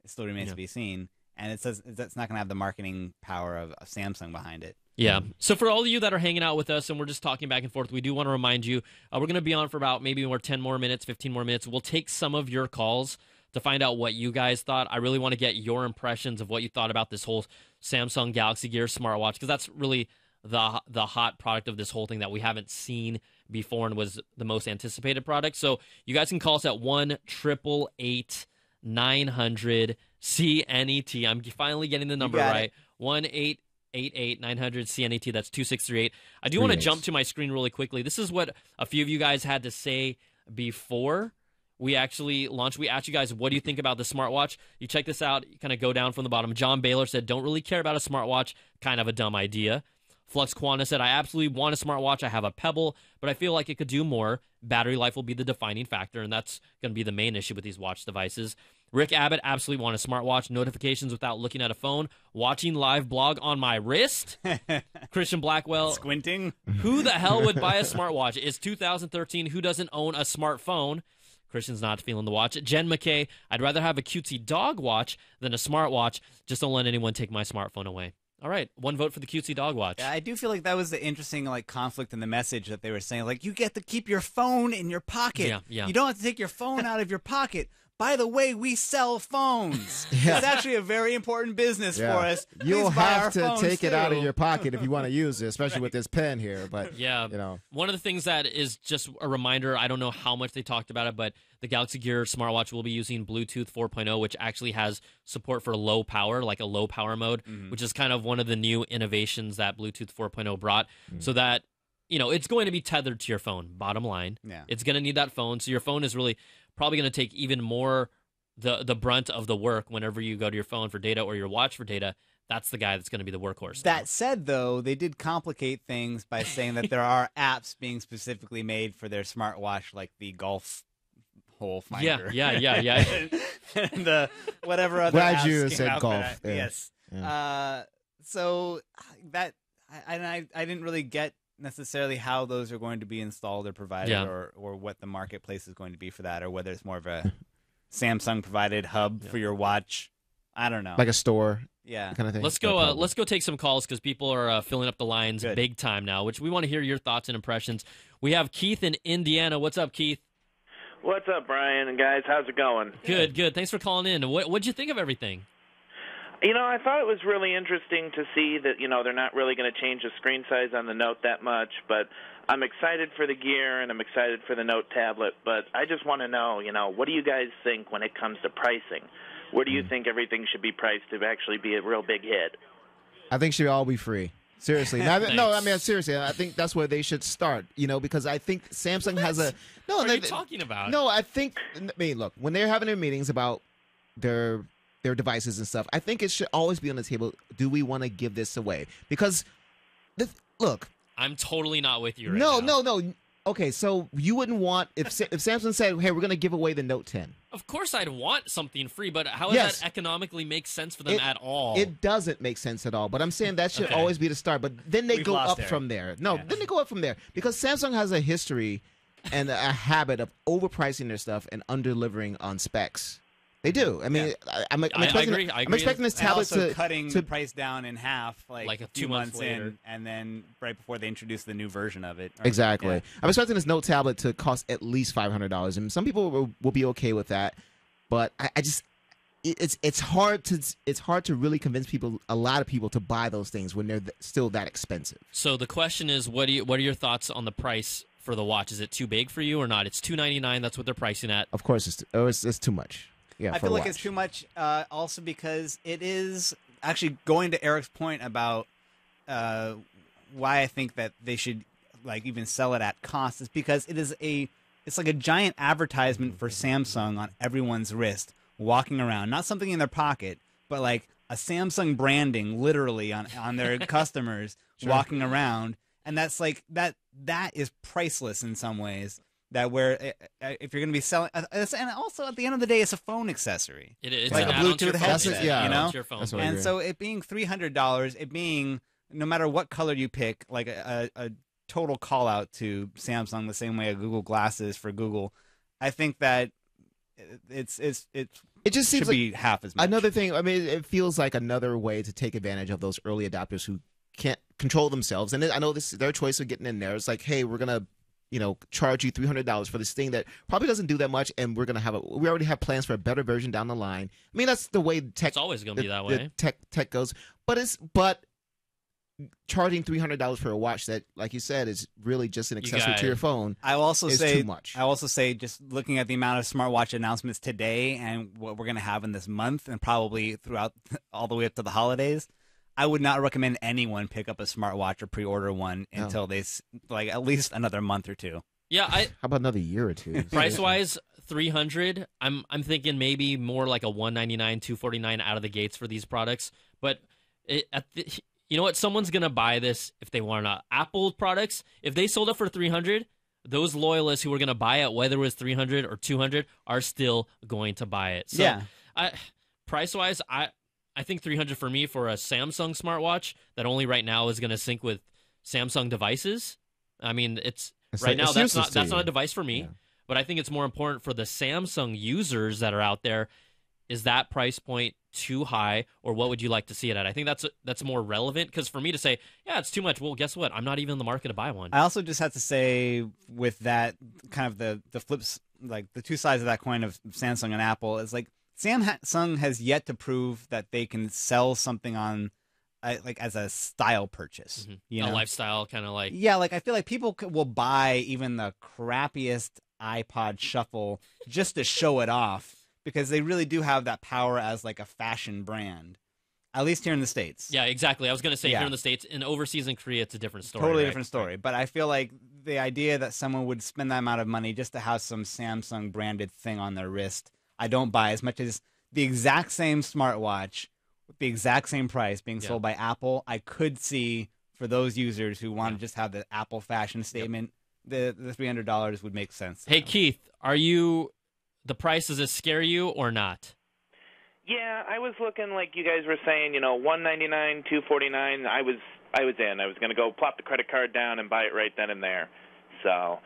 it still remains to be seen. And it says that's not going to have the marketing power of Samsung behind it.
Yeah. So for all of you that are hanging out with us and we're just talking back and forth, we do want to remind you, we're going to be on for about maybe 10 more minutes, 15 more minutes. We'll take some of your calls to find out what you guys thought. I really want to get your impressions of what you thought about this whole Samsung Galaxy Gear smartwatch, because that's really the hot product of this whole thing that we haven't seen before and was the most anticipated product. So you guys can call us at 1-888-900-CNET. I'm finally getting the number right. 1-888-900-CNET. That's 2638. I do want to jump to my screen really quickly. This is what a few of you guys had to say before we actually launched. We asked you guys, what do you think about the smartwatch? You check this out. You kind of go down from the bottom. John Baylor said, don't really care about a smartwatch. Kind of a dumb idea. Flux Quanta said, I absolutely want a smartwatch. I have a Pebble, but I feel like it could do more. Battery life will be the defining factor, and that's going to be the main issue with these watch devices. Rick Abbott, absolutely want a smartwatch. Notifications without looking at a phone. Watching live blog on my wrist. Christian Blackwell.
Squinting.
Who the hell would buy a smartwatch? It's 2013. Who doesn't own a smartphone? Christian's not feeling the watch. Jen McKay, I'd rather have a cutesy dog watch than a smartwatch. Just don't let anyone take my smartphone away. All right, one vote for the cutesy dog watch.
Yeah, I do feel like that was the interesting conflict in the message that they were saying. Like, you get to keep your phone in your pocket.
Yeah.
You don't have to take your phone out of your pocket. By the way, we sell phones.
Yeah.
It's actually a very important business for us.
You'll
Please buy our
have to
phones,
take it out of
too.
your pocket if you want to use it, especially with this pen here. But
yeah, one of the things that is just a reminder, I don't know how much they talked about it, but the Galaxy Gear smartwatch will be using Bluetooth 4.0, which actually has support for low power, like a low power mode, which is kind of one of the new innovations that Bluetooth 4.0 brought, so that it's going to be tethered to your phone, bottom line.
Yeah.
It's going to need that phone, so your phone is really probably going to take even more the brunt of the work whenever you go to your phone for data or your watch for data. That's the guy that's going to be the workhorse.
That said, though, they did complicate things by saying that there are apps being specifically made for their smartwatch, like the golf hole finder.
Yeah.
And the whatever other
Glad
apps
you
came
said
out for
golf.
that.
Yeah.
Yes.
Yeah.
So that I didn't really get necessarily how those are going to be installed or provided, or what the marketplace is going to be for that, or whether it's more of a Samsung provided hub for your watch. I don't know.
Like a store.
Yeah,
kind of thing.
Let's go. Let's go take some calls because people are filling up the lines big time now. Which we want to hear your thoughts and impressions. We have Keith in Indiana. What's up, Keith?
What's up, Brian and guys? How's it going?
Good. Thanks for calling in. What'd you think of everything?
I thought it was really interesting to see that they're not really going to change the screen size on the Note that much, but I'm excited for the Gear and I'm excited for the Note tablet. But I just want to know, what do you guys think when it comes to pricing? Where do you think everything should be priced to actually be a real big hit?
I think should all be free. Seriously. No, I mean, seriously, I think that's where they should start, because I think Samsung has a... No,
what are you talking about?
No, I mean, look, when they're having their meetings about their devices and stuff, I think it should always be on the table, do we want to give this away? Because, look...
I'm totally not with you right now.
No. Okay, so you wouldn't want... If Samsung said, hey, we're going to give away the Note 10...
Of course I'd want something free, but how does that economically make sense for them at all?
It doesn't make sense at all, but I'm saying that should always be the start. But then they go up from there. No, then they go up from there. Because Samsung has a history and a habit of overpricing their stuff and under-delivering on specs. They do. I mean, I'm expecting,
I agree.
I'm expecting this
And
tablet
also
to...
cutting the price down in half, like a
2
few
months
months
later.
in, and then right before they introduce the new version of it.
Exactly.
Yeah.
I'm expecting this Note tablet to cost at least $500, and some people will be okay with that. But I just, it's hard to really convince a lot of people to buy those things when they're still that expensive.
So the question is, what are your thoughts on the price for the watch? Is it too big for you or not? It's $299. That's what they're pricing at.
Of course, it's too much. Yeah,
I feel like it's too much. Also because it is actually going to Eric's point about why I think that they should even sell it at cost is because it's like a giant advertisement for Samsung on everyone's wrist, walking around. Not something in their pocket, but like a Samsung branding literally on their customers walking around. And that's that is priceless in some ways. That where if you're going to be selling, and also at the end of the day, it's a phone accessory.
It's
like a
Bluetooth
headset,
your phone.
And so it being $300, it being no matter what color you pick, like a total call out to Samsung, the same way a Google Glass is for Google. I think that it
just seems
should be half as much.
Another thing, I mean, it feels like another way to take advantage of those early adopters who can't control themselves. And I know this is their choice of getting in there. It's like, hey, we're gonna charge you $300 for this thing that probably doesn't do that much, and we already have plans for a better version down the line. I mean, that's the way tech.
It's always going to be that way.
Tech goes, but charging $300 for a watch that, like you said, is really just an accessory to your phone.
I will also
is
say
too much.
I also say, just looking at the amount of smartwatch announcements today and what we're going to have in this month, and probably throughout all the way up to the holidays, I would not recommend anyone pick up a smartwatch or pre-order one until they at least another month or two.
Yeah,
how about another year or two?
Price wise, $300. I'm thinking maybe more like a $199, $249 out of the gates for these products. But you know what? Someone's gonna buy this if they want Apple products. If they sold it for $300, those loyalists who are gonna buy it, whether it was $300 or $200, are still going to buy it. So, price wise, I think $300 for me for a Samsung smartwatch that only right now is going to sync with Samsung devices. I mean, that's not a device for me, but I think it's more important for the Samsung users that are out there. Is that price point too high, or what would you like to see it at? I think that's more relevant, because for me to say, yeah, it's too much, well, guess what? I'm not even in the market to buy one.
I also just have to say, with that kind of the flips, like the two sides of that coin of Samsung and Apple, is like, Samsung has yet to prove that they can sell something on as a style purchase.
A lifestyle kind of like.
Yeah, I feel like people will buy even the crappiest iPod Shuffle just to show it off, because they really do have that power as like a fashion brand. At least here in the States.
Yeah, exactly. I was going to say here in the States. In overseas in Korea, it's a different story.
Totally
right?
different story. But I feel like the idea that someone would spend that amount of money just to have some Samsung branded thing on their wrist, I don't buy as much as the exact same smartwatch with the exact same price being sold by Apple. I could see for those users who want to just have the Apple fashion statement, the $300 would make sense.
Hey, Keith, the price, does it scare you or not?
Yeah, I was looking like you guys were saying, $199, $249. I was in. I was going to go plop the credit card down and buy it right then and there. So,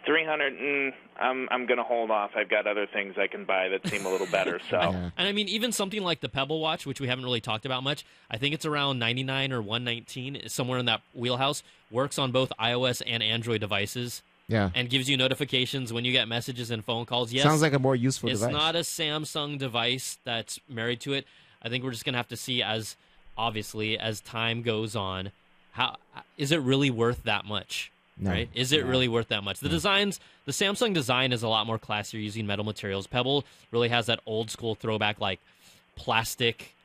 $300. I'm going to hold off. I've got other things I can buy that seem a little better. So,
and I mean, even something like the Pebble Watch, which we haven't really talked about much, I think it's around $99 or $119, somewhere in that wheelhouse. Works on both iOS and Android devices.
Yeah.
And gives you notifications when you get messages and phone calls. Yes,
sounds like a more useful
it's
device.
It's not a Samsung device that's married to it. I think we're just going to have to see as time goes on, how is it really worth that much?
No.
Right? Is it really worth that much? The Samsung design is a lot more classier using metal materials. Pebble really has that old school throwback, like plastic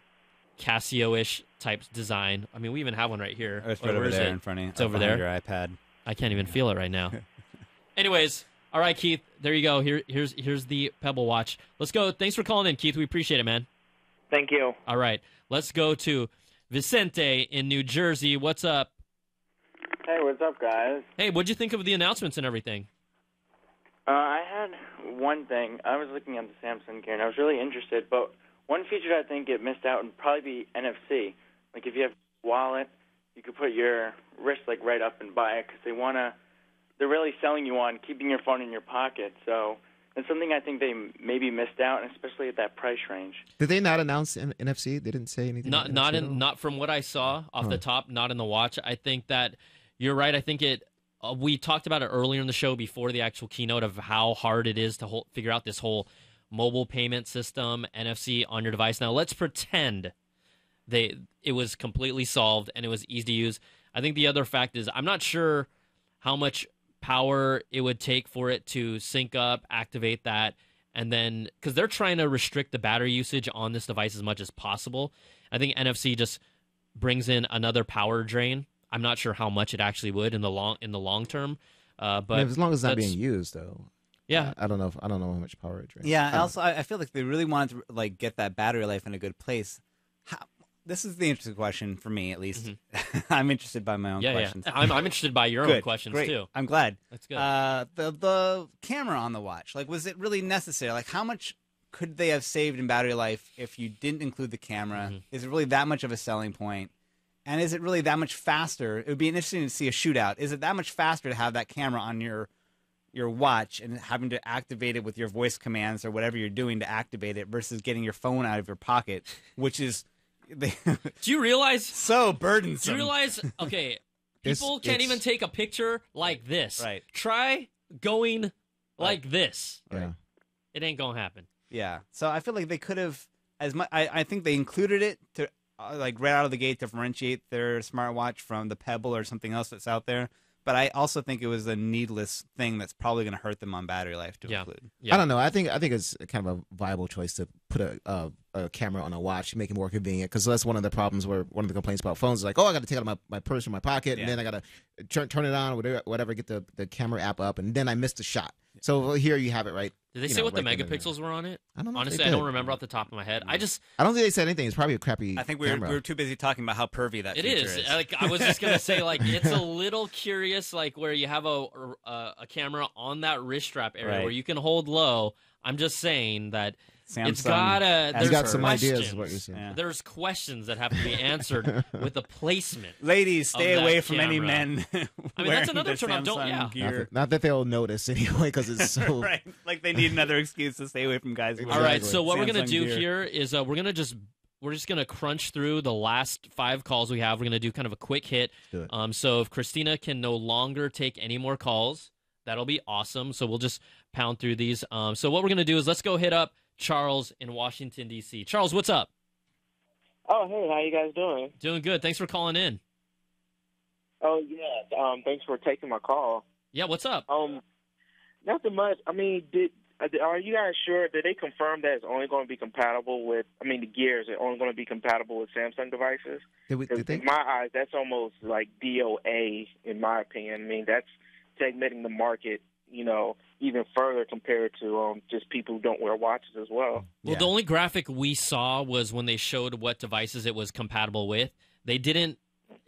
Casio-ish type design. I mean, we even have one right here.
It's right over there in front of you.
It's over there.
Your iPad.
I can't even feel it right now. Anyways, all right, Keith, there you go. Here's the Pebble Watch. Let's go. Thanks for calling in, Keith. We appreciate it, man.
Thank you.
All right, let's go to Vicente in New Jersey. What's up?
Hey, what's up, guys?
Hey, what'd you think of the announcements and everything?
I had one thing. I was looking at the Samsung gear, and I was really interested, but one feature I think it missed out would probably be NFC. Like, if you have a wallet, you could put your wrist, right up and buy it, because they're really selling you on keeping your phone in your pocket. So it's something I think they maybe missed out, and especially at that price range.
Did they not announce NFC? They didn't say anything.
Not from what I saw off the top. Not in the watch. I think that you're right. I think we talked about it earlier in the show before the actual keynote of how hard it is to figure out this whole mobile payment system, NFC on your device. Now let's pretend it was completely solved and it was easy to use. I think the other fact is I'm not sure how much power it would take for it to sync up, activate that, and then because they're trying to restrict the battery usage on this device as much as possible. I think NFC just brings in another power drain. I'm not sure how much it actually would in the long term, but
as long as it's not being used, though.
Yeah,
I don't know how much power it drains.
Yeah, also I feel like they really wanted to get that battery life in a good place. This is the interesting question for me, at least. Mm-hmm. I'm interested by my own questions.
Yeah. I'm interested by your own questions,
great.
too.
I'm glad.
That's good.
The camera on the watch, was it really necessary? How much could they have saved in battery life if you didn't include the camera? Mm-hmm. Is it really that much of a selling point? And is it really that much faster? It would be interesting to see a shootout. Is it that much faster to have that camera on your watch and having to activate it with your voice commands or whatever you're doing to activate it versus getting your phone out of your pocket, which is...
Do you realize
so burdensome?
Do you realize? Okay, people can't even take a picture like this.
Right.
Try going like this.
Yeah.
It ain't gonna happen.
Yeah. So I feel like they could have I think they included it to right out of the gate differentiate their smartwatch from the Pebble or something else that's out there. But I also think it was a needless thing that's probably going to hurt them on battery life to include.
Yeah. I don't know. I think it's kind of a viable choice to put a camera on a watch, make it more convenient. Because that's one of the problems where one of the complaints about phones is I got to take it out of my purse from my pocket, and then I got to turn it on or whatever, get the camera app up, and then I missed a shot. So here you have it, right?
Did they say what the megapixels were on it?
I don't know.
Honestly, I don't remember off the top of my head. I don't
think they said anything. It's probably a crappy.
I think we were too busy talking about how pervy that feature is.
I was just gonna say, it's a little curious, where you have a camera on that wrist strap area where you can hold low. I'm just saying that it's got
some ideas. What you're saying.
Yeah. There's questions that have to be answered with the placement.
Ladies, stay away from any men.
I mean, that's another turn off.
Not that they'll notice anyway, because it's so
right. They need another excuse to stay away from guys.
All right. So what we're gonna do here is we're just gonna crunch through the last 5 calls we have. We're gonna do kind of a quick hit. So if Christina can no longer take any more calls, that'll be awesome. So we'll just pound through these. So what we're gonna do is let's go hit up Charles in Washington, D.C. Charles, what's up?
Oh, hey, how you guys doing?
Doing good. Thanks for calling in.
Oh, yeah. Thanks for taking my call.
Yeah, what's up?
Nothing much. I mean, did Are you guys sure? Did they confirm that it's only going to be compatible with? I mean, the Gear is only going to be compatible with Samsung devices?
Did they?
In my eyes, that's almost like DOA, in my opinion. I mean, that's segmenting the market, even further compared to just people who don't wear watches as well.
Well, the only graphic we saw was when they showed what devices it was compatible with. They didn't.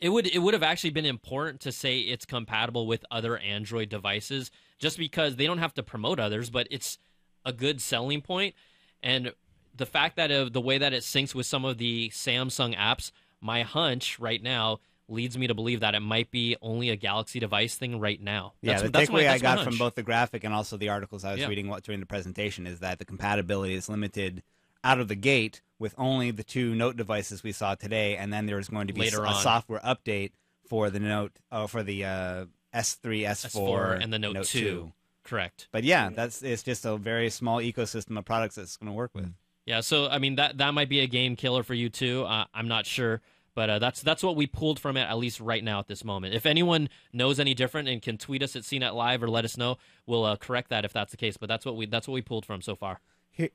It would have actually been important to say it's compatible with other Android devices, just because they don't have to promote others, but it's a good selling point. And the fact that the way that it syncs with some of the Samsung apps, my hunch right now leads me to believe that it might be only a Galaxy device thing right now.
Yeah, the takeaway I got from both the graphic and also the articles I was reading during the presentation is that the compatibility is limited out of the gate with only the two Note devices we saw today, and then there's going to be a software update for the Note, for the S3, S4,
and the Note 2. Correct.
But yeah, it's just a very small ecosystem of products that's going to work with.
Yeah, so I mean that might be a game killer for you too. I'm not sure, but that's what we pulled from it, at least right now at this moment. If anyone knows any different and can tweet us at CNET Live or let us know, we'll correct that if that's the case. But that's what we pulled from so far.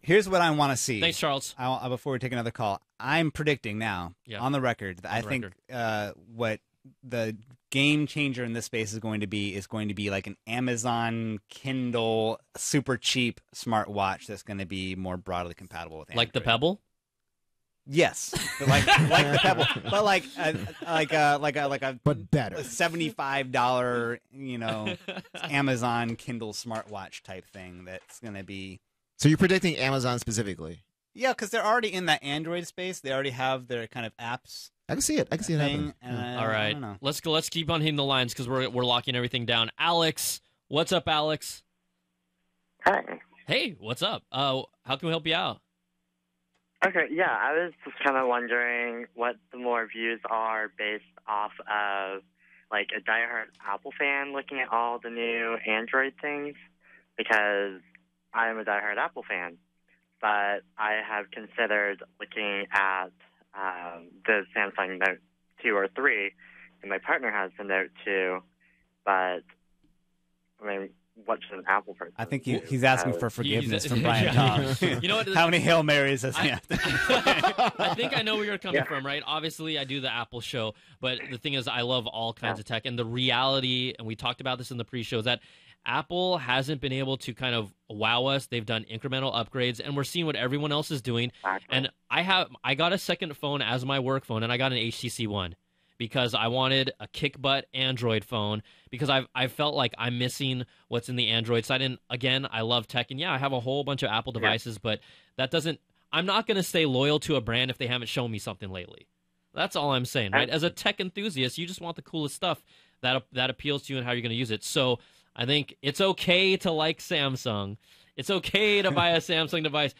Here's what I want to see.
Thanks, Charles.
Before we take another call, I'm predicting now, on the record, that I think what the game changer in this space is going to be like an Amazon Kindle super cheap smartwatch that's going to be more broadly compatible with Android.
Like the Pebble?
Yes, like the Pebble, but like a
but better
$75 Amazon Kindle smartwatch type thing that's going to be.
So you're predicting Amazon specifically?
Yeah, because they're already in that Android space. They already have their kind of apps.
I can see it. Happening.
All right, let's keep on hitting the lines because we're locking everything down. Alex, what's up, Alex?
Hi.
Hey, what's up? How can we help you out?
Okay, yeah, I was just kind of wondering what the more views are based off of like a diehard Apple fan looking at all the new Android things, because I am a diehard Apple fan, but I have considered looking at the Samsung Note 2 or 3, and my partner has the Note 2, but, I mean, what should an Apple person
I think he's asking for forgiveness from Brian Tom.
You know what?
How many Hail Marys does he have to
I think I know where you're coming from, right? Obviously, I do the Apple show, but the thing is, I love all kinds of tech, and the reality, and we talked about this in the pre-show, is that Apple hasn't been able to kind of wow us. They've done incremental upgrades, and we're seeing what everyone else is doing. And I got a second phone as my work phone, and I got an HTC One because I wanted a kick-butt Android phone because I felt like I'm missing what's in the Android side. And again, I love tech, and yeah, I have a whole bunch of Apple devices, but that doesn't. I'm not going to stay loyal to a brand if they haven't shown me something lately. That's all I'm saying, right? As a tech enthusiast, you just want the coolest stuff that appeals to you and how you're going to use it. So I think it's okay to like Samsung. It's okay to buy a Samsung device.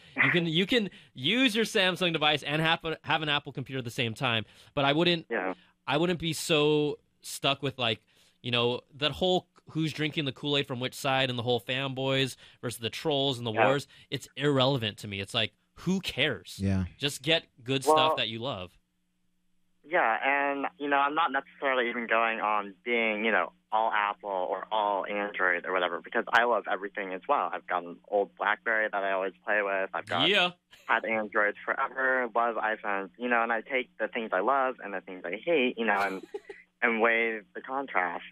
You can use your Samsung device and have an Apple computer at the same time. But I wouldn't be so stuck with that whole who's drinking the Kool-Aid from which side and the whole fanboys versus the trolls and the wars. It's irrelevant to me. It's like, who cares?
Yeah.
Just get good stuff that you love.
Yeah, and, I'm not necessarily even going on being, all Apple or all Android or whatever, because I love everything as well. I've got an old BlackBerry that I always play with. I've had Androids forever, love iPhones, and I take the things I love and the things I hate, and weigh the contrast.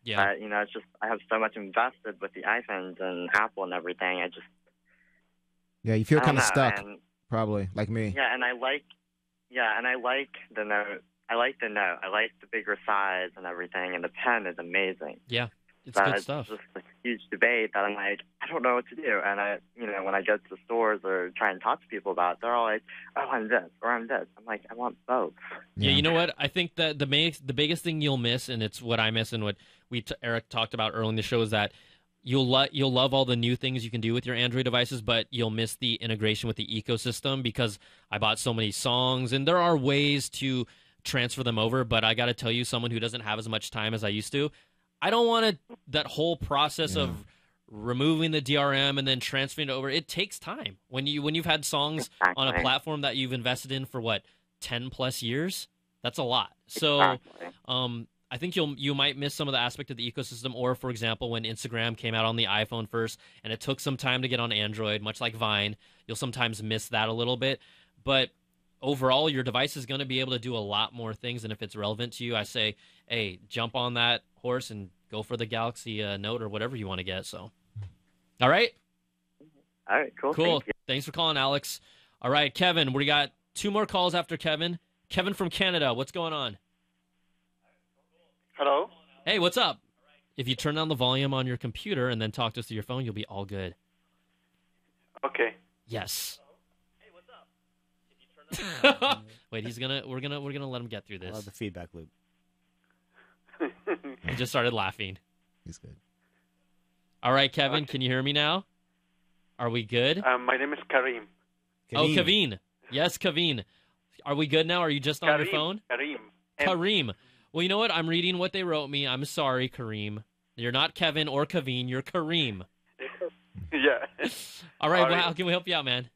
Yeah.
But, it's just, I have so much invested with the iPhones and Apple and everything.
Yeah, you feel kind of stuck, probably, like me.
Yeah, and I like the Note. I like the Note. I like the bigger size and everything, and the pen is amazing.
Yeah, it's good stuff.
It's just a huge debate that I'm like, I don't know what to do. And when I go to the stores or try and talk to people about it, they're all like, oh, I'm this or I'm this. I'm like, I want both.
Yeah, you know what? I think that the biggest thing you'll miss, and it's what I miss and what Eric talked about early in the show, is that you'll love all the new things you can do with your Android devices, but you'll miss the integration with the ecosystem, because I bought so many songs, and there are ways to transfer them over, but I got to tell you, someone who doesn't have as much time as I used to, I don't want that whole process of removing the DRM and then transferring it over. It takes time. When you've had songs on a platform that you've invested in for 10 plus years, that's a lot. So I think you might miss some of the aspect of the ecosystem, or, for example, when Instagram came out on the iPhone first and it took some time to get on Android, much like Vine, you'll sometimes miss that a little bit. But overall, your device is going to be able to do a lot more things, and if it's relevant to you, I say, hey, jump on that horse and go for the Galaxy Note or whatever you want to get. So, all right?
All right, cool.
Cool.
Thank you.
Thanks for calling, Alex. All right, Kevin, we got 2 more calls after Kevin. Kevin from Canada, what's going on?
Hello?
Hey, what's up? If you turn down the volume on your computer and then talk to us through your phone, you'll be all good.
Okay.
Yes. Wait, we're gonna let him get through
I
this.
love the feedback loop.
He just started laughing.
He's good.
All right, Kevin, can you hear me now? Are we good?
My name is Karim.
Oh, Kaveen. Yes, Kaveen. Are we good now? Are you just on your phone?
Karim.
Kareem. Well, you know what? I'm reading what they wrote me. I'm sorry, Kareem. You're not Kevin or Kaveen. You're Kareem.
Yeah.
All right.
Sorry.
Well, how can we help you out, man?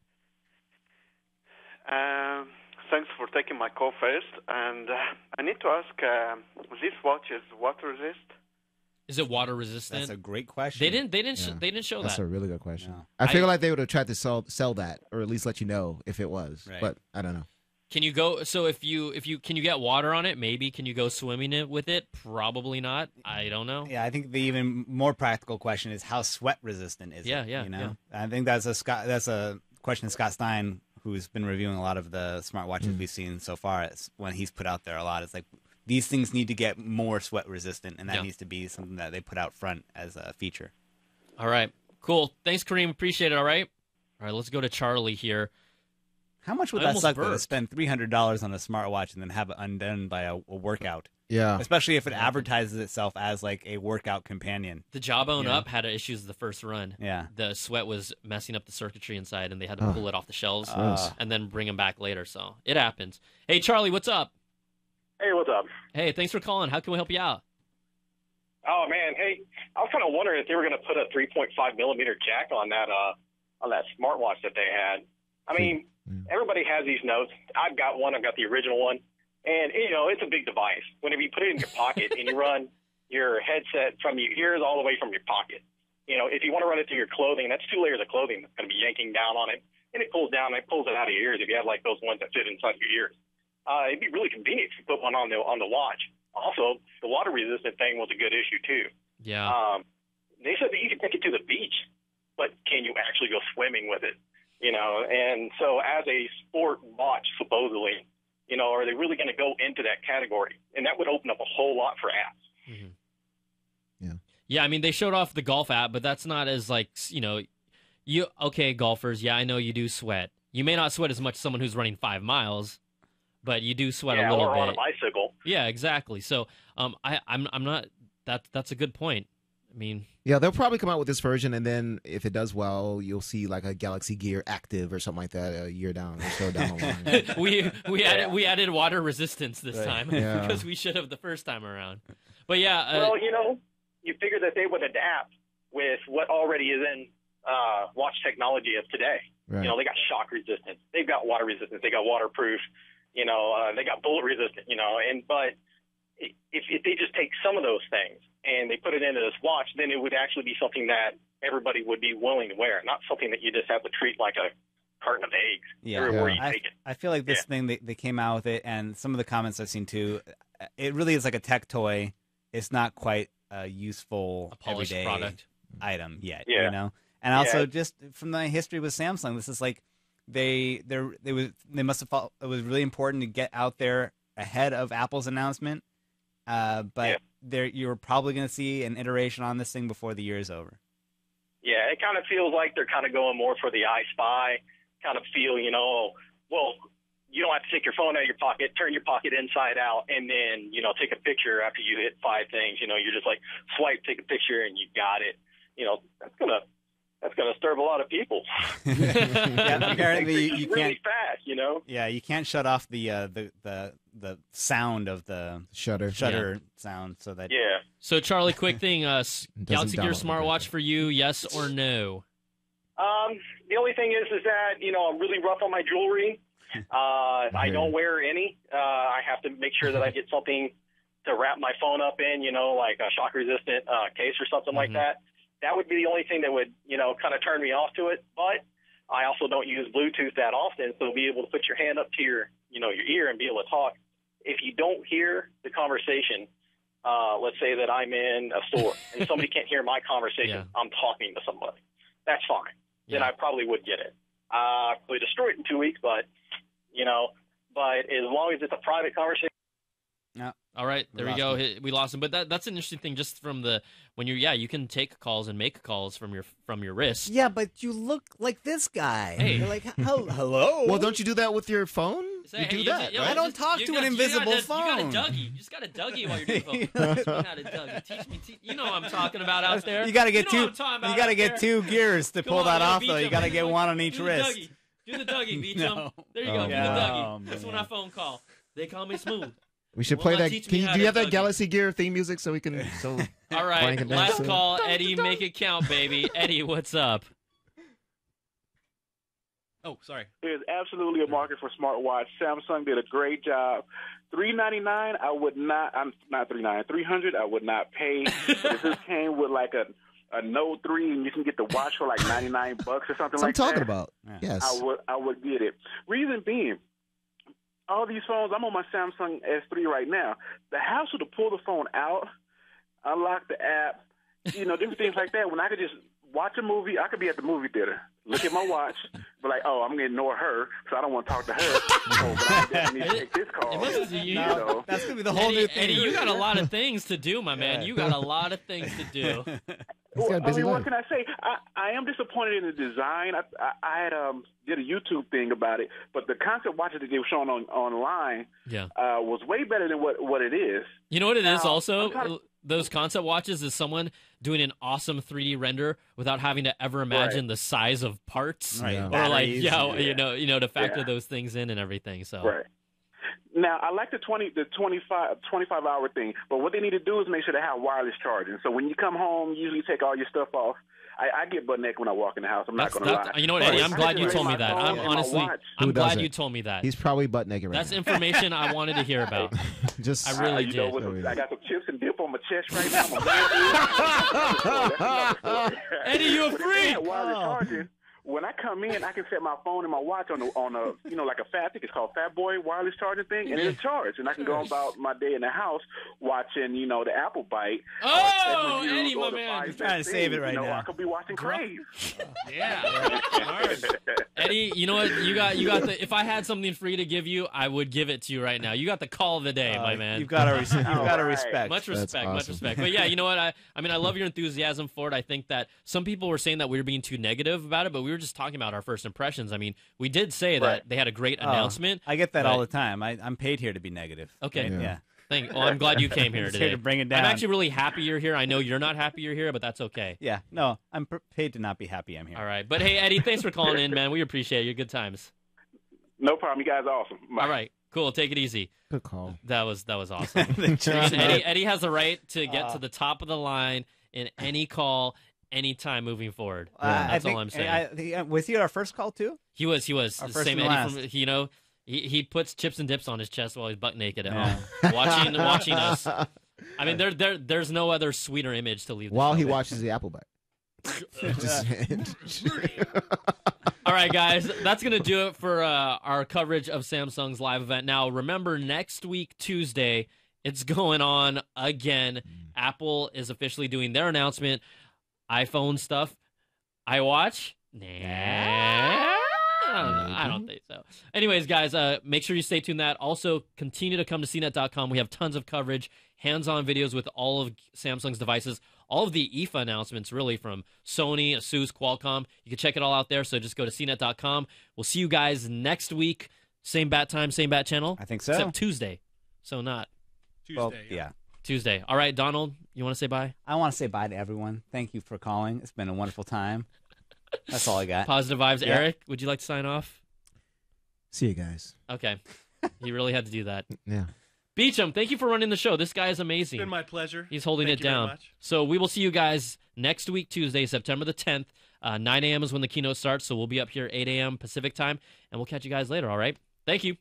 Thanks for taking my call first. And I need to ask, this watch is water resist?
Is it water resistant?
That's a great question.
They didn't show
That's
that.
a really good question. I feel like they would have tried to sell that, or at least let you know if it was.
Right.
But I don't know.
Can you go? So if you can you get water on it? Maybe. Can you go swimming with it? Probably not. I don't know.
Yeah, I think the even more practical question is how sweat resistant is it?
Yeah,
You know, I think that's a question Scott Stein, who's been reviewing a lot of the smartwatches we've seen so far, when he's put out there a lot. It's like these things need to get more sweat resistant, and that needs to be something that they put out front as a feature.
All right. Cool. Thanks, Kareem. Appreciate it. All right. All right. Let's go to Charlie here.
How much would
I
that
almost
suck though, to
burped.
spend $300 on a smartwatch and then have it undone by a workout?
Yeah.
Especially if it advertises itself as like a workout companion.
The Jawbone
You know?
Up had issues the first run.
Yeah.
The sweat was messing up the circuitry inside, and they had to
Oh.
pull it off the shelves
Gross.
and then bring them back later. So it happens. Hey, Charlie, what's up?
Hey, what's up?
Hey, thanks for calling. How can we help you out?
Oh man, hey, I was kind of wondering if they were going to put a 3.5 millimeter jack on that smartwatch that they had. I mean, everybody has these notes. I've got one. I've got the original one, and it's a big device. Whenever you put it in your pocket and you run your headset from your ears all the way from your pocket, if you want to run it through your clothing, that's 2 layers of clothing that's going to be yanking down on it, and it pulls down. And it pulls it out of your ears if you have like those ones that fit inside your ears. It'd be really convenient if you put one on the watch. Also, the water resistant thing was a good issue too.
Yeah.
They said that you can take it to the beach, but can you actually go swimming with it? And so as a sport watch, supposedly, are they really going to go into that category? And that would open up a whole lot for apps.
Yeah, I mean, they showed off the golf app, but that's not as golfers, yeah, I know you do sweat. You may not sweat as much as someone who's running 5 miles, but you do sweat a little
or
bit.
on a bicycle.
Yeah, exactly. So I'm not. That's a good point. I mean,
Yeah, they'll probably come out with this version, and then if it does well, you'll see like a Galaxy Gear Active or something like that a year down or so down the line.
we added water resistance this
Right.
time
Yeah.
because we should have the first time around. But yeah,
Well, you figure that they would adapt with what already is in watch technology of today.
Right.
They got shock resistance, they've got water resistance, they got waterproof, they got bullet resistant, but if they just take some of those things and they put it into this watch, then it would actually be something that everybody would be willing to wear, not something that you just have to treat like a carton of eggs everywhere you take it.
I feel like this thing, they came out with it, and some of the comments I've seen too, it really is like a tech toy. It's not quite a useful,
polished
everyday
product
item yet,
Yeah.
And also,
Yeah.
just from the history with Samsung, this is like they must have thought it was really important to get out there ahead of Apple's announcement. But you're probably going to see an iteration on this thing before the year is over.
Yeah, it kind of feels like they're kind of going more for the I Spy kind of feel, well, you don't have to take your phone out of your pocket, turn your pocket inside out, and then, take a picture after you hit 5 things. You're just like, swipe, take a picture, and you got it. That's gonna disturb a lot of people.
Yeah, apparently you
really
can't
fast,
Yeah, you can't shut off the sound of the
shutter
sound, so that
So Charlie, quick thing, Galaxy Gear
download the
smartwatch for you, yes or no?
The only thing is that I'm really rough on my jewelry. I don't wear any. I have to make sure that I get something to wrap my phone up in, like a shock-resistant case or something like that. That would be the only thing that would, kind of turn me off to it. But I also don't use Bluetooth that often, so be able to put your hand up to your ear and be able to talk. If you don't hear the conversation, let's say that I'm in a store and somebody can't hear my conversation, I'm talking to somebody. That's fine. Then I probably would get it. I probably destroy it in 2 weeks, but as long as it's a private conversation.
Yeah. All right, there we go. We lost him, but that's an interesting thing. Just from when you can take calls and make calls from your wrist.
Yeah, but you look like this guy.
Hey.
You're like, hello.
Well, don't you do that with your phone?
Say,
you do that.
you
right?
I don't talk to an invisible phone.
You got a Dougie. You just got a Dougie while you're doing phone. Teach me how to Dougie. Teach me. You know what I'm talking about out there.
You got to get
you know
two.
what I'm talking about
You got to
out
get
there.
2 gears to pull that off, though. You got to get one on each
do
wrist.
Do the Dougie, beat him.
No.
There you go. Do the Dougie.
Oh,
That's when I phone call. They call me Smooth.
We should
Will
play
not
that.
teach
Do
me
you
how to
have that
Dougie.
Galaxy Gear theme music so we can?
All right, last call. Eddie, make it count, baby. Eddie, what's up? Oh, sorry.
There's absolutely a market for smartwatch. Samsung did a great job. $399, I would not. I'm not $399. $300, I would not pay. But if this came with like a Note 3 and you can get the watch for like $99 or something
That's what I'm
like
talking
that.
about. Yes.
I would get it. Reason being, all these phones, I'm on my Samsung S3 right now. The hassle to pull the phone out, unlock the app, different things like that. When I could just watch a movie, I could be at the movie theater, look at my watch, be like, oh, I'm going to ignore her, so I don't want to talk to her. But I definitely need to take this call.
Listen to you.
That's going to be the whole new thing.
Eddie, you got a lot of things to do, my man. You got a lot of things to do.
Well, what can I say? I am disappointed in the design. I had did a YouTube thing about it, but the concept watches that they were showing online was way better than what it is.
You know what it is also? Those concept watches is someone doing an awesome 3D render without having to ever imagine the size of parts.
Right.
Or
Batteries,
to factor those things in and everything. So
Right. Now, I like the 25-hour thing, but what they need to do is make sure they have wireless charging. So when you come home, you usually take all your stuff off. I get butt naked when I walk in the house. I'm not going to lie.
You know what, Eddie? I'm glad you told me that. I'm glad you told me that.
He's probably butt naked right
That's
now.
information I wanted to hear about.
I
really did.
I got some chips and dip on my chest right now.
Eddie, you a freak!
Wireless charging. When I come in, I can set my phone and my watch on a like a I think it's called Fat Boy wireless charging thing, and it'll charge, and I can go about my day in the house watching, the Apple Bite.
Oh, Eddie, my man,
he's trying to save it right now.
I could be watching Crave.
Yeah. Eddie, you know what? You got the. If I had something free to give you, I would give it to you right now. You got the call of the day, my man.
You've got to respect.
Much respect,
awesome.
much respect. But yeah, you know what? I love your enthusiasm for it. I think that some people were saying that we were being too negative about it, but we were just talking about our first impressions. I mean, we did say that they had a great announcement.
I get that all the time. I'm paid here to be needed.
Okay.
Yeah.
Well, I'm glad you came here
Just
today.
here to bring it down.
I'm actually really happy you're here. I know you're not happy you're here, but that's okay.
Yeah. No, I'm paid to not be happy I'm here.
All right. But hey, Eddie, thanks for calling in, man. We appreciate it. Your good times.
No problem. You guys are awesome. Bye.
All right. Cool. Take it easy.
Good call.
That was awesome. And Eddie has the right to get to the top of the line in any call, anytime moving forward. That's all I'm saying.
Was he our first call too?
He was.
Our first
Same
and
Eddie from he puts chips and dips on his chest while he's butt naked at home, watching us. I mean, there's no other sweeter image to leave.
While he watches the Apple Bite.
All right, guys, that's going to do it for our coverage of Samsung's live event. Now, remember, next week, Tuesday, it's going on again. Apple is officially doing their announcement. iPhone stuff. iWatch? Nah. I don't think so. Anyways, guys, make sure you stay tuned. That also continue to come to CNET.com. We have tons of coverage, hands-on videos with all of Samsung's devices, all of the IFA announcements, really, from Sony, Asus, Qualcomm. You can check it all out there. So just go to CNET.com. We'll see you guys next week. Same bat time, same bat channel.
I think so.
Except Tuesday. So not
Tuesday. Well, yeah.
Tuesday. All right, Donald, you want to say bye?
I want to say bye to everyone. Thank you for calling. It's been a wonderful time. That's all I got.
Positive vibes. Yeah. Eric, would you like to sign off?
See you guys.
Okay. You really had to do that.
Yeah.
Beecham, thank you for running the show. This guy is amazing.
It's been my pleasure.
He's holding
Thank
it
you very
down.
much.
So we will see you guys next week, Tuesday, September the 10th. 9 a.m. is when the keynote starts, so we'll be up here 8 a.m. Pacific time, and we'll catch you guys later, all right? Thank you.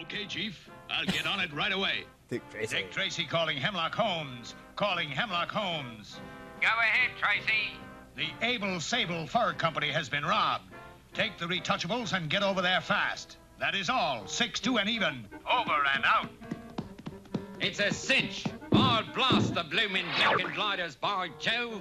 Okay, Chief. I'll get on it right away.
Dick Tracy.
Dick Tracy calling Hemlock Holmes. Calling Hemlock Holmes.
Go ahead, Tracy.
The Able Sable Fur Company has been robbed. Take the retouchables and get over there fast. That is all. 6-2 and even. Over and out.
It's a cinch. I'll blast the bloomin' Duncan gliders, by Jove.